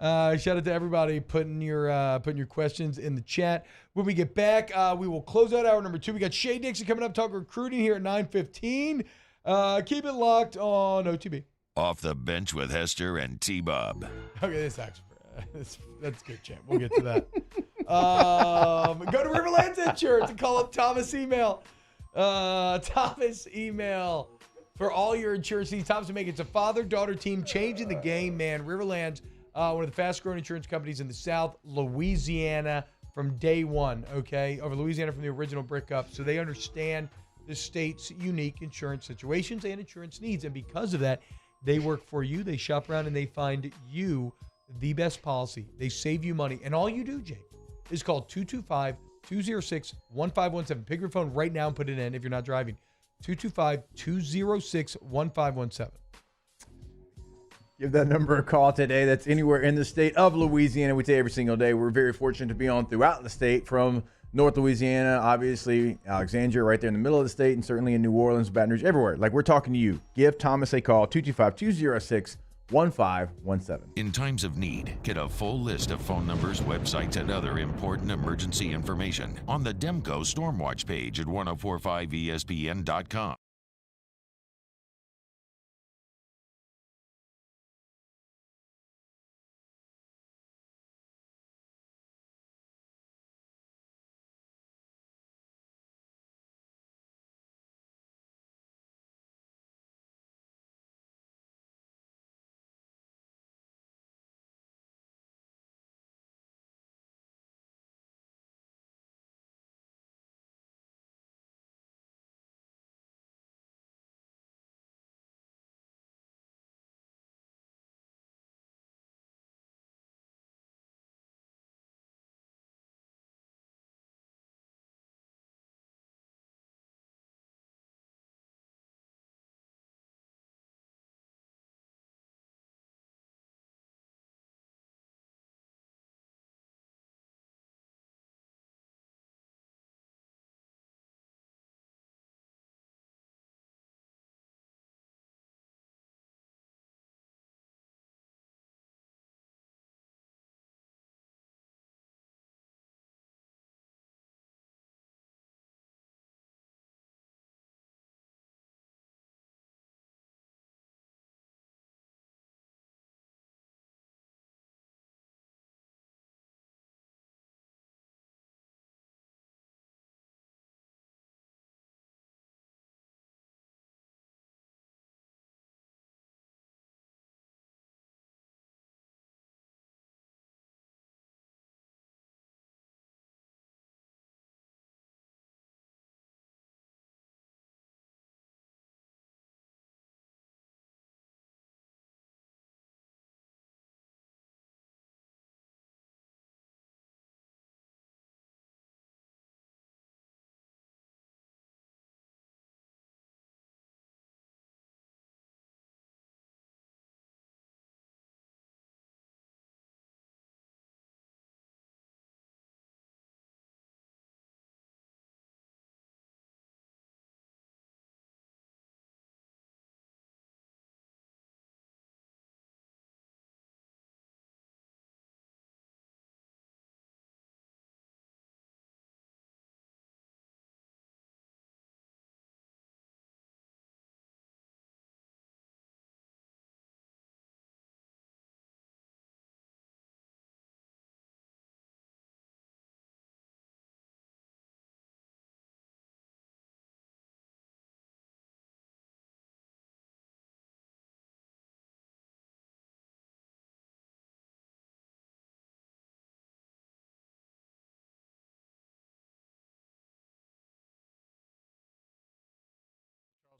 Speaker 5: Shout out to everybody putting your questions in the chat. When we get back, we will close out hour number 2. We got Shea Dixon coming up, talking recruiting here at 9:15. Keep it locked on OTB.
Speaker 4: Off the Bench with Hester and T-Bob.
Speaker 5: Okay, this actually that's good, champ. We'll get to that. Go to Riverlands Insurance and call up Thomas Email. Thomas Email for all your insurance needs. Thomas will make it's a father-daughter team changing the game, man. Riverlands, one of the fast-growing insurance companies in the South, Louisiana, from day one, okay? Over Louisiana from the original brick up. So they understand the state's unique insurance situations and insurance needs. And because of that, they work for you. They shop around and they find you the best policy. They save you money. And all you do, Jake, is call 225-206-1517. Pick your phone right now and put it in if you're not driving. 225-206-1517.
Speaker 6: Give that number a call today. That's anywhere in the state of Louisiana. We say every single day. We're very fortunate to be on throughout the state, from North Louisiana, obviously, Alexandria, right there in the middle of the state, and certainly in New Orleans, Baton Rouge, everywhere. Like, we're talking to you. Give Thomas a call, 225-206-1517.
Speaker 4: In times of need, get a full list of phone numbers, websites, and other important emergency information on the Demco Stormwatch page at 1045ESPN.com.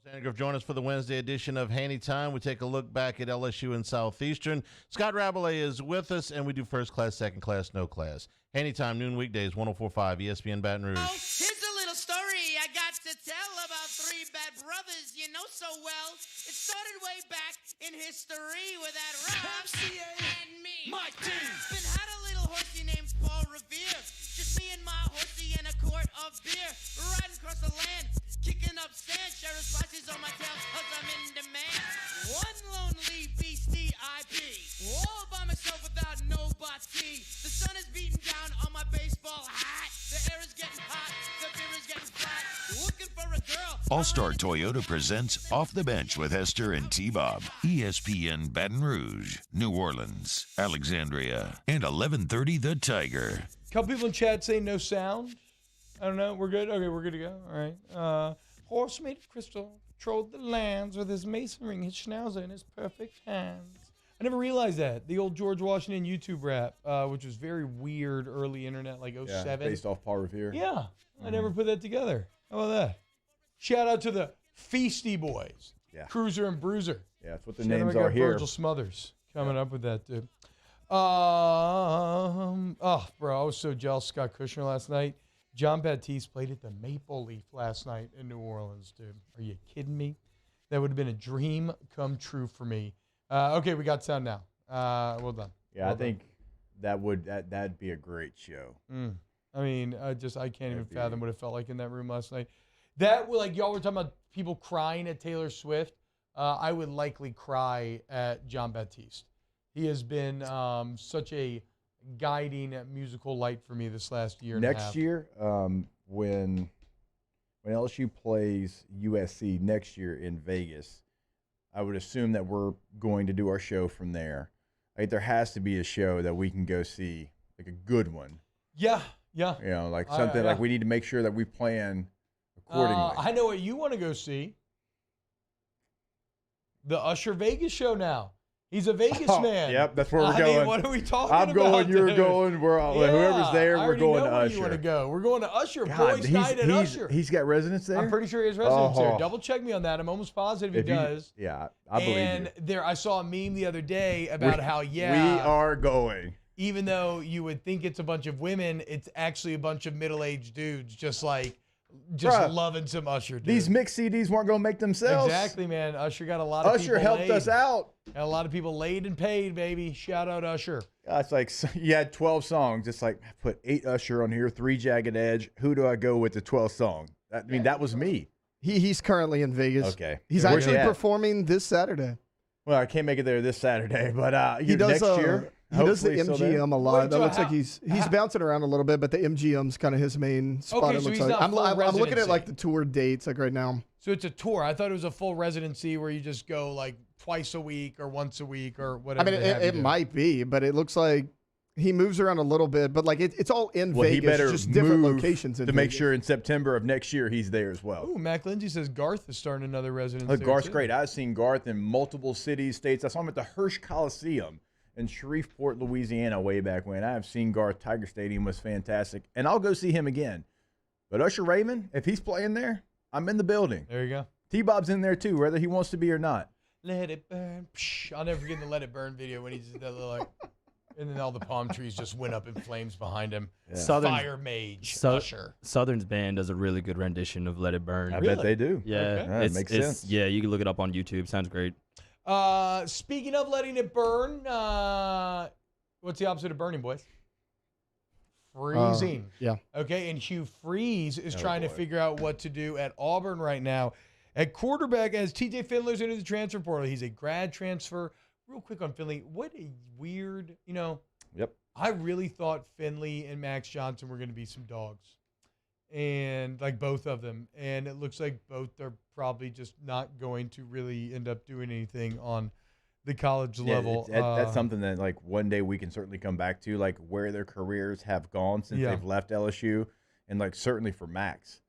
Speaker 1: Sandgrove, join us for the Wednesday edition of Handy Time. We take a look back at LSU and Southeastern. Scott Rabelais is with us, and we do first class, second class, no class. Handy Time, noon weekdays, 104.5 ESPN Baton Rouge.
Speaker 3: Here's a little story I got to tell about three bad brothers you know so well. It started way back in history with that Rob and me. My team. Been had a little horsey named Paul Revere. Just me and my horsey and a quart of beer. Riding across the land, kicking up sand. Sheriff spices on my tail cause I'm in demand. One lonely beastie I be. All by myself without nobody. The sun is beating down on my baseball hat. The air is getting hot, the beer is getting flat. Looking for a girl.
Speaker 4: All-Star Toyota presents Off the Bench with Hester and T-Bob. ESPN Baton Rouge, New Orleans, Alexandria, and 1130 The Tiger.
Speaker 5: Couple people in chat saying no sound. I don't know. We're good? Okay, we're good to go. All right. Horse made of crystal patrolled the lands with his mason ring, his schnauzer, in his perfect hands. I never realized that. The old George Washington YouTube rap, which was very weird early internet, like 07.
Speaker 6: Yeah, based off Paul Revere.
Speaker 5: Yeah. I never put that together. How about that? Shout out to the Feasty Boys.
Speaker 6: Yeah.
Speaker 5: Cruiser and Bruiser.
Speaker 6: Yeah, that's what the names are here.
Speaker 5: Virgil Smothers coming up with that, dude. Bro, I was so jealous of Scott Kushner last night. John Baptiste played at the Maple Leaf last night in New Orleans, dude. Are you kidding me? That would have been a dream come true for me. Okay, we got sound now. Well done.
Speaker 6: Yeah, I think that'd be a great show.
Speaker 5: I mean, I can't even fathom what it felt like in that room last night. That, like y'all were talking about people crying at Taylor Swift. I would likely cry at John Baptiste. He has been such a guiding musical light for me this last year and a half.
Speaker 6: Next year, when LSU plays USC next year in Vegas, I would assume that we're going to do our show from there. Like, there has to be a show that we can go see, like a good one.
Speaker 5: Yeah.
Speaker 6: You know, like something like we need to make sure that we plan accordingly.
Speaker 5: I know what you want to go see. The Usher Vegas show now. He's a Vegas man.
Speaker 6: Yep, that's where we're going.
Speaker 5: Mean, what are we talking about?
Speaker 6: I'm going, you're
Speaker 5: dude?
Speaker 6: going, whoever's there, we're going to Usher.
Speaker 5: You want to go. We're going to Usher.
Speaker 6: God,
Speaker 5: Boys Night at Usher.
Speaker 6: He's got residence there?
Speaker 5: I'm pretty sure he has residence there. Double check me on that. I'm almost positive he does.
Speaker 6: Yeah, I believe you.
Speaker 5: And I saw a meme the other day about how,
Speaker 6: we are going.
Speaker 5: Even though you would think it's a bunch of women, it's actually a bunch of middle-aged dudes just loving some Usher, dude.
Speaker 6: These mixed CDs weren't going to make themselves.
Speaker 5: Exactly, man. Usher got a lot of people
Speaker 6: Usher helped us out.
Speaker 5: Got a lot of people laid and paid, baby. Shout out Usher.
Speaker 6: It's like you had 12 songs. It's like, I put 8 Usher on here, 3 Jagged Edge. Who do I go with the 12th song? That was me.
Speaker 27: He's currently in Vegas.
Speaker 6: Okay.
Speaker 27: He's actually performing this Saturday.
Speaker 6: Well, I can't make it there this Saturday, but
Speaker 27: he does,
Speaker 6: next year.
Speaker 27: He does the MGM a lot. That looks like he's
Speaker 5: how?
Speaker 27: bouncing around a little bit, but the MGM's kind of his main spot.
Speaker 5: Okay,
Speaker 27: it looks
Speaker 5: so he's
Speaker 27: like.
Speaker 5: not
Speaker 27: I'm looking at like the tour dates like right now.
Speaker 5: So it's a tour. I thought it was a full residency where you just go like twice a week or once a week or whatever.
Speaker 27: I mean, it might be, but it looks like he moves around a little bit. But like it's all in Vegas,
Speaker 6: he better
Speaker 27: just different
Speaker 6: move
Speaker 27: locations
Speaker 6: to make sure in September of next year he's there as well.
Speaker 5: Ooh, Mac Lindsay says Garth is starting another residency.
Speaker 6: Garth's great. I've seen Garth in multiple cities, states. I saw him at the Hirsch Coliseum in Shreveport, Louisiana, way back when. I have seen Garth. Tiger Stadium was fantastic, and I'll go see him again. But Usher Raymond, if he's playing there, I'm in the building.
Speaker 5: There you go.
Speaker 6: T-Bob's in there too, whether he wants to be or not.
Speaker 5: Let it burn. Psh, I'll never forget the Let It Burn video when he did that little like, and then all the palm trees just went up in flames behind him. Yeah. Fire Mage, Usher.
Speaker 2: Southern's band does a really good rendition of Let It Burn.
Speaker 6: I bet they do.
Speaker 2: Yeah,
Speaker 6: okay. It makes sense.
Speaker 2: Yeah, you can look it up on YouTube. Sounds great.
Speaker 5: Speaking of letting it burn, what's the opposite of burning, boys? Freezing.
Speaker 27: Yeah.
Speaker 5: Okay, and Hugh Freeze is trying to figure out what to do at Auburn right now. At quarterback, as TJ Finley's into the transfer portal, he's a grad transfer. Real quick on Finley, what a weird,
Speaker 6: Yep.
Speaker 5: I really thought Finley and Max Johnson were going to be some dogs. And like both of them. And it looks like both are probably just not going to really end up doing anything on the college level.
Speaker 6: That's something that like one day we can certainly come back to, like where their careers have gone since they've left LSU. And like certainly for Max.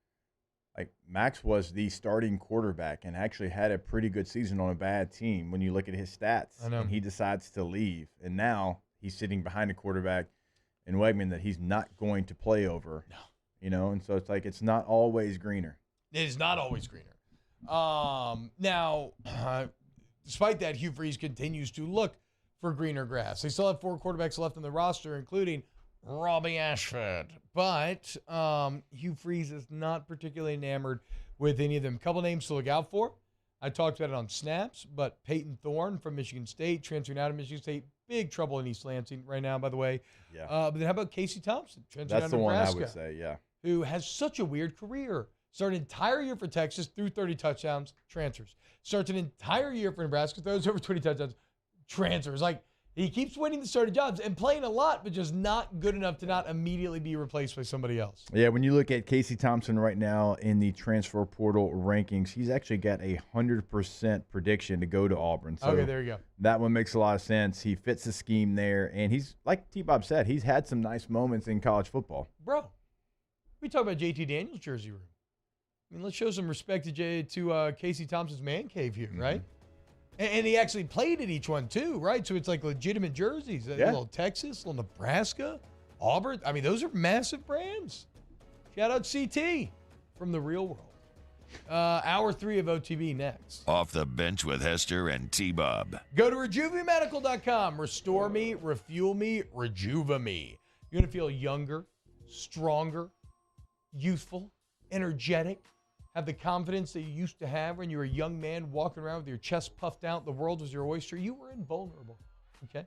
Speaker 6: Like Max was the starting quarterback and actually had a pretty good season on a bad team when you look at his stats.
Speaker 5: I know.
Speaker 6: And he decides to leave. And now he's sitting behind a quarterback in Wegman that he's not going to play over.
Speaker 5: No.
Speaker 6: And so it's like it's not always greener.
Speaker 5: It is not always greener. Now, despite that, Hugh Freeze continues to look for greener grass. They still have 4 quarterbacks left on the roster, including Robbie Ashford. But Hugh Freeze is not particularly enamored with any of them. Couple names to look out for. I talked about it on Snaps, but Peyton Thorne from Michigan State, transferring out of Michigan State. Big trouble in East Lansing right now, by the way.
Speaker 6: Yeah.
Speaker 5: But then how about Casey Thompson, transferring out of
Speaker 6: That's the
Speaker 5: Nebraska?
Speaker 6: one I would say, yeah.
Speaker 5: Who has such a weird career. Started an entire year for Texas, threw 30 touchdowns, transfers. Starts an entire year for Nebraska, throws over 20 touchdowns, transfers. Like, he keeps winning the starting jobs and playing a lot, but just not good enough to not immediately be replaced by somebody else.
Speaker 6: Yeah, when you look at Casey Thompson right now in the transfer portal rankings, he's actually got a 100% prediction to go to Auburn. So
Speaker 5: okay, there you go.
Speaker 6: That one makes a lot of sense. He fits the scheme there, and he's, like T-Bob said, he's had some nice moments in college football.
Speaker 5: Bro, we talk about JT Daniels' jersey room. I mean, let's show some respect to Casey Thompson's man cave here, right? And he actually played at each one too, right? So it's like legitimate jerseys. A little Texas, a little Nebraska, Auburn. I mean, those are massive brands. Shout out CT from the real world. Hour 3 of OTB next.
Speaker 4: Off the bench with Hester and T-Bob.
Speaker 5: Go to RejuveMedical.com. Restore me, refuel me, rejuva me. You're going to feel younger, stronger, youthful, energetic. Have the confidence that you used to have when you were a young man walking around with your chest puffed out. The world was your oyster. You were invulnerable. Okay?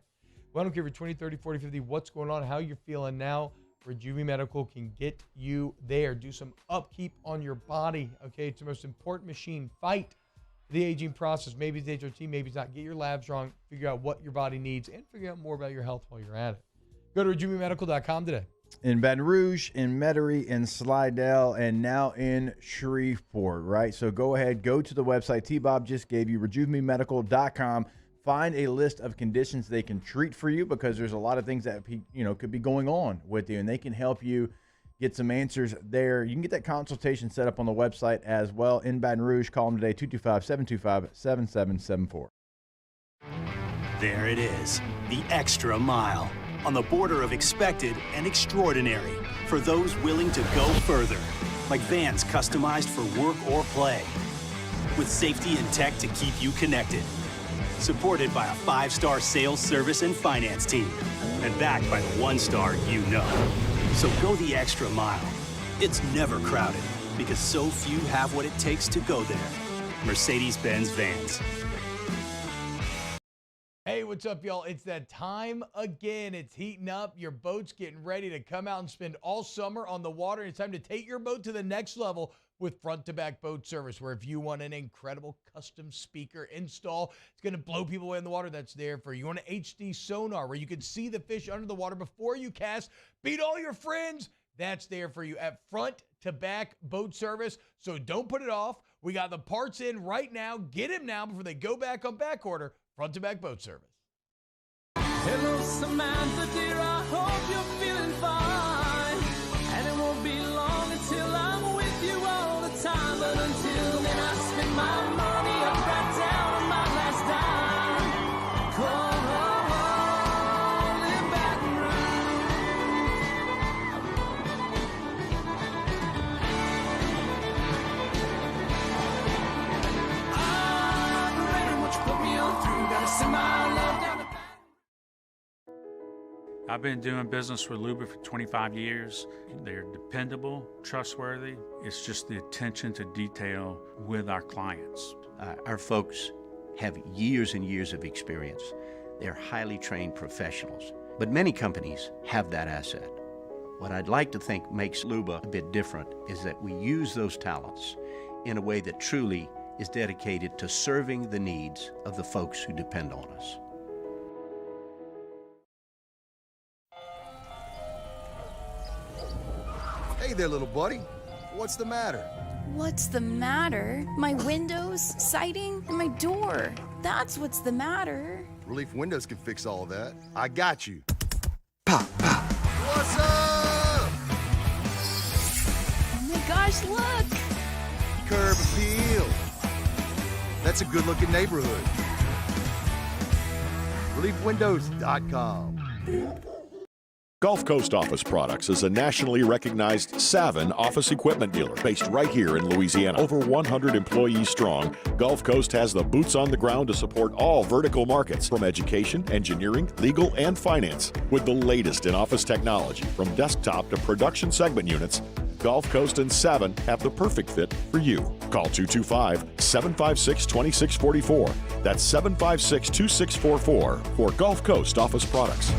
Speaker 5: Well, I don't care if you're 20, 30, 40, 50, what's going on, how you're feeling now. Rejuve Medical can get you there. Do some upkeep on your body. Okay? It's the most important machine. Fight the aging process. Maybe it's HRT, maybe it's not. Get your labs wrong. Figure out what your body needs and figure out more about your health while you're at it. Go to RejuveMedical.com today.
Speaker 6: In Baton Rouge, in Metairie, in Slidell, and now in Shreveport, right? So go ahead, go to the website T-Bob just gave you, RejuveMeMedical.com. Find a list of conditions they can treat for you because there's a lot of things that could be going on with you, and they can help you get some answers there. You can get that consultation set up on the website as well. In Baton Rouge, call them today, 225-725-7774.
Speaker 7: There it is, the extra mile. On the border of expected and extraordinary for those willing to go further, like vans customized for work or play, with safety and tech to keep you connected, supported by a 5-star sales, service, and finance team, and backed by the 1-star you know. So go the extra mile. It's never crowded because so few have what it takes to go there. Mercedes-Benz Vans.
Speaker 5: Hey, what's up, y'all? It's that time again. It's heating up. Your boat's getting ready to come out and spend all summer on the water. It's time to take your boat to the next level with front-to-back boat service, where if you want an incredible custom speaker install, it's going to blow people away in the water, that's there for you. You want an HD sonar where you can see the fish under the water before you cast, beat all your friends, that's there for you at front-to-back boat service. So don't put it off. We got the parts in right now. Get them now before they go back on back order. Front-to-back boat service.
Speaker 16: Hello, Samantha, dear, I hope you're feeling fine. And it won't be long until I'm with you all the time. But until then, I spend my money up right down on my last dime. Come on, in Baton Rouge. I'm ready, what you put me on through. Gotta send my love down the path.
Speaker 9: I've been doing business with Luba for 25 years. They're dependable, trustworthy. It's just the attention to detail with our clients.
Speaker 10: Our folks have years and years of experience. They're highly trained professionals. But many companies have that asset. What I'd like to think makes Luba a bit different is that we use those talents in a way that truly is dedicated to serving the needs of the folks who depend on us.
Speaker 11: Hey there, little buddy. What's the matter?
Speaker 12: What's the matter? My windows, siding, and my door. That's what's the matter.
Speaker 11: Relief Windows can fix all of that. I got you. Pop, pop. What's up?
Speaker 12: Oh my gosh, look!
Speaker 11: Curb appeal. That's a good-looking neighborhood. ReliefWindows.com.
Speaker 8: Gulf Coast Office Products is a nationally recognized Savin office equipment dealer based right here in Louisiana. Over 100 employees strong, Gulf Coast has the boots on the ground to support all vertical markets, from education, engineering, legal, and finance. With the latest in office technology, from desktop to production segment units, Gulf Coast and Savin have the perfect fit for you. Call 225-756-2644. That's 756-2644 for Gulf Coast Office Products.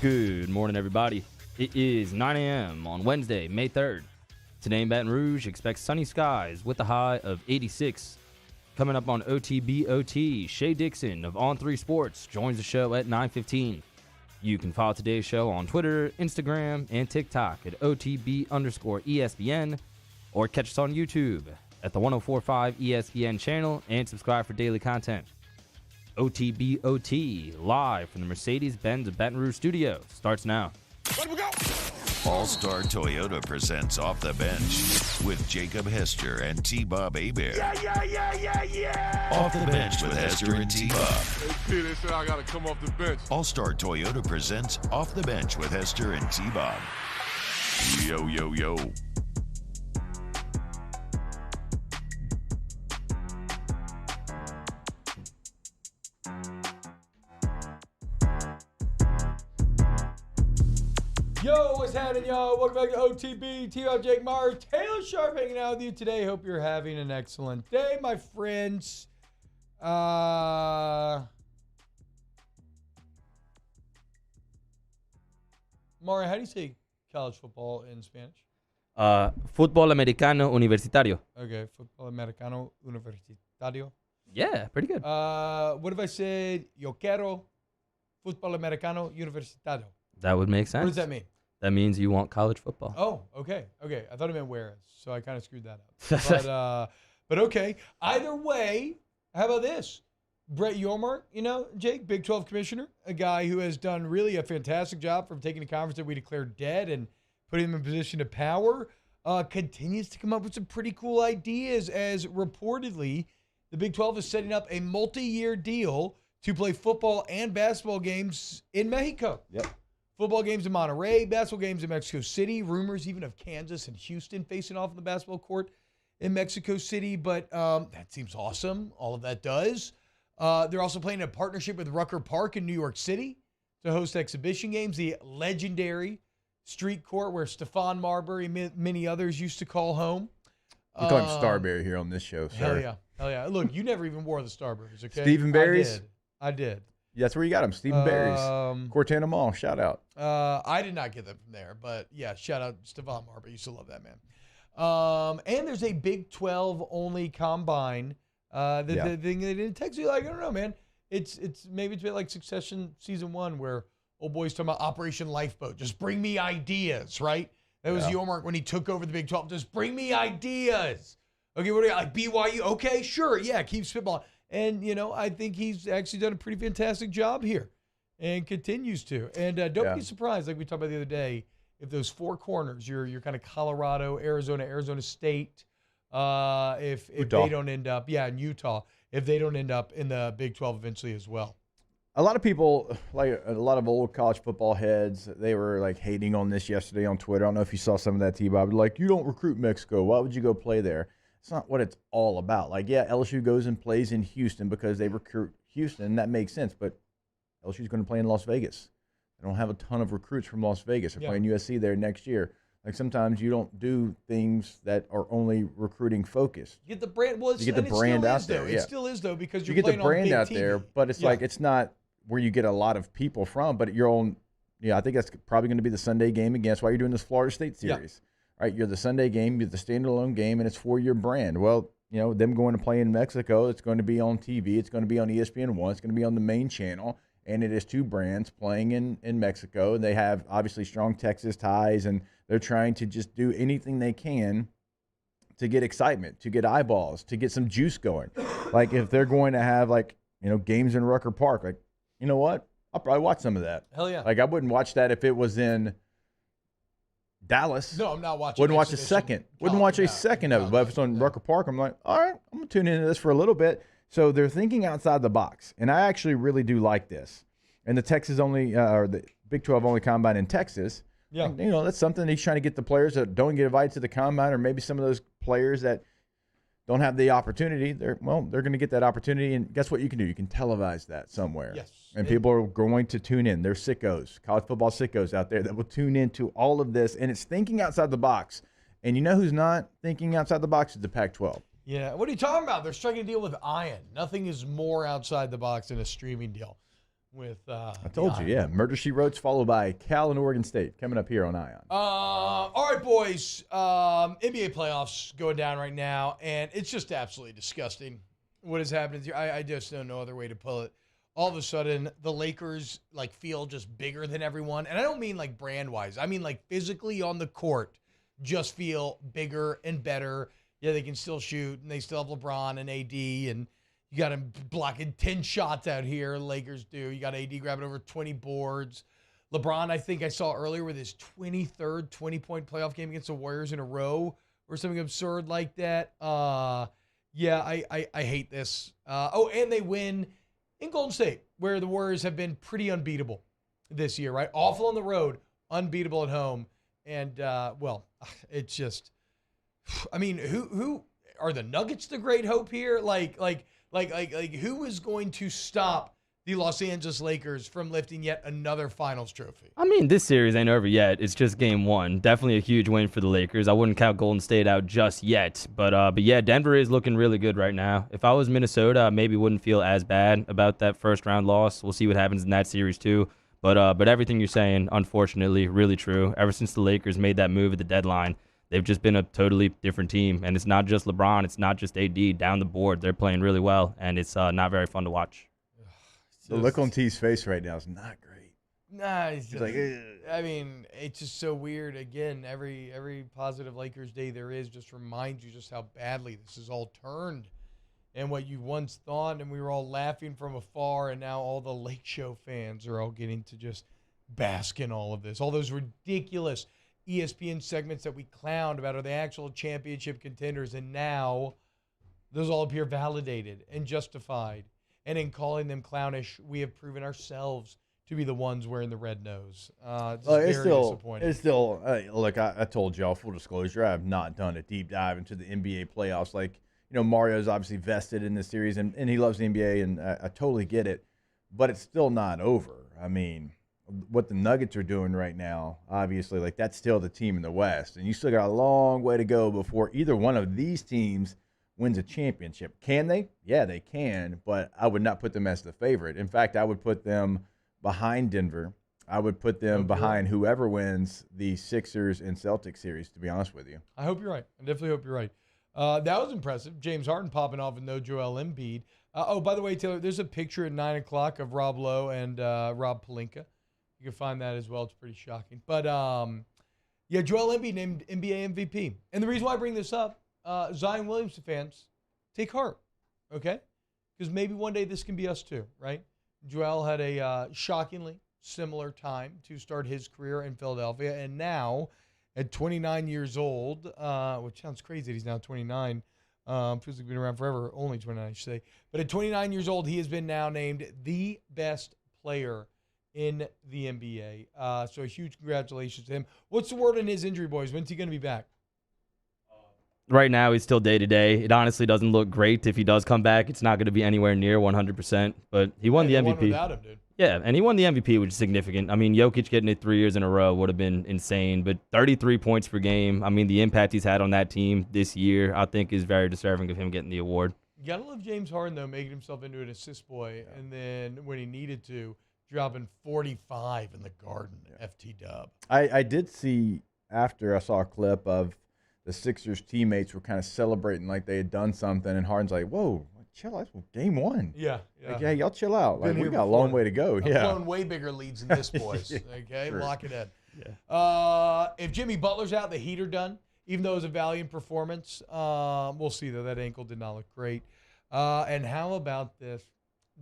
Speaker 2: Good morning, everybody. It is 9 a.m. on Wednesday, May 3rd. Today in Baton Rouge, expect sunny skies with a high of 86. Coming up on OTBOT, Shea Dixon of On3 Sports joins the show at 9:15. You can follow today's show on Twitter, Instagram, and TikTok at OTB_ESPN, or catch us on YouTube at the 1045 ESPN channel and subscribe for daily content. OTBOT, live from the Mercedes-Benz of Baton Rouge studio, starts now.
Speaker 4: All-Star Toyota presents Off the Bench with Jacob Hester and T-Bob Hebert.
Speaker 24: Yeah.
Speaker 4: Off the Bench with Hester and T-Bob.
Speaker 24: Hey, they said I gotta come off the bench.
Speaker 4: All-Star Toyota presents Off the Bench with Hester and T-Bob. Yo, yo, yo.
Speaker 5: Yo, what's happening, y'all? Welcome back to OTB. T-Bob, Jake Meyer, Taylor Sharp hanging out with you today. Hope you're having an excellent day, my friends. Mari, how do you say college football in Spanish?
Speaker 2: Fútbol Americano Universitario.
Speaker 5: Okay, Fútbol Americano Universitario.
Speaker 2: Yeah, pretty good.
Speaker 5: What if I said, yo quiero Fútbol Americano Universitario?
Speaker 2: That would make sense.
Speaker 5: What does that mean?
Speaker 2: That means you want college football.
Speaker 5: Oh, okay. I thought it meant whereas, so I kind of screwed that up. But okay. Either way, how about this? Brett Yormark, Jake, Big 12 commissioner, a guy who has done really a fantastic job from taking a conference that we declared dead and putting them in position of power, continues to come up with some pretty cool ideas, as reportedly the Big 12 is setting up a multi-year deal to play football and basketball games in Mexico.
Speaker 6: Yep.
Speaker 5: Football games in Monterrey, basketball games in Mexico City, rumors even of Kansas and Houston facing off on the basketball court in Mexico City, but that seems awesome. All of that does. They're also playing a partnership with Rucker Park in New York City to host exhibition games, the legendary street court where Stephon Marbury and many others used to call home.
Speaker 6: We call him Starberry here on this show, sir.
Speaker 5: Hell yeah. Look, you never even wore the Starburys, okay?
Speaker 6: Stephen Barry's?
Speaker 5: I did.
Speaker 6: Yeah, that's where you got him, Stephen Barry's. Cortana Mall, shout out.
Speaker 5: I did not get them from there, but yeah, shout out Stephon Marbury. Used to love that man. And there's a Big 12 only combine. The thing they didn't text you, like, I don't know, man. It's maybe it's a bit like Succession season 1 where old boy's talking about Operation Lifeboat. Just bring me ideas, right? That was Yormark when he took over the Big 12. Just bring me ideas. Okay, what do you like? BYU? Okay, sure. Yeah, keep spitballing. And, I think he's actually done a pretty fantastic job here and continues to. And don't be surprised, like we talked about the other day, if those four corners, you're kind of Colorado, Arizona State, if they don't end up, in Utah, if they don't end up in the Big 12 eventually as well.
Speaker 6: A lot of people, like a lot of old college football heads, they were like hating on this yesterday on Twitter. I don't know if you saw some of that, T-Bob. Like, you don't recruit Mexico. Why would you go play there? It's not what it's all about. Like, yeah, LSU goes and plays in Houston because they recruit Houston, and that makes sense. But LSU's going to play in Las Vegas. They don't have a ton of recruits from Las Vegas. They're playing USC there next year. Like, sometimes you don't do things that are only recruiting focused.
Speaker 5: You get the brand. Well,
Speaker 6: you get the brand out there.
Speaker 5: It still is, though, because
Speaker 6: you
Speaker 5: you're
Speaker 6: get the brand out
Speaker 5: TV.
Speaker 6: there. But it's like, it's not where you get a lot of people from, but your own. Yeah, I think that's probably going to be the Sunday game again. That's why you're doing this Florida State series. right, you're the Sunday game, you're the standalone game, and it's for your brand. Well, them going to play in Mexico, it's going to be on TV, it's going to be on ESPN1, it's going to be on the main channel, and it is two brands playing in Mexico. They have obviously strong Texas ties, and they're trying to just do anything they can to get excitement, to get eyeballs, to get some juice going. Like if they're going to have games in Rucker Park, like, you know what? I'll probably watch some of that.
Speaker 5: Hell yeah.
Speaker 6: Like I wouldn't watch that if it was in Dallas.
Speaker 5: No, I'm not watching.
Speaker 6: Wouldn't watch a second. Wouldn't watch a second of it. But if it's on Rucker Park, I'm like, all right, I'm going to tune into this for a little bit. So they're thinking outside the box. And I actually really do like this. And the Texas only, or the Big 12 only combine in Texas.
Speaker 5: Yeah.
Speaker 6: That's something he's trying to get the players that don't get invited to the combine, or maybe some of those players that don't have the opportunity. They're going to get that opportunity. And guess what you can do? You can televise that somewhere.
Speaker 5: Yes.
Speaker 6: And people are going to tune in. There's sickos, college football sickos out there that will tune into all of this. And it's thinking outside the box. And you know who's not thinking outside the box is the Pac-12.
Speaker 5: Yeah. What are you talking about? They're striking a deal with Ion. Nothing is more outside the box than a streaming deal with
Speaker 6: I told you, yeah. Murder, She Wrote, followed by Cal and Oregon State coming up here on Ion.
Speaker 5: All right, boys. NBA playoffs going down right now, and it's just absolutely disgusting what is happening here. I just don't know other way to put it. All of a sudden, the Lakers feel just bigger than everyone, and I don't mean brand-wise. I mean physically on the court, just feel bigger and better. Yeah, they can still shoot, and they still have LeBron and AD, and you got him blocking 10 shots out here. Lakers do. You got AD grabbing over 20 boards. LeBron, I think I saw earlier with his 23rd 20-point playoff game against the Warriors in a row or something absurd like that. Yeah, I hate this. And they win in Golden State, where the Warriors have been pretty unbeatable this year, right? Awful on the road, unbeatable at home. And, it's just, I mean, who are the Nuggets the great hope here? Who is going to stop the Los Angeles Lakers from lifting yet another finals trophy?
Speaker 2: I mean, this series ain't over yet. It's just game one. Definitely a huge win for the Lakers. I wouldn't count Golden State out just yet. But yeah, Denver is looking really good right now. If I was Minnesota, I maybe wouldn't feel as bad about that first round loss. We'll see what happens in that series too. But everything you're saying, unfortunately, really true. Ever since the Lakers made that move at the deadline, they've just been a totally different team. And it's not just LeBron. It's not just AD. Down the board, they're playing really well. And it's not very fun to watch.
Speaker 6: The look on T's face right now is not great.
Speaker 5: Nah, he's like, I mean, it's just so weird. Again, every positive Lakers day there is just reminds you just how badly this is all turned. And what you once thought, and we were all laughing from afar, and now all the Lake Show fans are all getting to just bask in all of this. All those ridiculous ESPN segments that we clowned about are the actual championship contenders, and now those all appear validated and justified. And in calling them clownish, we have proven ourselves to be the ones wearing the red nose. It's very disappointing.
Speaker 6: It's still look, I told y'all, full disclosure, I have not done a deep dive into the NBA playoffs. Mario's obviously vested in this series, and he loves the NBA, and I totally get it. But it's still not over. I mean, what the Nuggets are doing right now, obviously, that's still the team in the West. And you still got a long way to go before either one of these teams wins a championship. Can they? Yeah, they can, but I would not put them as the favorite. In fact, I would put them behind Denver. I would put them behind whoever wins the Sixers and Celtics series, to be honest with you.
Speaker 5: I hope you're right. I definitely hope you're right. That was impressive. James Harden popping off with no Joel Embiid. By the way, Taylor, there's a picture at 9 o'clock of Rob Lowe and Rob Pelinka. You can find that as well. It's pretty shocking. But, yeah, Joel Embiid named NBA MVP. And the reason why I bring this up, Zion Williamson fans, take heart, okay? Because maybe one day this can be us too, right? Joel had a shockingly similar time to start his career in Philadelphia, and now at 29 years old, which sounds crazy that he's now 29, feels like he's been around forever, only 29 I should say, but at 29 years old, he has been now named the best player in the NBA. So a huge congratulations to him. What's the word on his injury, boys? When's he going to be back?
Speaker 2: Right now, he's still day-to-day. It honestly doesn't look great. If he does come back, it's not going to be anywhere near 100%. But he won the MVP.
Speaker 5: Won without him, dude.
Speaker 2: Yeah, and he won the MVP, which is significant. I mean, Jokic getting it 3 years in a row would have been insane. But 33 points per game, I mean, the impact he's had on that team this year, I think, is very deserving of him getting the award.
Speaker 5: You got to love James Harden, though, making himself into an assist boy. And then when he needed to, dropping 45 in the Garden, FT dub.
Speaker 6: I did see after I saw a clip of the Sixers teammates were kind of celebrating like they had done something, and Harden's like, "Whoa, chill out, game one."
Speaker 5: Yeah.
Speaker 6: Like, yeah, y'all chill out. Like, we
Speaker 5: here
Speaker 6: got a
Speaker 5: before.
Speaker 6: long way to go.
Speaker 5: I've
Speaker 6: Yeah.
Speaker 5: blown way bigger leads than this, boys. Okay,
Speaker 6: Sure.
Speaker 5: lock it in.
Speaker 2: Yeah.
Speaker 5: If Jimmy Butler's out, the Heat are done. Even though it was a valiant performance, we'll see though. That ankle did not look great. And how about this?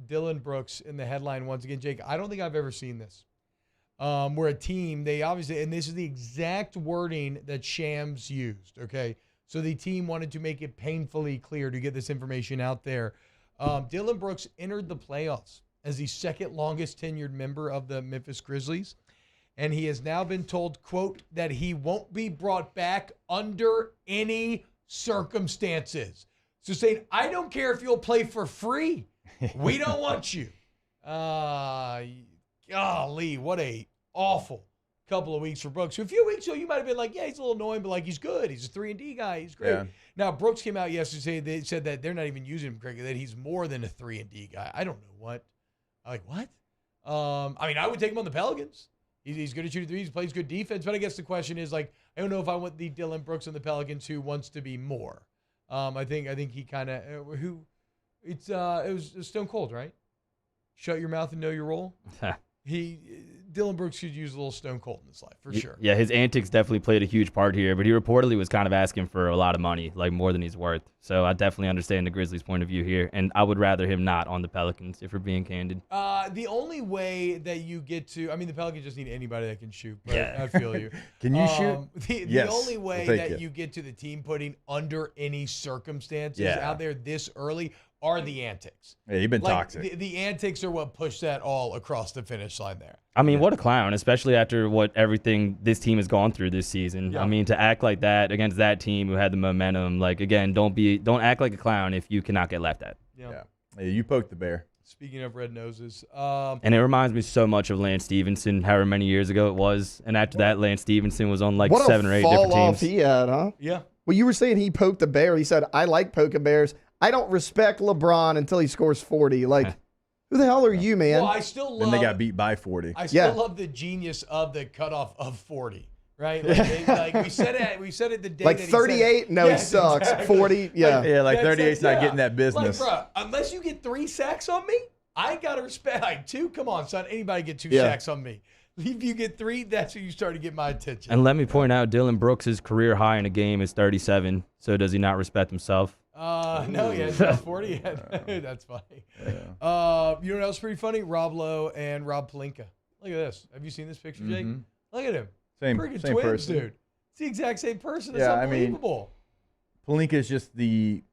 Speaker 5: Dylan Brooks in the headline once again. Jake, I don't think I've ever seen this. Where a team, they obviously, and this is the exact wording that Shams used. Okay, so the team wanted to make it painfully clear to get this information out there. Dylan Brooks entered the playoffs as the second longest tenured member of the Memphis Grizzlies. And he has now been told, quote, that he won't be brought back under any circumstances. So saying, I don't care if you'll play for free. We don't want you. Golly, what a awful couple of weeks for Brooks. So a few weeks ago, you might have been like, yeah, he's a little annoying, but like he's good. He's a 3-and-D guy. He's great.
Speaker 6: Yeah.
Speaker 5: Now, Brooks came out yesterday. They said that they're not even using him correctly, that he's more than a 3-and-D guy. I don't know what. I'm like, what? I mean, I would take him on the Pelicans. He's good at shooting threes. He plays good defense. But I guess the question is, like, I don't know if I want the Dylan Brooks on the Pelicans who wants to be more. I think he kind of it was Stone Cold, right? Shut your mouth and know your role. Dylan Brooks could use a little Stone Cold in his life for sure.
Speaker 2: Yeah, his antics definitely played a huge part here, but he reportedly was kind of asking for a lot of money, like more than he's worth. So I definitely understand the Grizzlies' point of view here, and I would rather him not on the Pelicans, if we're being candid.
Speaker 5: The only way that you get to, I mean, the Pelicans just need anybody that can shoot, but
Speaker 2: Yeah.
Speaker 5: I feel you.
Speaker 6: Can you shoot?
Speaker 5: The only way
Speaker 6: we'll
Speaker 5: that
Speaker 6: take it.
Speaker 5: you get to the team putting under any circumstances
Speaker 6: Yeah.
Speaker 5: out there this early are the antics.
Speaker 6: Yeah, you've been toxic.
Speaker 5: The antics are what push that all across the finish line there.
Speaker 2: I mean, what a clown, especially after what everything this team has gone through this season.
Speaker 5: Yeah.
Speaker 2: I mean, to act like that against that team who had the momentum, like, again, don't act like a clown if you cannot get laughed at.
Speaker 5: Yeah.
Speaker 6: Yeah, you poked the bear.
Speaker 5: Speaking of red noses,
Speaker 2: And it reminds me so much of Lance Stevenson, however many years ago it was. And after that, Lance Stevenson was on like
Speaker 27: What
Speaker 2: 7 or 8 different
Speaker 27: fall off
Speaker 2: teams.
Speaker 27: he had, huh?
Speaker 5: Yeah.
Speaker 27: Well, you were saying he poked a bear. He said, I like poking bears. I don't respect LeBron until he scores 40. Like, who the hell are you, man?
Speaker 5: well, I still love.
Speaker 6: And they got beat by 40.
Speaker 5: I still love the genius of the cutoff of 40. Right? Like, we said it the day
Speaker 27: Like
Speaker 5: that he
Speaker 27: 38?
Speaker 5: said,
Speaker 27: No, he
Speaker 5: Yes,
Speaker 27: sucks.
Speaker 5: exactly.
Speaker 27: 40? Yeah.
Speaker 6: Yeah, like
Speaker 5: That's
Speaker 6: 38's not
Speaker 5: yeah.
Speaker 6: getting that business.
Speaker 5: Like, bro, unless you get 3 sacks on me, I got to respect. Like, 2, come on, son. Anybody get 2
Speaker 27: Yeah.
Speaker 5: sacks on me. If you get 3, that's when you start to get my attention.
Speaker 2: And let me point out, Dylan Brooks' career high in a game is 37. So does he not respect himself?
Speaker 5: No, yeah, it's not 40 yet. That's funny. You know what else is pretty funny? Rob Lowe and Rob Pelinka. Look at this. Have you seen this picture, Jake? Look at him.
Speaker 6: Same
Speaker 5: Freaking
Speaker 6: same
Speaker 5: twins,
Speaker 6: person.
Speaker 5: dude. It's the exact same person. It's
Speaker 6: Yeah, I mean,
Speaker 5: unbelievable.
Speaker 6: Palinka is just the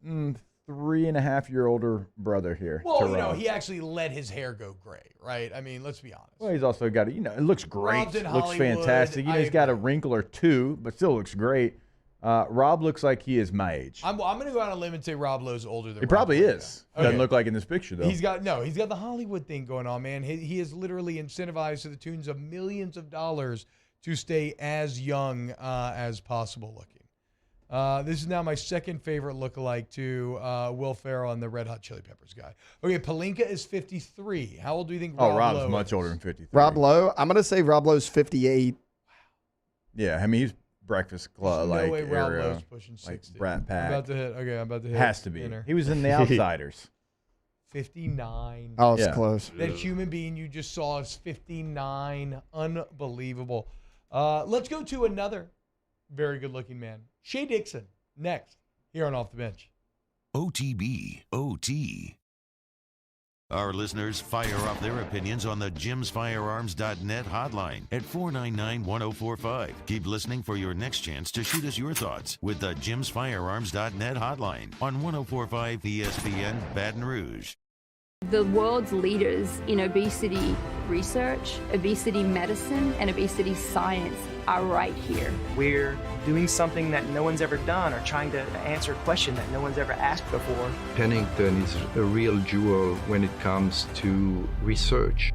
Speaker 6: 3.5-year older brother here.
Speaker 5: Well,
Speaker 6: to
Speaker 5: you know,
Speaker 6: Rob.
Speaker 5: he actually let his hair go gray, right? I mean, let's be honest.
Speaker 6: Well, he's also got it looks great.
Speaker 5: Rob's in
Speaker 6: Looks
Speaker 5: Hollywood.
Speaker 6: fantastic. You know,
Speaker 5: I
Speaker 6: he's got a
Speaker 5: agree.
Speaker 6: wrinkle or 2, but still looks great. Rob looks like he is my age.
Speaker 5: I'm going to go out on a limb and say Rob Lowe's older than
Speaker 6: He probably
Speaker 5: Rob Pelinka.
Speaker 6: is.
Speaker 5: Okay.
Speaker 6: Doesn't look like in this picture, though.
Speaker 5: He's got the Hollywood thing going on, man. He is literally incentivized to the tunes of millions of dollars to stay as young as possible looking. This is now my second favorite lookalike to Will Ferrell and the Red Hot Chili Peppers guy. Okay, Pelinka is 53. How old do you think Rob
Speaker 6: Rob's
Speaker 5: Lowe
Speaker 6: much
Speaker 5: is?
Speaker 6: older than 53.
Speaker 27: Rob Lowe? I'm going to say Rob Lowe's 58.
Speaker 6: Yeah, I mean, he's Breakfast Club,
Speaker 5: There's no
Speaker 6: like
Speaker 5: way Rob
Speaker 6: area,
Speaker 5: Lowe's pushing 60.
Speaker 6: like Brat
Speaker 5: I'm
Speaker 6: Pack.
Speaker 5: about to hit.
Speaker 6: Has to be.
Speaker 5: dinner.
Speaker 6: He was in The Outsiders.
Speaker 5: 59.
Speaker 27: Oh, it's close.
Speaker 5: That human being you just saw is 59. Unbelievable. Let's go to another very good-looking man. Shea Dixon, next, here on Off the Bench.
Speaker 4: OTB, OT. Our listeners fire off their opinions on the jimsfirearms.net hotline at 499-1045. Keep listening for your next chance to shoot us your thoughts with the jimsfirearms.net hotline on 1045 ESPN Baton Rouge.
Speaker 15: The world's leaders in obesity research, obesity medicine, and obesity science are right here.
Speaker 18: We're doing something that no one's ever done or trying to answer a question that no one's ever asked before.
Speaker 19: Pennington is a real jewel when it comes to research.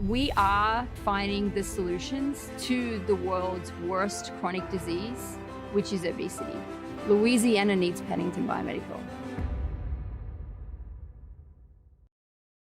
Speaker 15: We are finding the solutions to the world's worst chronic disease, which is obesity. Louisiana needs Pennington Biomedical.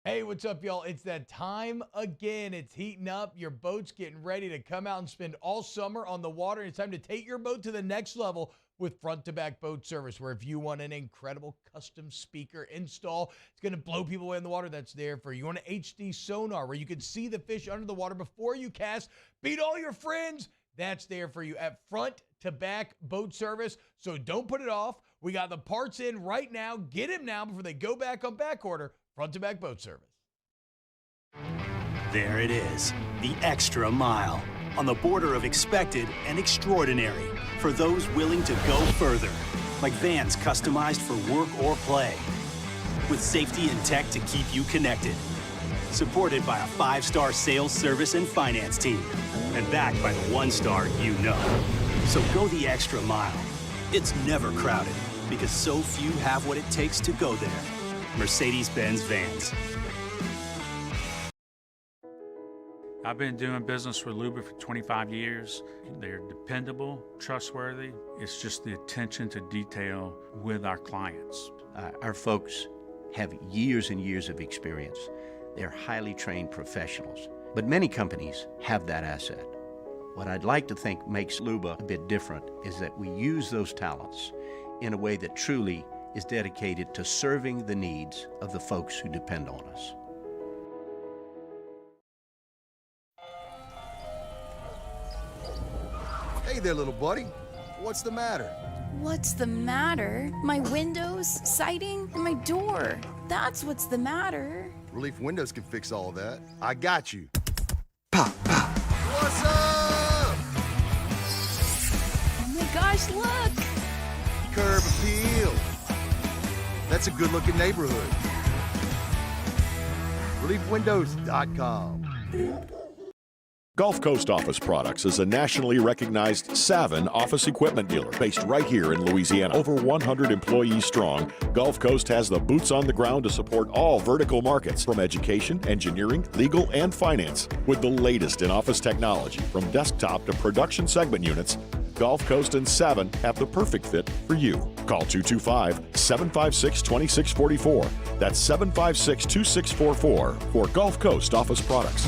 Speaker 5: Hey, what's what's up, y'all? It's that time again. It's heating up. Your boat's getting ready to come out and spend all summer on the water. It's time to take your boat to the next level with front-to-back boat service, where if you want an incredible custom speaker install, it's going to blow people away in the water, that's there for you. You want an HD sonar where you can see the fish under the water before you cast, beat all your friends, that's there for you at front-to-back boat service. So don't put it off. We got the parts in right now. Get them now before they go back on back order. Front-to-back boat service.
Speaker 7: There it is, the extra mile, on the border of expected and extraordinary, for those willing to go further, like vans customized for work or play, with safety and tech to keep you connected, supported by a 5-star sales, service, and finance team, and backed by the 1-star you know. So go the extra mile. It's never crowded, because so few have what it takes to go there. Mercedes-Benz Vans.
Speaker 9: I've been doing business with Luba for 25 years. They're dependable, trustworthy. It's just the attention to detail with our clients.
Speaker 10: Our folks have years and years of experience. They're highly trained professionals. But many companies have that asset. What I'd like to think makes Luba a bit different is that we use those talents in a way that truly is dedicated to serving the needs of the folks who depend on us.
Speaker 11: Hey there, little buddy. What's the matter?
Speaker 12: What's the matter? My windows, siding, and my door. That's what's the matter.
Speaker 11: Relief Windows can fix all of that. I got you. Pop, pop. What's up?
Speaker 12: Oh my gosh, look!
Speaker 11: Curb appeal. That's a good-looking neighborhood. ReliefWindows.com.
Speaker 8: Gulf Coast Office Products is a nationally recognized Savin office equipment dealer based right here in Louisiana. Over 100 employees strong, Gulf Coast has the boots on the ground to support all vertical markets, from education, engineering, legal, and finance. With the latest in office technology, from desktop to production segment units, Gulf Coast and Savin have the perfect fit for you. Call 225-756-2644. That's 756-2644 for Gulf Coast Office Products.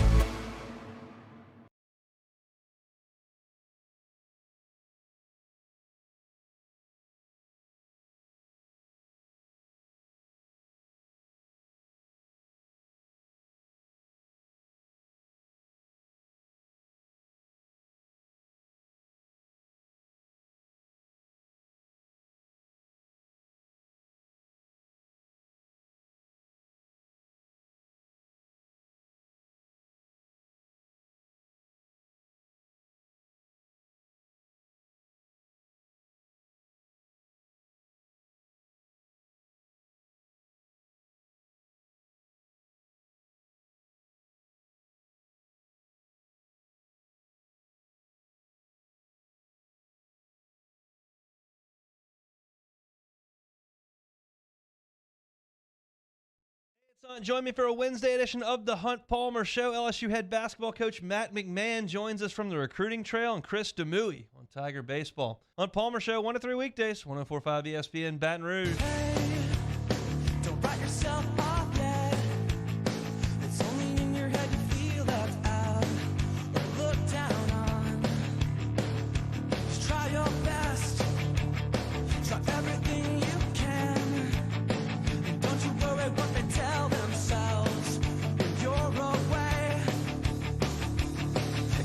Speaker 13: Join me for a Wednesday edition of the Hunt Palmer Show. LSU head basketball coach Matt McMahon joins us from the recruiting trail, and Chris Demouy on Tiger Baseball. Hunt Palmer Show, 1 to 3 weekdays, 104.5 ESPN Baton Rouge.
Speaker 3: Don't write yourself off yet. It's only in your head you feel left out or looked down on. Just try your best. Try everything you can. And don't you worry what they tell themselves when you're away.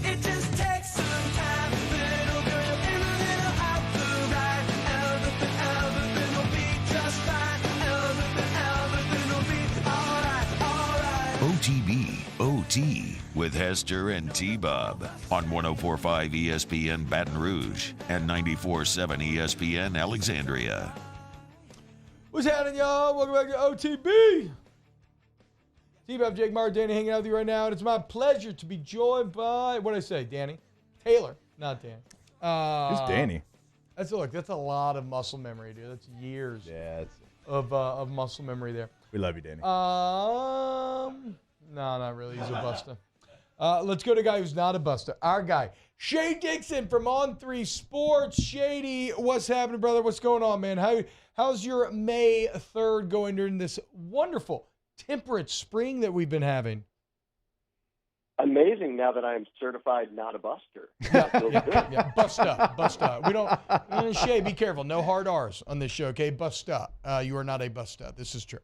Speaker 3: It just takes some time. Little girl in a little out the right. Everything will be just fine. Everything will be alright, alright.
Speaker 4: OTB, OT, with Hester and T-Bob on 104.5 ESPN Baton Rouge and 94.7 ESPN Alexandria.
Speaker 5: What's happening, y'all? Welcome back to OTB. T-Bob, Jake Martin, Danny hanging out with you right now, and it's my pleasure to be joined by, what did I say, Danny? Taylor, not Danny.
Speaker 6: Who's Danny?
Speaker 5: That's a lot of muscle memory, dude. That's years of muscle memory there.
Speaker 6: We love you, Danny.
Speaker 5: No, not really. He's a buster. Let's go to a guy who's not a buster. Our guy, Shea Dixon from On3 Sports. Shady, what's happening, brother? What's going on, man? How's your May 3rd going during this wonderful temperate spring that we've been having.
Speaker 14: Amazing now that I am certified not a buster.
Speaker 5: Yeah, bust up. We don't, Shea, be careful. No hard R's on this show, okay? Bust up. You are not a bust up. This is true.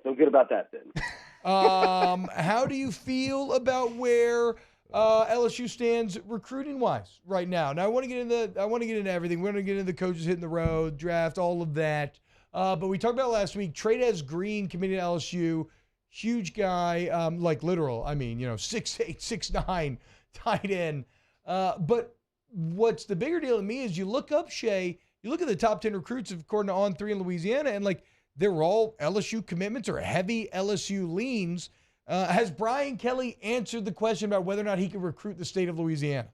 Speaker 14: Feel good about that then.
Speaker 5: How do you feel about where LSU stands recruiting-wise right now? Now, I want to get into everything. We're going to get into the coaches hitting the road, draft, all of that. But we talked about last week, Trey'Dez Green committed to LSU. Huge guy, like literal. I mean, 6'8", 6'9", tight end. But what's the bigger deal to me is you look up Shea, you look at the top 10 recruits according to On3 in Louisiana, and like they're all LSU commitments or heavy LSU leans. Has Brian Kelly answered the question about whether or not he can recruit the state of Louisiana?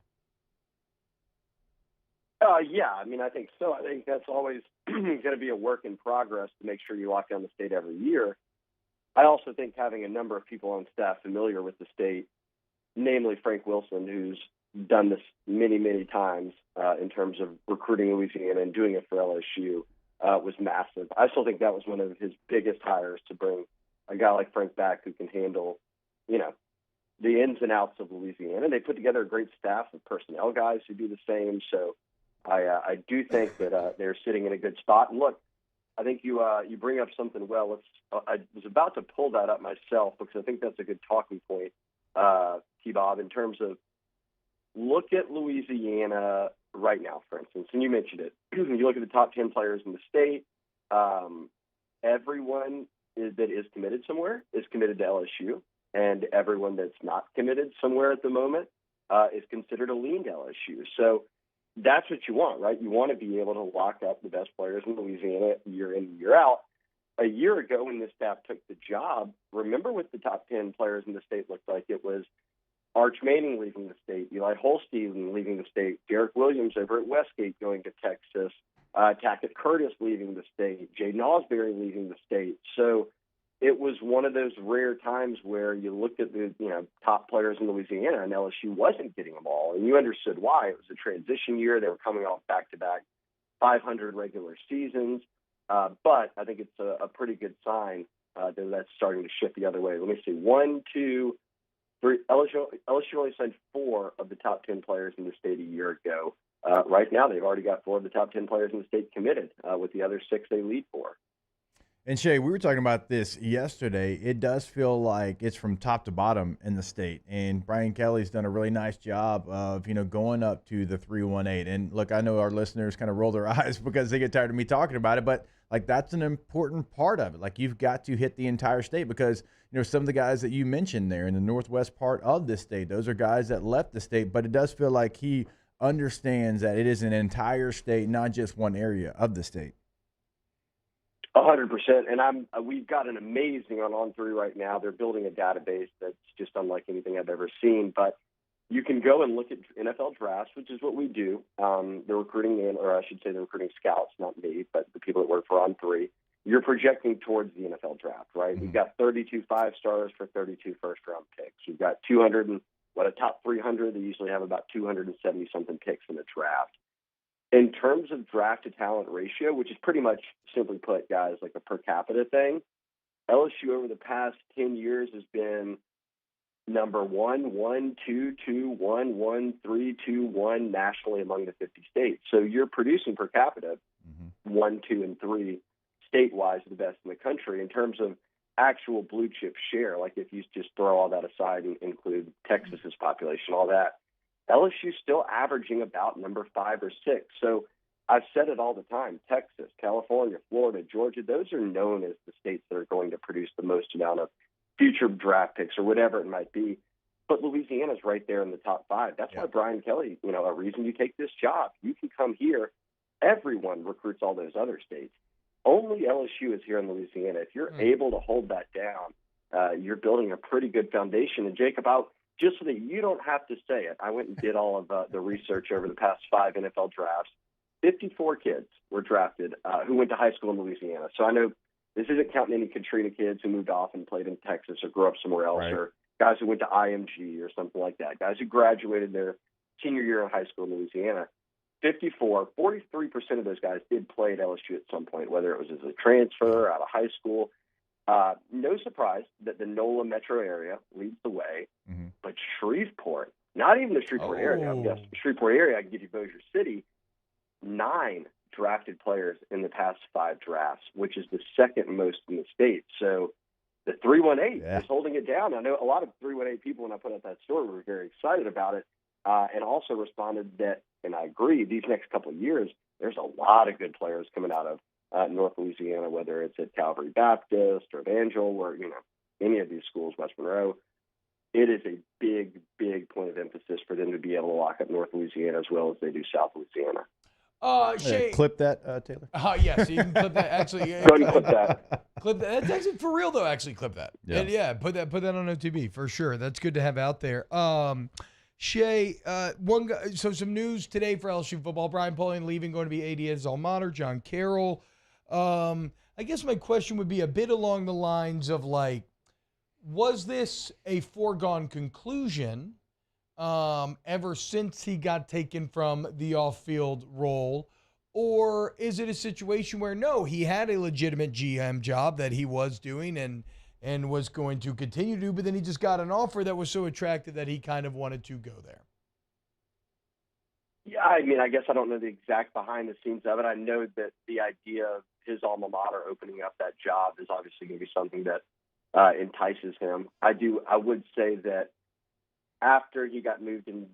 Speaker 14: Yeah, I mean, I think so. I think that's always going to be a work in progress to make sure you lock down the state every year. I also think having a number of people on staff familiar with the state, namely Frank Wilson, who's done this many, many times in terms of recruiting Louisiana and doing it for LSU, was massive. I still think that was one of his biggest hires, to bring a guy like Frank back who can handle, the ins and outs of Louisiana. They put together a great staff of personnel guys who do the same. So I do think that they're sitting in a good spot. And look, I think you bring up something well. I was about to pull that up myself because I think that's a good talking point, T-Bob, in terms of look at Louisiana right now, for instance, and you mentioned it. You look at the top 10 players in the state, everyone that is committed somewhere is committed to LSU, and everyone that's not committed somewhere at the moment is considered a lean to LSU. So that's what you want, right? You want to be able to lock up the best players in Louisiana year in, year out. A year ago when this staff took the job, remember what the top 10 players in the state looked like? It was Arch Manning leaving the state, Eli Holstein leaving the state, Derek Williams over at Westgate going to Texas, Tackett Curtis leaving the state, Jaden Osbury leaving the state. So it was one of those rare times where you looked at the top players in Louisiana and LSU wasn't getting them all, and you understood why. It was a transition year. They were coming off back-to-back 500 regular seasons. But I think it's a pretty good sign that that's starting to shift the other way. Let me see. 1, 2, 3. LSU only signed 4 of the top 10 players in the state a year ago. Right now, they've already got 4 of the top 10 players in the state committed, with the other 6 they lead for.
Speaker 6: And Shea, we were talking about this yesterday. It does feel like it's from top to bottom in the state. And Brian Kelly's done a really nice job of, going up to the 318. And look, I know our listeners kind of roll their eyes because they get tired of me talking about it, but like that's an important part of it. Like you've got to hit the entire state because, some of the guys that you mentioned there in the northwest part of the state, those are guys that left the state, but it does feel like he understands that it is an entire state, not just one area of the state.
Speaker 14: 100%. And we've got an amazing on3 right now. They're building a database that's just unlike anything I've ever seen. But you can go and look at NFL drafts, which is what we do. The recruiting, or I should say the recruiting scouts, not me, but the people that work for On3. You're projecting towards the NFL draft, right? Mm-hmm. We've got 32 5-stars for 32 first-round picks. We've got 200 and a top 300. They usually have about 270-something picks in the draft. In terms of draft-to-talent ratio, which is pretty much, simply put, guys, like a per capita thing, LSU over the past 10 years has been number 1, 1, 2, 2, 1, 1, 3, 2, 1 nationally among the 50 states. So you're producing per capita 1, 2, and 3 statewide the best in the country. In terms of actual blue chip share, like if you just throw all that aside and include Texas's population, all that, LSU's still averaging about number 5 or 6. So I've said it all the time, Texas, California, Florida, Georgia, those are known as the states that are going to produce the most amount of future draft picks or whatever it might be. But Louisiana's right there in the top 5. That's why Brian Kelly, a reason you take this job. You can come here. Everyone recruits all those other states. Only LSU is here in Louisiana. If you're able to hold that down, you're building a pretty good foundation. And Jacob, just so that you don't have to say it, I went and did all of the research over the past 5 NFL drafts. 54 kids were drafted who went to high school in Louisiana. So I know this isn't counting any Katrina kids who moved off and played in Texas or grew up somewhere else, or guys who went to IMG or something like that, guys who graduated their senior year in high school in Louisiana. 43% of those guys did play at LSU at some point, whether it was as a transfer out of high school. No surprise that the NOLA metro area leads the way, but Shreveport, not even the Shreveport area. I guess Shreveport area, I can give you Bossier City, 9 drafted players in the past 5 drafts, which is the second most in the state. So the 318 is holding it down. I know a lot of 318 people, when I put out that story, were very excited about it, and also responded that, and I agree, these next couple of years, there's a lot of good players coming out of North Louisiana, whether it's at Calvary Baptist or Evangel or, any of these schools, West Monroe. It is a big, big point of emphasis for them to be able to lock up North Louisiana as well as they do South Louisiana.
Speaker 6: Shea, clip that, Taylor.
Speaker 5: Yes, you can clip that. Actually,
Speaker 14: go ahead and clip that.
Speaker 5: Clip that. That's actually for real, though. Actually, clip that.
Speaker 6: Yeah,
Speaker 5: put that on OTB for sure. That's good to have out there. Shea, one guy. So some news today for LSU football. Brian Polian leaving, going to be AD at his alma mater. John Carroll. I guess my question would be a bit along the lines of was this a foregone conclusion? Ever since he got taken from the off-field role? Or is it a situation where, no, he had a legitimate GM job that he was doing and was going to continue to do, but then he just got an offer that was so attractive that he kind of wanted to go there?
Speaker 14: Yeah, I mean, I guess I don't know the exact behind the scenes of it. I know that the idea of his alma mater opening up that job is obviously going to be something that entices him. I would say that after he got moved in,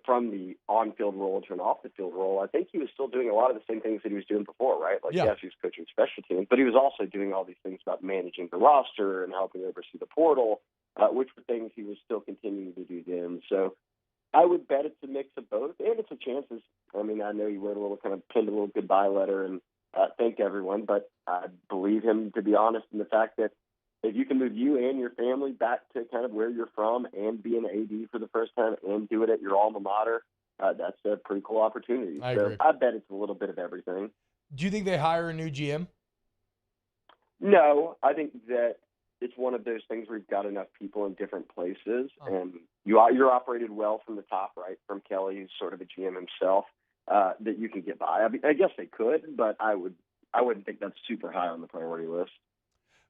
Speaker 14: from the on-field role to an off-the-field role, I think he was still doing a lot of the same things that he was doing before, right? Yes, he was coaching special teams, but he was also doing all these things about managing the roster and helping oversee the portal, which were things he was still continuing to do then. So I would bet it's a mix of both, and it's a chances. I mean, I know he wrote penned a little goodbye letter and thanked everyone, but I believe him, to be honest, in the fact that if you can move you and your family back to kind of where you're from and be an AD for the first time and do it at your alma mater, that's a pretty cool opportunity.
Speaker 5: I agree.
Speaker 14: I bet it's a little bit of everything.
Speaker 5: Do you think they hire a new GM?
Speaker 14: No, I think that it's one of those things where you've got enough people in different places, and you're operated well from the top, right? From Kelly, who's sort of a GM himself, that you can get by. I mean, I guess they could, but I wouldn't think that's super high on the priority list.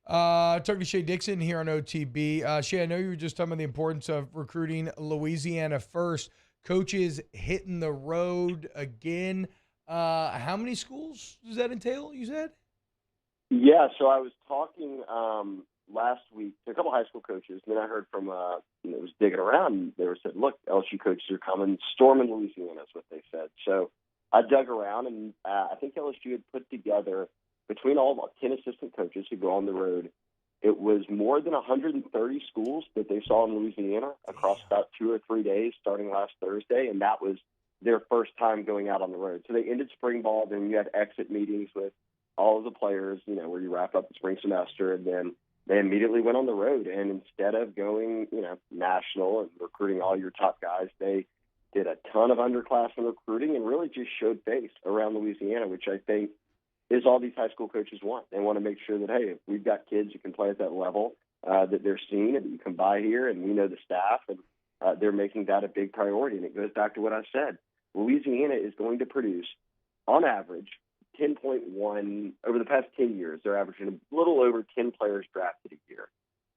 Speaker 5: Talking to Shea Dixon here on OTB. Shea, I know you were just talking about the importance of recruiting Louisiana first. Coaches hitting the road again. How many schools does that entail, you said?
Speaker 14: Yeah, so I was talking last week to a couple high school coaches, and then I heard from, was digging around, and they were saying, look, LSU coaches are coming, storming Louisiana is what they said. So I dug around, and I think LSU had put together, between all of 10 assistant coaches who go on the road, it was more than 130 schools that they saw in Louisiana across about 2 or 3 days starting last Thursday, and that was their first time going out on the road. So they ended spring ball, then you had exit meetings with all of the players, where you wrap up the spring semester, and then they immediately went on the road. And instead of going, national and recruiting all your top guys, they did a ton of underclassmen recruiting and really just showed face around Louisiana, which I think is all these high school coaches want. They want to make sure that, hey, if we've got kids who can play at that level, that they're seen and that you can buy here, and we know the staff, and they're making that a big priority. And it goes back to what I said. Louisiana is going to produce, on average, 10.1 over the past 10 years. They're averaging a little over 10 players drafted a year.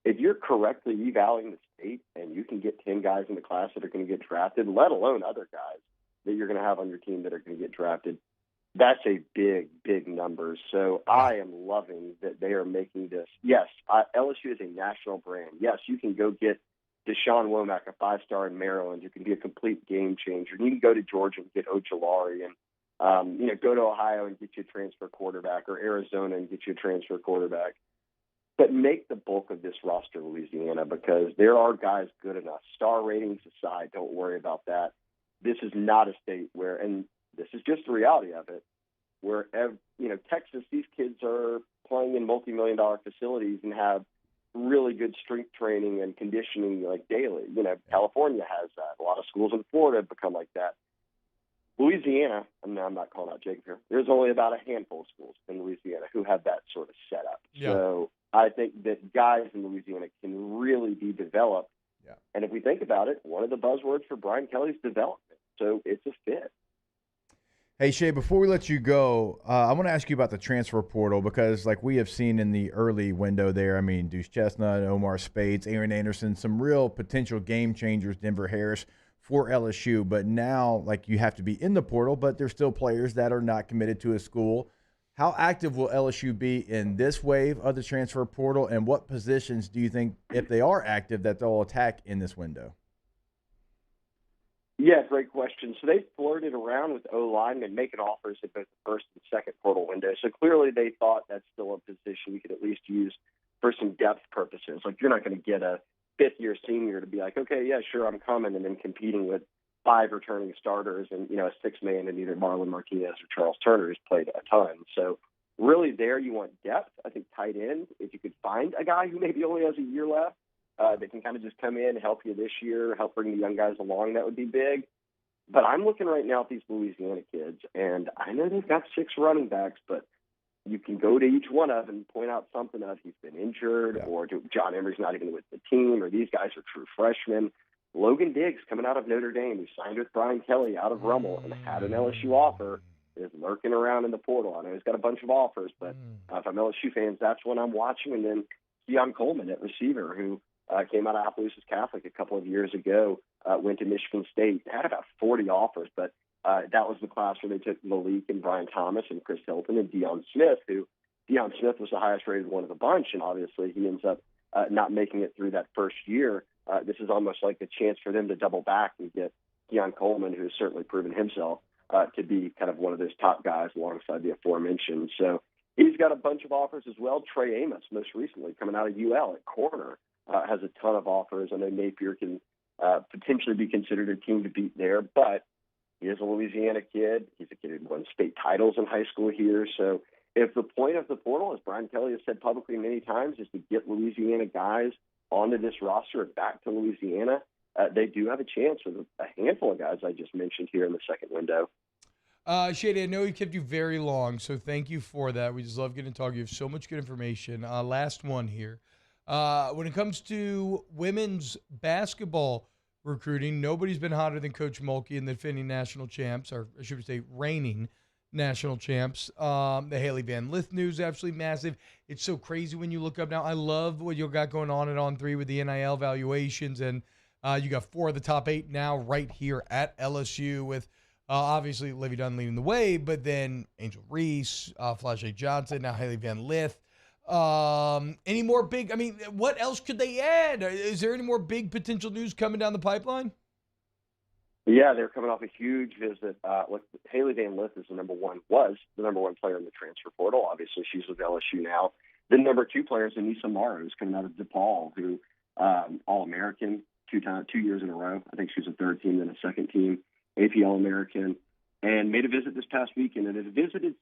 Speaker 14: If you're correctly evaluating the state and you can get 10 guys in the class that are going to get drafted, let alone other guys that you're going to have on your team that are going to get drafted, that's a big, big number. So I am loving that they are making this. Yes, LSU is a national brand. Yes, you can go get Deshaun Womack, a 5-star in Maryland, who can be a complete game changer. And you can go to Georgia and get Ojolari and, go to Ohio and get you a transfer quarterback, or Arizona and get you a transfer quarterback. But make the bulk of this roster Louisiana, because there are guys good enough. Star ratings aside, don't worry about that. This is not a state where, and this is just the reality of it, where, Texas, these kids are playing in multi-million-dollar facilities and have really good strength training and conditioning daily. California has that. A lot of schools in Florida have become like that. Louisiana, I'm not calling out Jacob here, there's only about a handful of schools in Louisiana who have that sort of setup. Yeah. So I think that guys in Louisiana can really be developed. Yeah. And if we think about it, one of the buzzwords for Brian Kelly's development. So it's a fit.
Speaker 6: Hey, Shea, before we let you go, I want to ask you about the transfer portal because, like we have seen in the early window there, I mean, Deuce Chestnut, Omar Spades, Aaron Anderson, some real potential game changers, Denver Harris for LSU. But now, like, you have to be in the portal, but there's still players that are not committed to a school. How active will LSU be in this wave of the transfer portal, and what positions do you think, if they are active, that they'll attack in this window?
Speaker 14: Yeah, great question. So they flirted around with O-line and making offers at both the first and second portal window. So clearly they thought that's still a position we could at least use for some depth purposes. Like, you're not going to get a fifth-year senior to be like, okay, yeah, sure, I'm coming, and then competing with 5 returning starters and, you know, a 6-man in either Marlon Martinez or Charles Turner who's played a ton. So really there you want depth. I think tight end, if you could find a guy who maybe only has a year left, that can kind of just come in, help you this year, help bring the young guys along, that would be big. But I'm looking right now at these Louisiana kids, and I know they've got 6 running backs, but you can go to each one of them and point out something of he's been injured, or John Emery's not even with the team, or these guys are true freshmen. Logan Diggs, coming out of Notre Dame, who signed with Brian Kelly out of Rummel and had an LSU offer, is lurking around in the portal. I know he's got a bunch of offers, but if I'm LSU fans, that's one I'm watching. And then Keon Coleman at receiver, who came out of Appalachian Catholic a couple of years ago, went to Michigan State, had about 40 offers, but that was the class where they took Malik and Brian Thomas and Chris Hilton and Deion Smith, who Deion Smith was the highest rated one of the bunch, and obviously he ends up not making it through that first year. This is almost like a chance for them to double back and get Keon Coleman, who has certainly proven himself to be kind of one of those top guys alongside the aforementioned. So he's got a bunch of offers as well. Trey Amos, most recently, coming out of UL at corner, has a ton of offers. I know Napier can potentially be considered a team to beat there, but he is a Louisiana kid. He's a kid who won state titles in high school here. So if the point of the portal, as Brian Kelly has said publicly many times, is to get Louisiana guys onto this roster and back to Louisiana, they do have a chance with a handful of guys I just mentioned here in the second window.
Speaker 5: Shady, I know we kept you very long, so thank you for that. We just love getting to talk. You have so much good information. Last one here. When it comes to women's basketball recruiting, nobody's been hotter than Coach Mulkey and the defending national champs, or I should say reigning national champs. The Haley Van Lith news is absolutely massive. It's so crazy when you look up now. I love what you got going on at On 3 with the NIL valuations, and you got 4 of the top 8 now right here at LSU with obviously Livy Dunn leading the way, but then Angel Reese, Flau'jae Johnson, now Haley Van Lith. Any more big, I mean, what else could they add? Is there any more big potential news coming down the pipeline?
Speaker 14: Yeah, they're coming off a huge visit. Look, Haley Van Lith was the number one player in the transfer portal. Obviously, she's with LSU now. The number 2 player is Anissa Morrow, who's coming out of DePaul, who All-American 2 years in a row. I think she was a third team, then a second team, AP All-American, and made a visit this past weekend. And it visited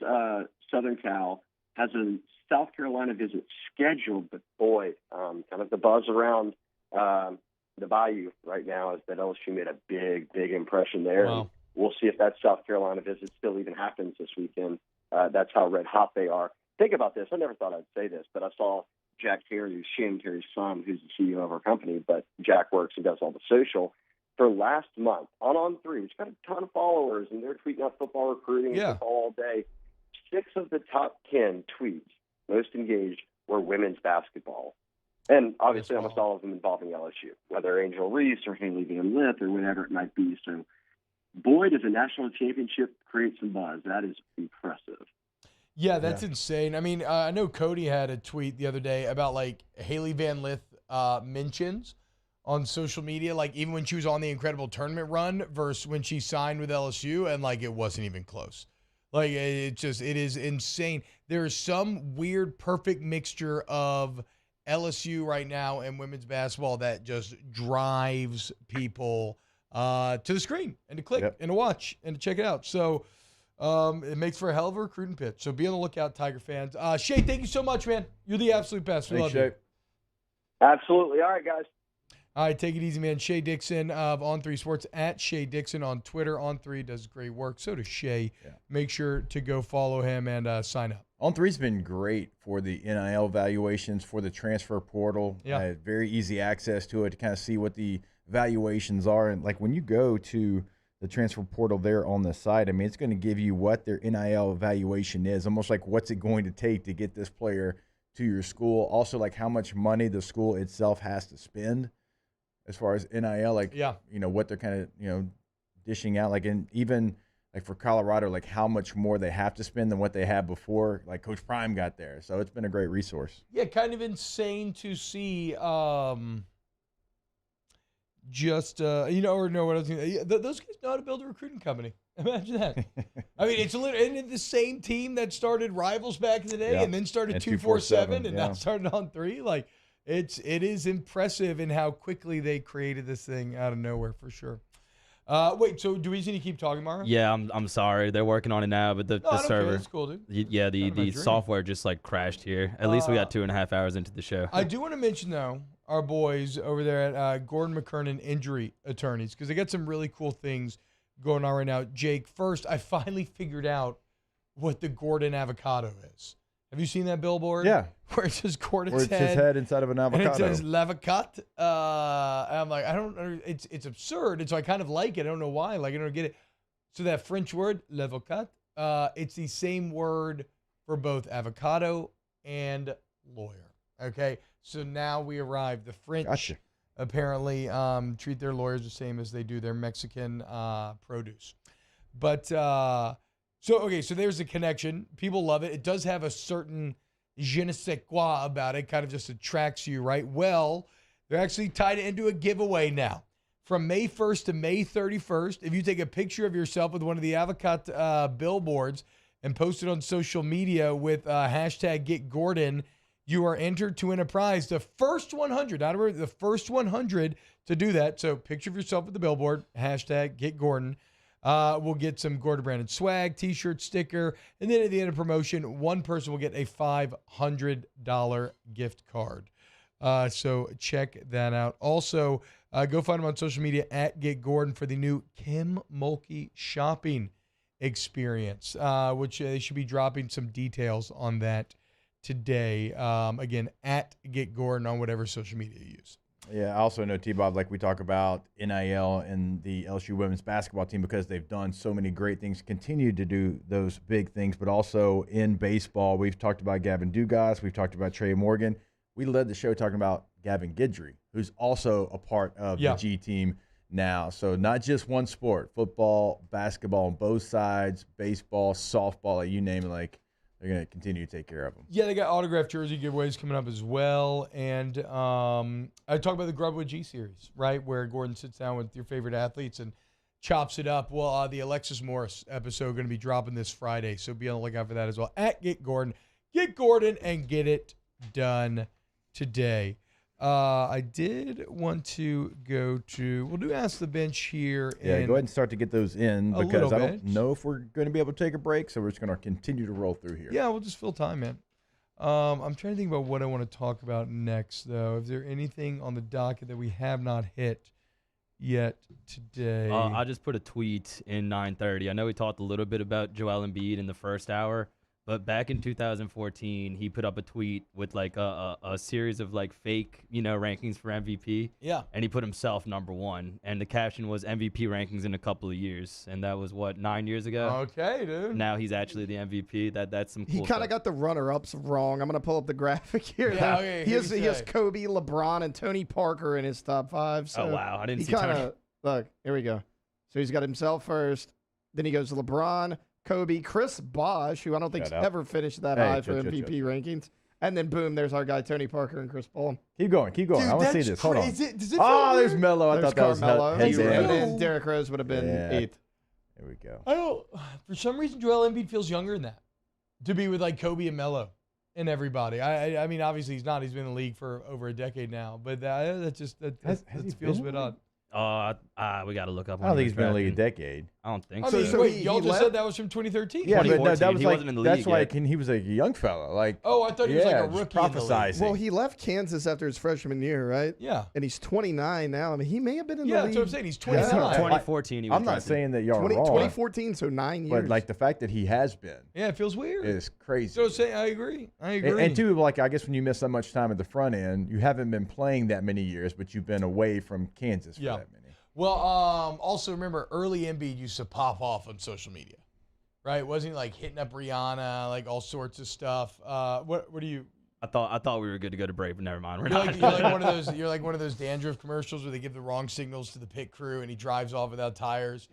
Speaker 14: Southern Cal, has a South Carolina visit scheduled, but boy, kind of the buzz around the Bayou right now is that LSU made a big impression there.
Speaker 5: Wow.
Speaker 14: We'll see if that South Carolina visit still even happens this weekend. That's how red hot they are. Think about this. I never thought I'd say this, but I saw Jack Terry, who's Shannon Terry's son, who's the CEO of our company, but Jack works and does all the social. For last month, on 3, which got a ton of followers, and they're tweeting out football recruiting and football all day. 6 of the top 10 tweets most engaged were women's basketball. And obviously almost all of them involving LSU, whether Angel Reese or Haley Van Lith or whatever it might be. So, boy, does a national championship create some buzz. That is impressive.
Speaker 5: Yeah, that's insane. I mean, I know Cody had a tweet the other day about, like, Haley Van Lith mentions on social media, like, even when she was on the incredible tournament run versus when she signed with LSU, and, like, it wasn't even close. Like, it is insane. There is some weird, perfect mixture of LSU right now and women's basketball that just drives people to the screen and to click and to watch and to check it out. So it makes for a hell of a recruiting pitch. So be on the lookout, Tiger fans. Shea, thank you so much, man. You're the absolute best. We love you.
Speaker 14: Absolutely. All right, guys.
Speaker 5: All right, take it easy, man. Shea Dixon of On 3 Sports, at Shea Dixon on Twitter. On 3 does great work. So does Shea. Yeah. Make sure to go follow him and sign up.
Speaker 6: On 3's been great for the NIL valuations, for the transfer portal. Very easy access to it to kind of see what the valuations are. And, like, when you go to the transfer portal there on the site. I mean, it's going to give you what their NIL evaluation is, almost like what's it going to take to get this player to your school. Also, like how much money the school itself has to spend as far as NIL, like, what they're kind of, dishing out. Like, and even like for Colorado, like how much more they have to spend than what they had before, like Coach Prime got there. So it's been a great resource.
Speaker 5: Yeah, kind of insane to see those guys know how to build a recruiting company. Imagine that. I mean, it's literally the same team that started Rivals back in the day and then started 247 and now started On 3. Like, it is impressive in how quickly they created this thing out of nowhere for sure. Wait, so do we need to keep talking, Mara?
Speaker 2: Yeah, I'm sorry. They're working on it now, but the server.
Speaker 5: That's cool, dude.
Speaker 2: Yeah, the software just like crashed here. At least we got 2.5 hours into the show.
Speaker 5: I do want to mention though, our boys over there at Gordon McKernan Injury Attorneys, because they got some really cool things going on right now. Jake, first, I finally figured out what the Gordon avocado is. Have you seen that billboard?
Speaker 6: Yeah.
Speaker 5: Where it says Gordon's
Speaker 6: Where it's his head inside of an avocado.
Speaker 5: And it says l'avocat. And I'm like, I don't know. It's absurd. And so I kind of like it. I don't know why. Like, I don't get it. So that French word, l'avocat, it's the same word for both avocado and lawyer. Okay? So now we arrive. The French apparently treat their lawyers the same as they do their Mexican produce. But so there's a connection. People love it. It does have a certain je ne sais quoi about it. Kind of just attracts you, right? Well, they're actually tied it into a giveaway now. From May 1st to May 31st, if you take a picture of yourself with one of the Avocat billboards and post it on social media with hashtag #GetGordon, you are entered to win a prize. The first 100, the first 100 to do that. So picture of yourself with the billboard, hashtag #GetGordon. We'll get some Gordon branded swag, t-shirt, sticker, and then at the end of promotion, one person will get a $500 gift card. So check that out. Also, go find them on social media at @GetGordon for the new Kim Mulkey shopping experience, which they should be dropping some details on that today. Again, at @GetGordon on whatever social media you use.
Speaker 6: Yeah, I also know, T-Bob, like we talk about NIL and the LSU women's basketball team because they've done so many great things, continue to do those big things, but also in baseball, we've talked about Gavin Dugas, we've talked about Trey Morgan. We led the show talking about Gavin Guidry, who's also a part of the G team now. So not just one sport, football, basketball on both sides, baseball, softball, like you name it, like they're going to continue to take care of them.
Speaker 5: Yeah, they got autographed jersey giveaways coming up as well. And I talked about the Grubwood G Series, right, where Gordon sits down with your favorite athletes and chops it up. Well, the Alexis Morris episode going to be dropping this Friday, so be on the lookout for that as well. At @GetGordon. Get Gordon and get it done today. I did want to we'll do Ask the Bench here.
Speaker 6: Yeah, go ahead and start to get those in because I don't know if we're going to be able to take a break, so we're just going to continue to roll through here.
Speaker 5: Yeah, we'll just fill time, man. I'm trying to think about what I want to talk about next, though. Is there anything on the docket that we have not hit yet today?
Speaker 2: I just put a tweet in 9:30. I know we talked a little bit about Joel Embiid in the first hour. But back in 2014, he put up a tweet with like a series of like fake, rankings for MVP.
Speaker 5: Yeah.
Speaker 2: And he put himself number 1. And the caption was MVP rankings in a couple of years. And that was 9 years ago?
Speaker 5: Okay, dude.
Speaker 2: Now he's actually the MVP. That's some cool
Speaker 27: He kind of got the runner-ups wrong. I'm going to pull up the graphic here.
Speaker 5: Yeah, okay,
Speaker 27: he has Kobe, LeBron, and Tony Parker in his top 5. So
Speaker 2: oh, wow. I didn't see
Speaker 27: Tony. Look, here we go. So he's got himself first. Then he goes to LeBron, Kobe, Chris Bosh, who I don't think's ever finished that high for MVP rankings. And then, boom, there's our guy, Tony Parker and Chris Paul.
Speaker 6: Keep going. Dude, I want to see this. Hold on.
Speaker 5: Does it
Speaker 6: there's Melo. I
Speaker 27: there's
Speaker 6: thought that was
Speaker 27: Carmelo. And
Speaker 6: head
Speaker 27: then Derrick Rose would have been 8th.
Speaker 6: There we go.
Speaker 5: I don't. For some reason, Joel Embiid feels younger than that. To be with like Kobe and Melo and everybody. I mean, obviously he's not. He's been in the league for over a decade now. But that feels a bit odd.
Speaker 2: We got to look up.
Speaker 6: I don't think he's been in the league a decade.
Speaker 2: I don't think
Speaker 5: so. Y'all just said that was from 2013.
Speaker 6: Yeah, but no, that was
Speaker 2: he wasn't in the league
Speaker 6: that's why he was a young fella. Like,
Speaker 5: I thought he was like a rookie.
Speaker 6: Prophesizing.
Speaker 27: Well, he left Kansas after his freshman year, right?
Speaker 5: Yeah.
Speaker 27: And he's 29 now. I mean, he may have been in the league.
Speaker 5: Yeah, that's what I'm saying. He's 29.
Speaker 2: 2014. He was
Speaker 6: I'm not saying that y'all are wrong.
Speaker 27: 2014, so 9 years.
Speaker 6: But like the fact that he has been.
Speaker 5: Yeah, it feels weird.
Speaker 6: Is crazy.
Speaker 5: So saying, I agree.
Speaker 6: And too, like I guess when you miss that much time at the front end, you haven't been playing that many years, but you've been away from Kansas for that many.
Speaker 5: Well, also remember, early Embiid used to pop off on social media, right? Wasn't he like hitting up Rihanna, like all sorts of stuff? What do you?
Speaker 2: I thought we were good to go to break, but never mind. We're
Speaker 5: You're
Speaker 2: not.
Speaker 5: you're like one of those dandruff commercials where they give the wrong signals to the pit crew and he drives off without tires.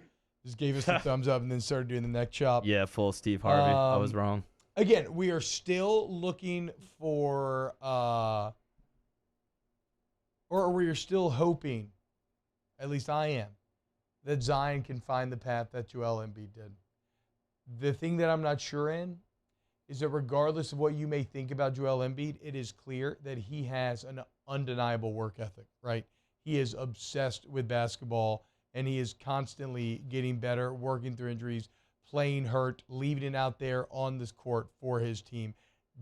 Speaker 5: Just gave us the thumbs up and then started doing the neck chop.
Speaker 2: Yeah, full Steve Harvey. I was wrong.
Speaker 5: Again, we are still looking for, or we are still hoping, at least I am, that Zion can find the path that Joel Embiid did. The thing that I'm not sure in is that regardless of what you may think about Joel Embiid, it is clear that he has an undeniable work ethic, right? He is obsessed with basketball, and he is constantly getting better, working through injuries, playing hurt, leaving it out there on this court for his team.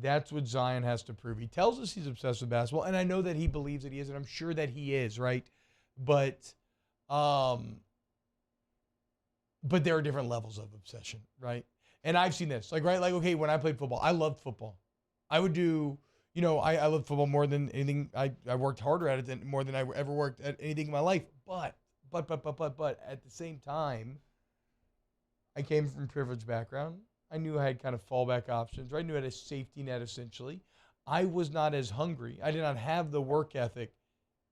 Speaker 5: That's what Zion has to prove. He tells us he's obsessed with basketball, and I know that he believes that he is, and I'm sure that he is, right? But there are different levels of obsession, right? And I've seen this, okay, when I played football, I loved football. I would do, I loved football more than anything. I worked harder at it more than I ever worked at anything in my life. But at the same time, I came from a privileged background. I knew I had kind of fallback options, right? I knew I had a safety net, essentially. I was not as hungry. I did not have the work ethic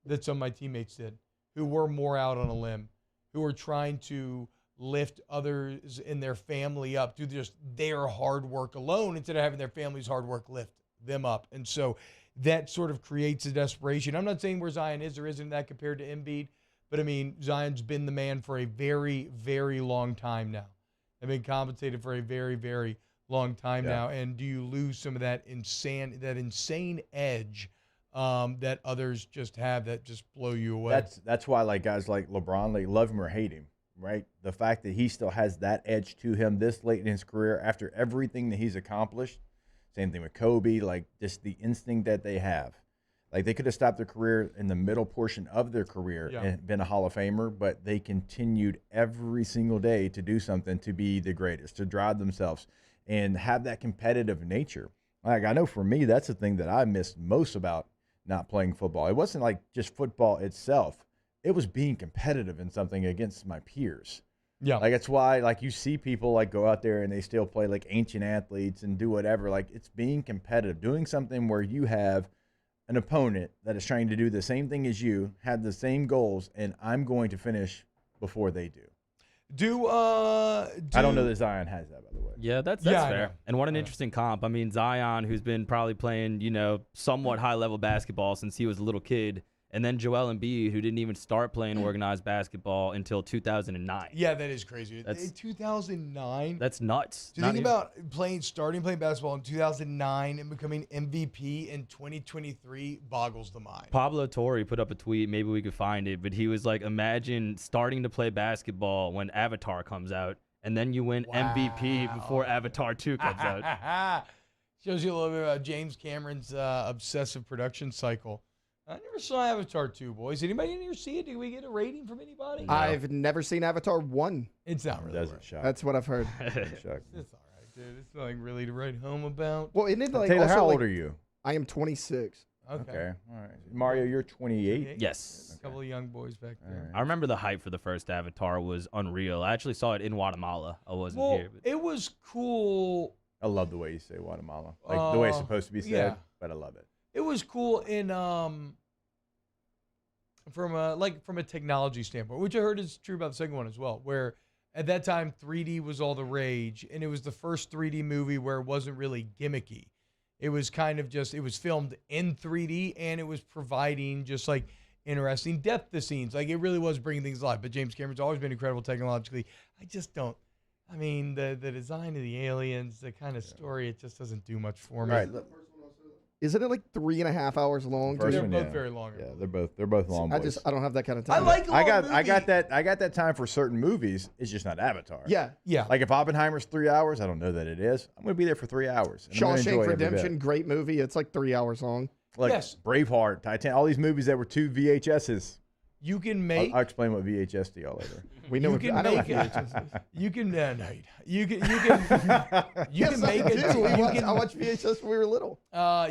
Speaker 5: that some of my teammates did, who were more out on a limb, who were trying to lift others in their family up through just their hard work alone instead of having their family's hard work lift them up. And so that sort of creates a desperation. I'm not saying where Zion is or isn't that compared to Embiid, but I mean, Zion's been the man for a very, very long time now. I've been compensated for a very, very long time now. And do you lose some of that insane edge that others just have that just blow you away?
Speaker 6: That's why like guys like LeBron, they love him or hate him, right? The fact that he still has that edge to him this late in his career after everything that he's accomplished. Same thing with Kobe, like just the instinct that they have. Like they could have stopped their career in the middle portion of their career and been a Hall of Famer, but they continued every single day to do something to be the greatest, to drive themselves and have that competitive nature. Like I know for me, that's the thing that I missed most about not playing football. It wasn't like just football itself. It was being competitive in something against my peers.
Speaker 5: Yeah.
Speaker 6: Like that's why like you see people like go out there and they still play like ancient athletes and do whatever. Like it's being competitive, doing something where you have an opponent that is trying to do the same thing as you, had the same goals, and I'm going to finish before they do. I don't know that Zion has that, by the way.
Speaker 2: Yeah, that's fair. And what an interesting comp. I mean, Zion, who's been probably playing, somewhat high-level basketball since he was a little kid, and then Joel Embiid, who didn't even start playing organized basketball until 2009.
Speaker 5: Yeah, that is crazy. In 2009?
Speaker 2: That's nuts.
Speaker 5: Do you think about starting playing basketball in 2009 and becoming MVP in 2023 boggles the mind.
Speaker 2: Pablo Torre put up a tweet, maybe we could find it, but he was like, imagine starting to play basketball when Avatar comes out, and then you win MVP before Avatar 2 comes out.
Speaker 5: Shows you a little bit about James Cameron's obsessive production cycle. I never saw Avatar 2, boys. Anybody in here see it? Did we get a rating from anybody?
Speaker 27: No. I've never seen Avatar 1.
Speaker 5: It's not really.
Speaker 6: Doesn't shock.
Speaker 27: That's what I've heard.
Speaker 5: It's all right, dude. It's nothing really to write home about.
Speaker 27: Well, isn't it like
Speaker 6: Taylor,
Speaker 27: also
Speaker 6: how old
Speaker 27: like,
Speaker 6: are you?
Speaker 27: I am 26.
Speaker 5: Okay.
Speaker 6: All right. Mario, you're 28?
Speaker 2: Yes.
Speaker 5: A couple of young boys back there.
Speaker 2: I remember the hype for the first Avatar was unreal. I actually saw it in Guatemala. I wasn't here. But
Speaker 5: It was cool.
Speaker 6: I love the way you say Guatemala. Like the way it's supposed to be said, but I love it.
Speaker 5: It was cool in from a technology standpoint, which I heard is true about the second one as well, where at that time 3D was all the rage, and it was the first 3D movie where it wasn't really gimmicky. It was kind of just, it was filmed in 3D, and it was providing just like interesting depth to scenes. Like it really was bringing things alive. But James Cameron's always been incredible technologically. I just don't. I mean, the design of the aliens, the kind of story, it just doesn't do much for me.
Speaker 6: Right.
Speaker 27: Isn't it like 3.5 hours long?
Speaker 5: They're both very long.
Speaker 6: Yeah, they're both long. Boys.
Speaker 27: I don't have that kind of time.
Speaker 5: I like long movies.
Speaker 6: I got that time for certain movies. It's just not Avatar.
Speaker 27: Yeah.
Speaker 6: Like if Oppenheimer's 3 hours, I don't know that it is. I'm gonna be there for 3 hours. And I'm gonna enjoy
Speaker 27: Shawshank
Speaker 6: every
Speaker 27: Redemption,
Speaker 6: bit.
Speaker 27: great movie. It's like 3 hours long.
Speaker 6: Like
Speaker 5: Yes.
Speaker 6: Braveheart, Titanic, all these movies that were 2 VHSs.
Speaker 5: You can make.
Speaker 6: I'll explain what VHS to y'all later.
Speaker 27: We know.
Speaker 5: You can
Speaker 27: I know
Speaker 5: make
Speaker 27: what
Speaker 5: it.
Speaker 27: VHS is.
Speaker 5: You can. No, you can. You can make it.
Speaker 27: I watched VHS when we were little.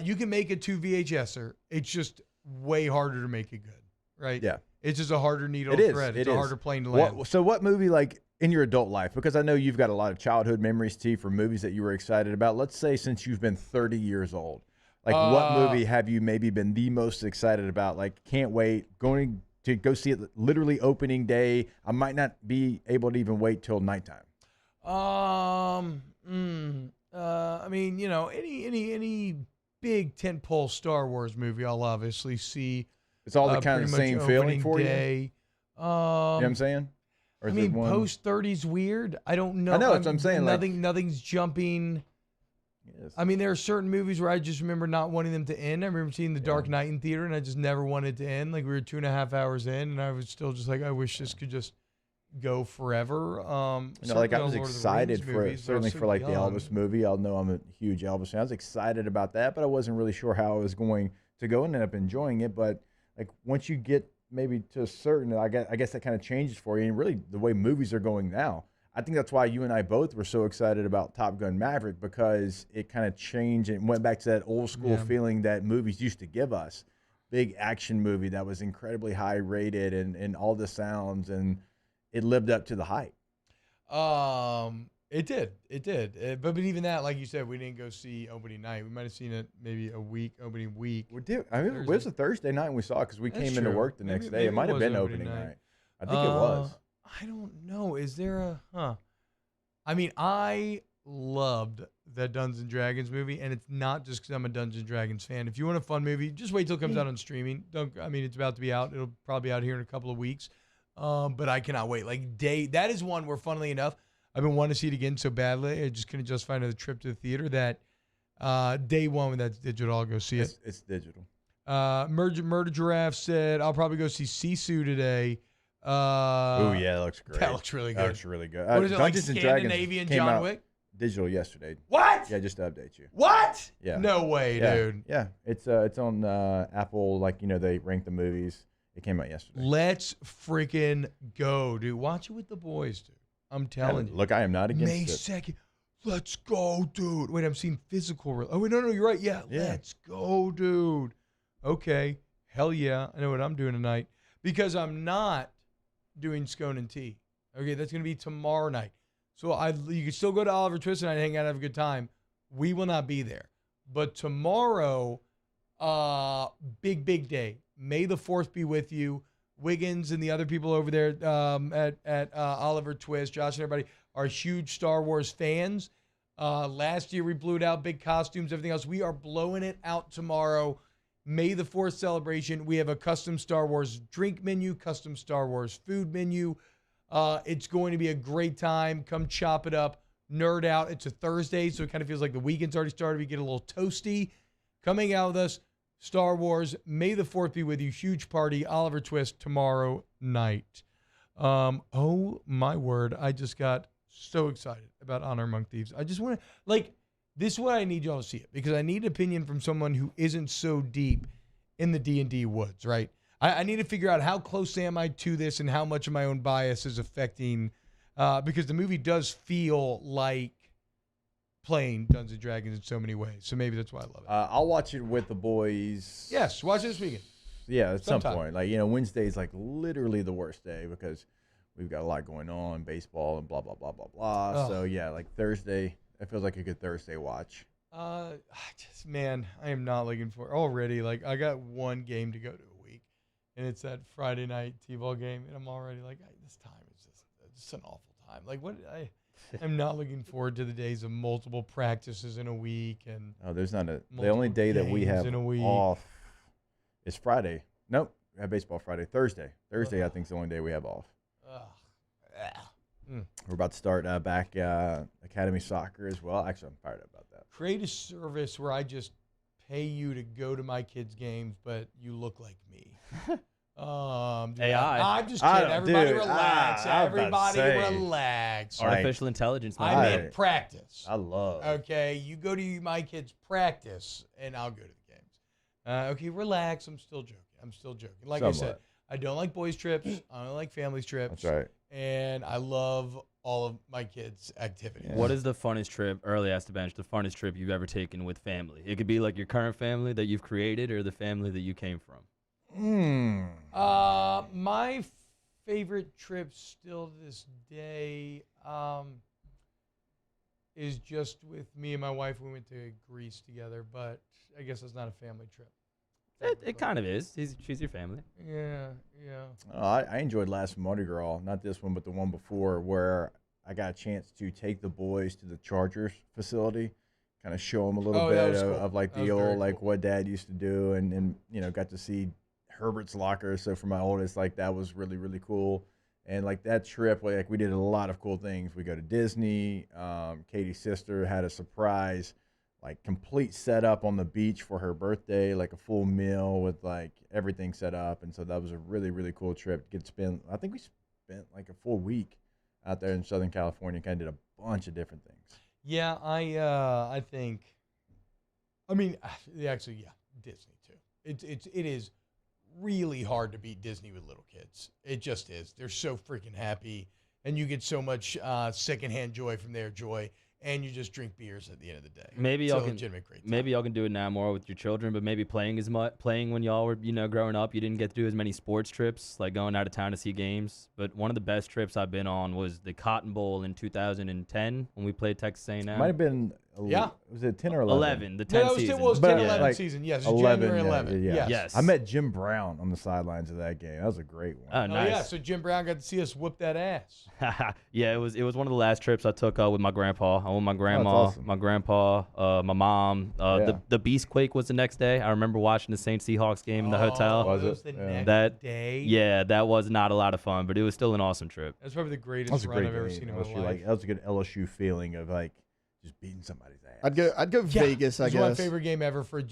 Speaker 5: You can make a 2 VHSer. It's just way harder to make it good, right?
Speaker 6: Yeah.
Speaker 5: It's just a harder needle
Speaker 6: It is.
Speaker 5: thread.
Speaker 6: It
Speaker 5: It's a
Speaker 6: is.
Speaker 5: harder plane to land.
Speaker 6: So what movie, like, in your adult life, because I know you've got a lot of childhood memories, T, for movies that you were excited about. Let's say since you've been 30 years old, like, what movie have you maybe been the most excited about? Like, can't wait, going to go see it literally opening day. I might not be able to even wait till nighttime.
Speaker 5: I mean, any big tentpole Star Wars movie, I'll obviously see.
Speaker 6: It's all the kind of
Speaker 5: pretty
Speaker 6: same
Speaker 5: much
Speaker 6: feeling
Speaker 5: opening
Speaker 6: for
Speaker 5: day.
Speaker 6: you. You know what I'm saying? Or
Speaker 5: I
Speaker 6: is
Speaker 5: mean,
Speaker 6: there one-
Speaker 5: post 30's weird. I don't know.
Speaker 6: I know, that's what I'm saying, like-
Speaker 5: Nothing's jumping.
Speaker 6: Yes.
Speaker 5: I mean, there are certain movies where I just remember not wanting them to end. I remember seeing The Dark Knight in theater, and I just never wanted to end. Like, we were 2.5 hours in, and I was still just like, I wish this could just go forever.
Speaker 6: Like, I was excited certainly for like the Elvis movie. I'll know I'm a huge Elvis fan. I was excited about that, but I wasn't really sure how I was going to go and end up enjoying it. But like, once you get maybe to a certain, I guess that kind of changes for you. And really, the way movies are going now, I think that's why you and I both were so excited about Top Gun Maverick, because it kind of changed and went back to that old school feeling that movies used to give us. Big action movie that was incredibly high rated and all the sounds, and it lived up to the hype.
Speaker 5: It did. But even that, like you said, we didn't go see opening night. We might have seen it maybe opening week.
Speaker 6: I mean, it was a Thursday night we saw it because we came into work the next day.
Speaker 5: Maybe
Speaker 6: It might have
Speaker 5: was
Speaker 6: been opening night. I think it was.
Speaker 5: I don't know. Is there I mean, I loved that Dungeons and Dragons movie, and it's not just because I'm a Dungeons and Dragons fan. If you want a fun movie, just wait till it comes out on streaming. It's about to be out. It'll probably be out here in a couple of weeks. But I cannot wait. Like, that is one where, funnily enough, I've been wanting to see it again so badly. I just couldn't justify another trip to the theater. That day one when that's digital, I'll go see it.
Speaker 6: It's digital.
Speaker 5: Murder Giraffe said, I'll probably go see Sisu today.
Speaker 6: Oh yeah, that looks great.
Speaker 5: That looks really good.
Speaker 6: That looks really good.
Speaker 5: What is it, like
Speaker 6: Dungeons and
Speaker 5: Scandinavian
Speaker 6: Dragons came
Speaker 5: John
Speaker 6: out
Speaker 5: Wick?
Speaker 6: Digital yesterday.
Speaker 5: What?
Speaker 6: Yeah, just to update you.
Speaker 5: What?
Speaker 6: Yeah.
Speaker 5: No way, dude.
Speaker 6: Yeah, it's on Apple. Like, they rank the movies. It came out yesterday.
Speaker 5: Let's freaking go, dude. Watch it with the boys, dude. I'm telling you.
Speaker 6: Look, I am not against
Speaker 5: May
Speaker 6: it.
Speaker 5: 2nd. Let's go, dude. Wait, I'm seeing physical. Oh, wait, no, you're right. Yeah, let's go, dude. Okay. Hell yeah. I know what I'm doing tonight. Because I'm not doing scone and tea. Okay, that's going to be tomorrow night. So you can still go to Oliver Twist and hang out and have a good time. We will not be there. But tomorrow, big day. May the 4th be with you. Wiggins and the other people over there at Oliver Twist, Josh and everybody, are huge Star Wars fans. Last year we blew it out, big costumes, everything else. We are blowing it out tomorrow. May the 4th celebration. We have a custom Star Wars drink menu, custom Star Wars food menu. It's going to be a great time. Come chop it up, nerd out. It's a Thursday, so it kind of feels like the weekend's already started. We get a little toasty. Coming out with us, Star Wars. May the 4th be with you. Huge party, Oliver Twist, tomorrow night. Oh, my word. I just got so excited about Honor Among Thieves. I just want to, this is what I need y'all to see it, because I need opinion from someone who isn't so deep in the D&D woods, right? I need to figure out how close am I to this and how much of my own bias is affecting, because the movie does feel like playing Dungeons and Dragons in so many ways. So maybe that's why I love it.
Speaker 6: I'll watch it with the boys.
Speaker 5: Yes, watch it this weekend.
Speaker 6: Yeah, at
Speaker 5: Sometime.
Speaker 6: some point. Wednesday is literally the worst day because we've got a lot going on, baseball and blah, blah, blah, blah, blah.
Speaker 5: Oh.
Speaker 6: So, Thursday, it feels like a good Thursday watch.
Speaker 5: I am not looking for already. I got one game to go to a week, and it's that Friday night T-ball game, and I'm already this time is just an awful time. I'm not looking forward to the days of multiple practices in a week and.
Speaker 6: Oh, there's not the only day that we have off is Friday. Nope, we have baseball Friday. Thursday, I think is the only day we have off. We're about to start back academy soccer as well. Actually, I'm fired up about that.
Speaker 5: Create a service where I just pay you to go to my kids' games, but you look like me.
Speaker 2: AI.
Speaker 5: I'm just kidding. Everybody relax. Everybody relax.
Speaker 2: Artificial intelligence.
Speaker 5: I meant practice.
Speaker 6: I love.
Speaker 5: Okay, you go to my kids' practice, and I'll go to the games. Okay, relax. I'm still joking. Like I said, I don't like boys' trips. I don't like families' trips.
Speaker 6: That's right.
Speaker 5: And I love all of my kids' activities.
Speaker 2: Yeah. What is the funnest trip, early ask the bench, the funnest trip you've ever taken with family? It could be like your current family that you've created or the family that you came from.
Speaker 5: My favorite trip still to this day is just with me and my wife. We went to Greece together, but I guess it's not a family trip.
Speaker 2: It kind of is. She's your family.
Speaker 5: Yeah.
Speaker 6: I enjoyed last Mardi Gras, not this one, but the one before, where I got a chance to take the boys to the Chargers facility, kind of show them a little bit of like the old, like what Dad used to do, and got to see Herbert's locker. So for my oldest, like that was really, really cool. And like that trip, like we did a lot of cool things. We go to Disney. Katie's sister had a surprise, like complete setup on the beach for her birthday, like a full meal with like everything set up. And so that was a really, really cool trip. I think we spent like a full week out there in Southern California, kind of did a bunch of different things.
Speaker 5: Yeah, I think. I mean, actually, yeah, Disney too. It is really hard to beat Disney with little kids. It just is. They're so freaking happy, and you get so much secondhand joy from their joy, and you just drink beers at the end of the day.
Speaker 2: Maybe
Speaker 5: it's
Speaker 2: y'all
Speaker 5: a
Speaker 2: can
Speaker 5: legitimate great time.
Speaker 2: maybe y'all can do it now more with your children, but maybe playing when y'all were growing up, you didn't get to do as many sports trips, like going out of town to see games. But one of the best trips I've been on was the Cotton Bowl in 2010 when we played Texas A&M.
Speaker 6: Might have been. Was it 10 or 11?
Speaker 2: 11, the 10 season.
Speaker 5: It was 10-11 season. Yes, it was January 11.
Speaker 6: Yeah.
Speaker 2: Yes.
Speaker 6: I met Jim Brown on the sidelines of that game. That was a great one.
Speaker 2: Oh, nice.
Speaker 5: Yeah, so Jim Brown got to see us whoop that ass.
Speaker 2: Yeah, it was one of the last trips I took with my grandpa. I went with my grandma,
Speaker 6: awesome.
Speaker 2: my grandpa, my mom. The Beastquake was the next day. I remember watching the Saints Seahawks game in the hotel.
Speaker 5: Was it? The next day?
Speaker 2: Yeah, that was not a lot of fun, but it was still an awesome trip.
Speaker 5: That's probably the greatest run I've ever seen in my life.
Speaker 6: Like, that was a good LSU feeling of like just beating somebody's ass.
Speaker 5: I'd go
Speaker 27: Vegas, I guess.
Speaker 5: It was my favorite game ever for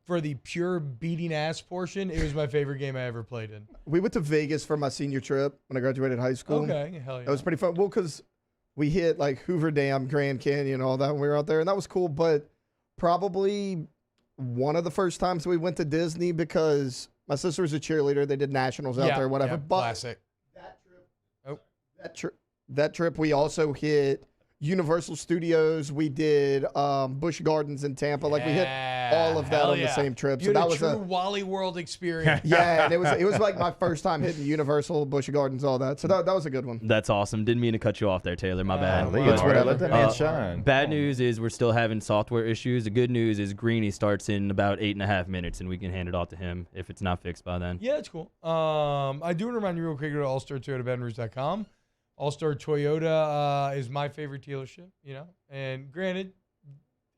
Speaker 5: for the pure beating ass portion. It was my favorite game I ever played in.
Speaker 27: We went to Vegas for my senior trip when I graduated high school.
Speaker 5: Okay, hell yeah.
Speaker 27: That was pretty fun. Well, because we hit like Hoover Dam, Grand Canyon, all that when we were out there, and that was cool. But probably one of the first times we went to Disney because my sister was a cheerleader. They did nationals out there, whatever.
Speaker 5: Yeah,
Speaker 27: but
Speaker 5: classic.
Speaker 27: That trip, we also hit Universal Studios. We did Busch Gardens in Tampa. Like we hit all of that on the same trip.
Speaker 5: So that was a Wally World experience.
Speaker 27: Yeah, and it was like my first time hitting Universal, Busch Gardens, all that. So that was a good one.
Speaker 2: That's awesome. Didn't mean to cut you off there, Taylor. My bad.
Speaker 6: Let that man shine.
Speaker 2: Bad news is we're still having software issues. The good news is Greeny starts in about 8.5 minutes, and we can hand it off to him if it's not fixed by then.
Speaker 5: Yeah, it's cool. I do want to remind you real quick, go to allstartoyotabatonrouge.com. All-Star Toyota is my favorite dealership, And granted,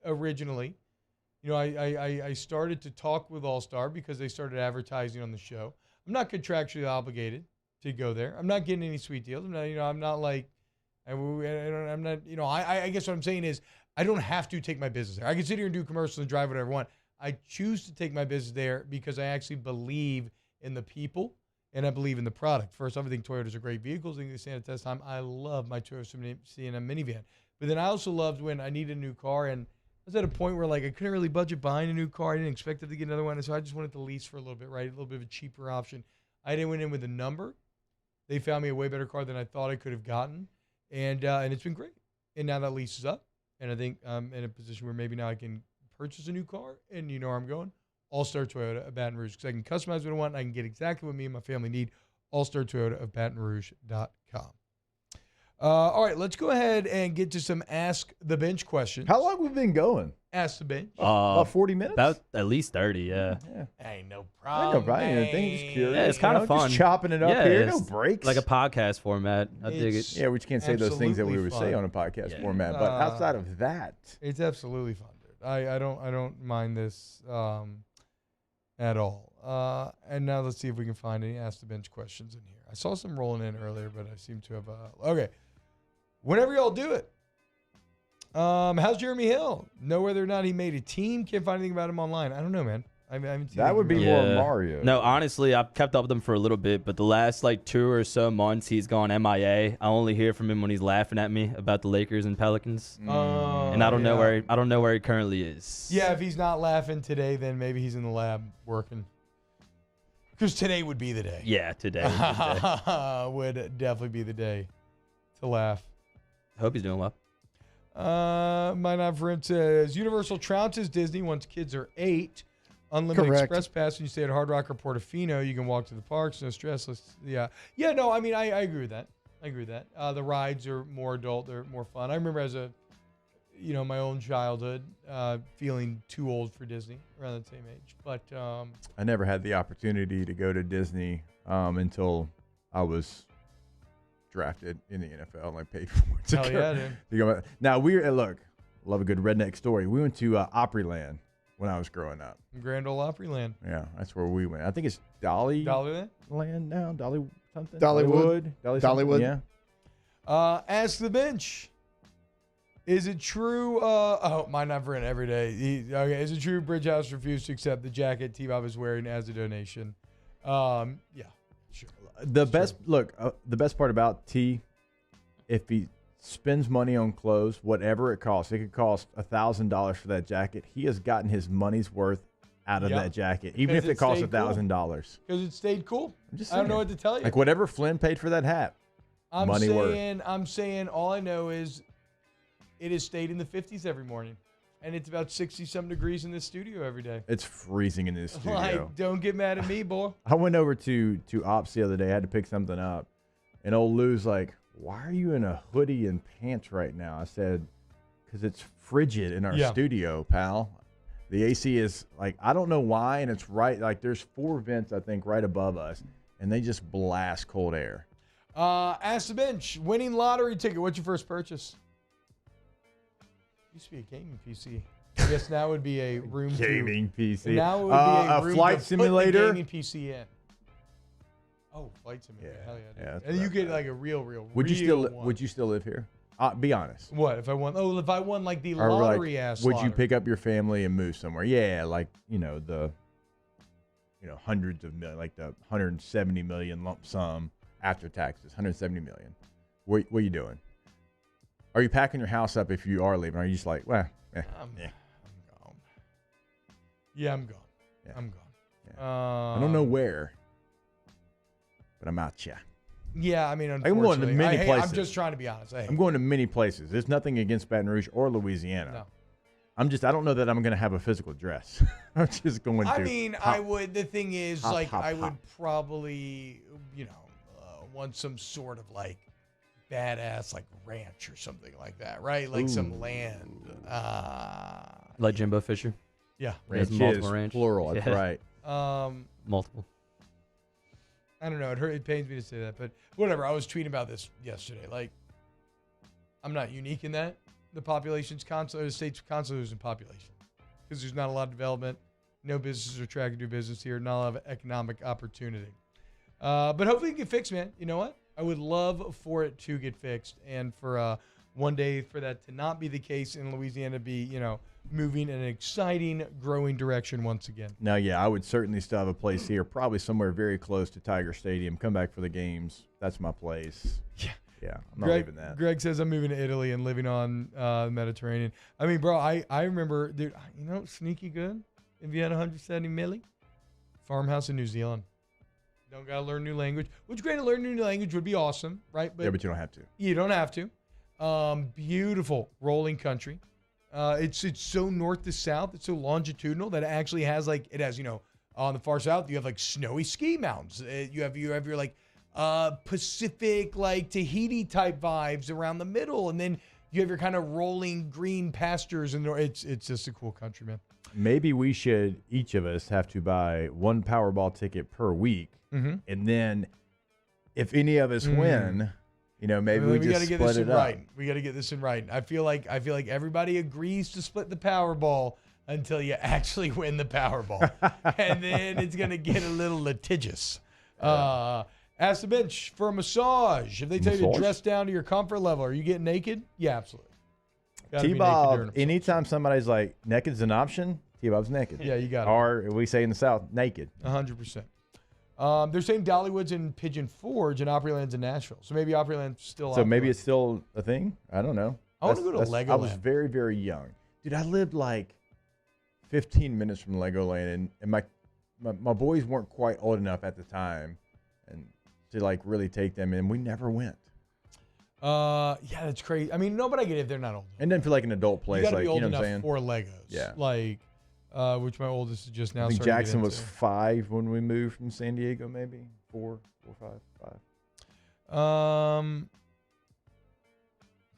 Speaker 5: originally, I started to talk with All-Star because they started advertising on the show. I'm not contractually obligated to go there. I'm not getting any sweet deals. I'm not, I guess what I'm saying is I don't have to take my business there. I can sit here and do commercials and drive whatever I want. I choose to take my business there because I actually believe in the people. And I believe in the product. First off, I think Toyotas are great vehicles. I think they stand the test of time. I love my Toyota Sienna minivan. But then I also loved when I needed a new car. And I was at a point where I couldn't really budget buying a new car. I didn't expect to get another one. And so I just wanted to lease for a little bit, right? A little bit of a cheaper option. I went in with a number. They found me a way better car than I thought I could have gotten. And it's been great. And now that lease is up. And I think I'm in a position where maybe now I can purchase a new car. And you know where I'm going. All-Star Toyota of Baton Rouge, because I can customize what I want and I can get exactly what me and my family need. All-Star Toyota of BatonRouge.com. All right, let's go ahead and get to some Ask the Bench questions.
Speaker 6: How long have we been going?
Speaker 5: Ask the Bench.
Speaker 6: About 40 minutes?
Speaker 2: About at least 30, yeah.
Speaker 5: Ain't no problem.
Speaker 6: Just curious.
Speaker 2: Yeah, it's kind of fun.
Speaker 6: Just chopping it up here, no breaks.
Speaker 2: Like a podcast format. I dig it.
Speaker 6: Yeah, we just can't say those things that we would say on a podcast format. But outside of that,
Speaker 5: it's absolutely fun, dude. I don't mind this at all. And now let's see if we can find any Ask the Bench questions in here. I saw some rolling in earlier, but I seem to have okay. Whenever y'all do it. How's Jeremy Hill? Know whether or not he made a team? Can't find anything about him online. I don't know, man. I haven't seen
Speaker 6: that would be more Mario.
Speaker 2: No, honestly, I've kept up with him for a little bit, but the last 2 or so months he's gone MIA. I only hear from him when he's laughing at me about the Lakers and Pelicans. And I don't know where he currently is.
Speaker 5: Yeah, if he's not laughing today, then maybe he's in the lab working. Because today would be the day.
Speaker 2: Yeah, today would be the day.
Speaker 5: Would definitely be the day to laugh.
Speaker 2: Hope he's doing well.
Speaker 5: My non friend says Universal trounces Disney once kids are 8. unlimited
Speaker 27: Correct.
Speaker 5: express pass when you stay at Hard Rock or Portofino. You can walk to the parks, no stress. No, I mean, I agree with that. The rides are more adult. They're more fun. I remember as my own childhood, feeling too old for Disney around the same age. But
Speaker 6: I never had the opportunity to go to Disney until I was drafted in the NFL and I paid for it.
Speaker 5: Hell yeah, dude.
Speaker 6: To go. Now, love a good redneck story. We went to Opryland when I was growing up.
Speaker 5: Grand Ole Opryland.
Speaker 6: Yeah, that's where we went. I think it's Dollyland now. Dolly something.
Speaker 27: Dollywood.
Speaker 6: Dollywood. Yeah.
Speaker 5: Ask the bench. Is it true? Mine I've written every day. Is it true Bridgehouse refused to accept the jacket T-Bob is wearing as a donation? Yeah, sure.
Speaker 6: The best part about T, if he spends money on clothes, whatever it costs, it could cost $1,000 for that jacket. He has gotten his money's worth out of that jacket, even if it costs $1,000.
Speaker 5: Because it stayed cool.
Speaker 6: Just
Speaker 5: I don't know what to tell you.
Speaker 6: Like whatever Flynn paid for that hat,
Speaker 5: I'm saying all I know is it has stayed in the 50s every morning. And it's about 60-some degrees in this studio every day.
Speaker 6: It's freezing in this studio.
Speaker 5: Like, don't get mad at me, boy.
Speaker 6: I went over to Ops the other day. I had to pick something up. And old Lou's like, why are you in a hoodie and pants right now? I said, because it's frigid in our studio, pal. The AC is like, I don't know why. And it's right, like there's 4 vents, I think, right above us. And they just blast cold air.
Speaker 5: Ask the bench. Winning lottery ticket. What's your first purchase? Used to be a gaming PC. I guess now would be a room
Speaker 6: gaming PC.
Speaker 5: Now it would be a room
Speaker 6: flight
Speaker 5: to
Speaker 6: simulator.
Speaker 5: Put the gaming PC in. Oh, flight simulator. Hell yeah. Dude. And you get like a real.
Speaker 6: Would you still live here? Be honest.
Speaker 5: What if I won? Oh, if I won like the lottery ass.
Speaker 6: Would you pick up your family and move somewhere? Yeah, like the hundreds of million, like the 170 million lump sum after taxes, 170 million. What are you doing? Are you packing your house up if you are leaving? Or are you just like, well,
Speaker 5: I'm gone. Yeah, I'm gone.
Speaker 6: Yeah.
Speaker 5: I'm gone.
Speaker 6: Yeah. I don't know where, but I'm out.
Speaker 5: Yeah, I mean,
Speaker 6: I'm going to many places.
Speaker 5: I'm just trying to be honest.
Speaker 6: I'm going to many places. There's nothing against Baton Rouge or Louisiana.
Speaker 5: No.
Speaker 6: I don't know that I'm going to have a physical address. I'm just going to.
Speaker 5: I mean, I would. The thing is, I would probably, want some sort of like badass like ranch or something like that, right? Like some land.
Speaker 2: Like Jimbo Fisher.
Speaker 5: Yeah.
Speaker 6: Ranch
Speaker 2: multiple ranch.
Speaker 6: Plural. That's right.
Speaker 2: Multiple.
Speaker 5: I don't know. It pains me to say that, but whatever. I was tweeting about this yesterday. Like, I'm not unique in that. The state's constantly losing population because there's not a lot of development. No businesses are trying to do business here. Not a lot of economic opportunity. But hopefully it can get fixed, man. You know what? I would love for it to get fixed and for one day for that to not be the case in Louisiana be, moving in an exciting, growing direction once again.
Speaker 6: Now, yeah, I would certainly still have a place here, probably somewhere very close to Tiger Stadium. Come back for the games. That's my place. Yeah, I'm not leaving that.
Speaker 5: Greg says I'm moving to Italy and living on the Mediterranean. I mean, bro, I remember, dude, sneaky good. If you had 170 milli, farmhouse in New Zealand. Don't got to learn new language. Which, granted, learning new language would be awesome, right?
Speaker 6: But you don't have to.
Speaker 5: You don't have to. Beautiful rolling country. It's so north to south. It's so longitudinal that it actually has on the far south, you have like snowy ski mountains. You have your like Pacific, like Tahiti type vibes around the middle. And then you have your kind of rolling green pastures. And it's just a cool country, man.
Speaker 6: Maybe we should, each of us, have to buy one Powerball ticket per week.
Speaker 5: Mm-hmm.
Speaker 6: And then if any of us win, maybe we just split it up.
Speaker 5: We got to get this in writing. I feel like everybody agrees to split the Powerball until you actually win the Powerball. And then it's going to get a little litigious. Ask the bench for a massage. If they tell you to dress down to your comfort level, are you getting naked? Yeah, absolutely.
Speaker 6: T-Bob, anytime somebody's like, naked's an option, T-Bob's naked.
Speaker 5: Yeah, you got it.
Speaker 6: Or we say in the South, naked.
Speaker 5: 100%. They're saying Dollywood's in Pigeon Forge and Opryland's in Nashville. So maybe Opryland's still
Speaker 6: So maybe it's still a thing? I don't know.
Speaker 5: I want to go to Legoland.
Speaker 6: I was very, very young. Dude, I lived like 15 minutes from Legoland, and my boys weren't quite old enough at the time and to like really take them in. We never went.
Speaker 5: Yeah, that's crazy. I mean, no, but I get it if they're not old enough.
Speaker 6: And then feel like an adult place,
Speaker 5: you gotta
Speaker 6: like
Speaker 5: be old
Speaker 6: you know what I'm
Speaker 5: enough
Speaker 6: saying?
Speaker 5: for Legos.
Speaker 6: Yeah.
Speaker 5: Like, which my oldest is just now.
Speaker 6: I think
Speaker 5: starting to get
Speaker 6: Jackson was
Speaker 5: into.
Speaker 6: 5 when we moved from San Diego, maybe 4, 5.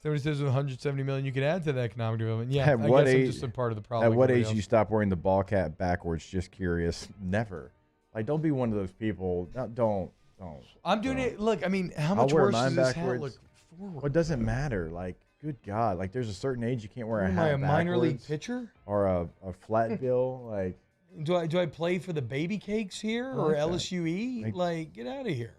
Speaker 5: 30 says with 170 million, you could add to the economic development. Yeah,
Speaker 6: At
Speaker 5: I
Speaker 6: what
Speaker 5: guess
Speaker 6: age?
Speaker 5: I'm just a part of the problem.
Speaker 6: At what
Speaker 5: like
Speaker 6: age
Speaker 5: everybody
Speaker 6: do you
Speaker 5: else.
Speaker 6: stop wearing the ball cap backwards? Just curious. Never. Like, don't be one of those people. Don't.
Speaker 5: I'm doing it. Look, I mean, how
Speaker 6: I'll
Speaker 5: much
Speaker 6: wear
Speaker 5: worse
Speaker 6: mine
Speaker 5: does this hat
Speaker 6: backwards.
Speaker 5: look forward?
Speaker 6: Well, it doesn't matter. Like, good God. Like, there's a certain age you can't wear a
Speaker 5: Am
Speaker 6: hat
Speaker 5: I a minor league
Speaker 6: backwards
Speaker 5: pitcher?
Speaker 6: or a flat bill. Like,
Speaker 5: Do I play for the Baby Cakes here
Speaker 6: I
Speaker 5: or
Speaker 6: like that.
Speaker 5: LSUE? Like, get out of here.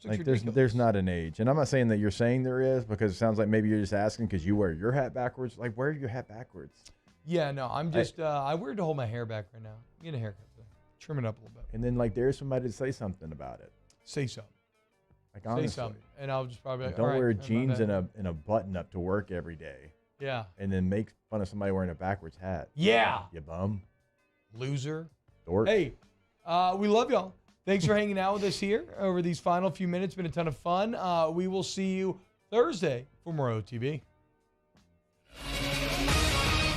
Speaker 6: like there's not an age. And I'm not saying that you're saying there is, because it sounds like maybe you're just asking because you wear your hat backwards. Like, wear your hat backwards.
Speaker 5: Yeah, no, I'm just I wear it to hold my hair back right now. I'm getting a haircut today. Trim it up a little bit.
Speaker 6: And then, like, there's somebody to say something about it.
Speaker 5: Say something.
Speaker 6: Like, honestly.
Speaker 5: Say something. And I'll just probably be like,
Speaker 6: don't
Speaker 5: all right,
Speaker 6: wear
Speaker 5: my
Speaker 6: jeans
Speaker 5: bad.
Speaker 6: and a button up to work every day.
Speaker 5: Yeah.
Speaker 6: And then make fun of somebody wearing a backwards hat.
Speaker 5: Yeah.
Speaker 6: You bum.
Speaker 5: Loser.
Speaker 6: Dork.
Speaker 5: Hey, we love y'all. Thanks for hanging out with us here over these final few minutes. Been a ton of fun. We will see you Thursday for more OTB.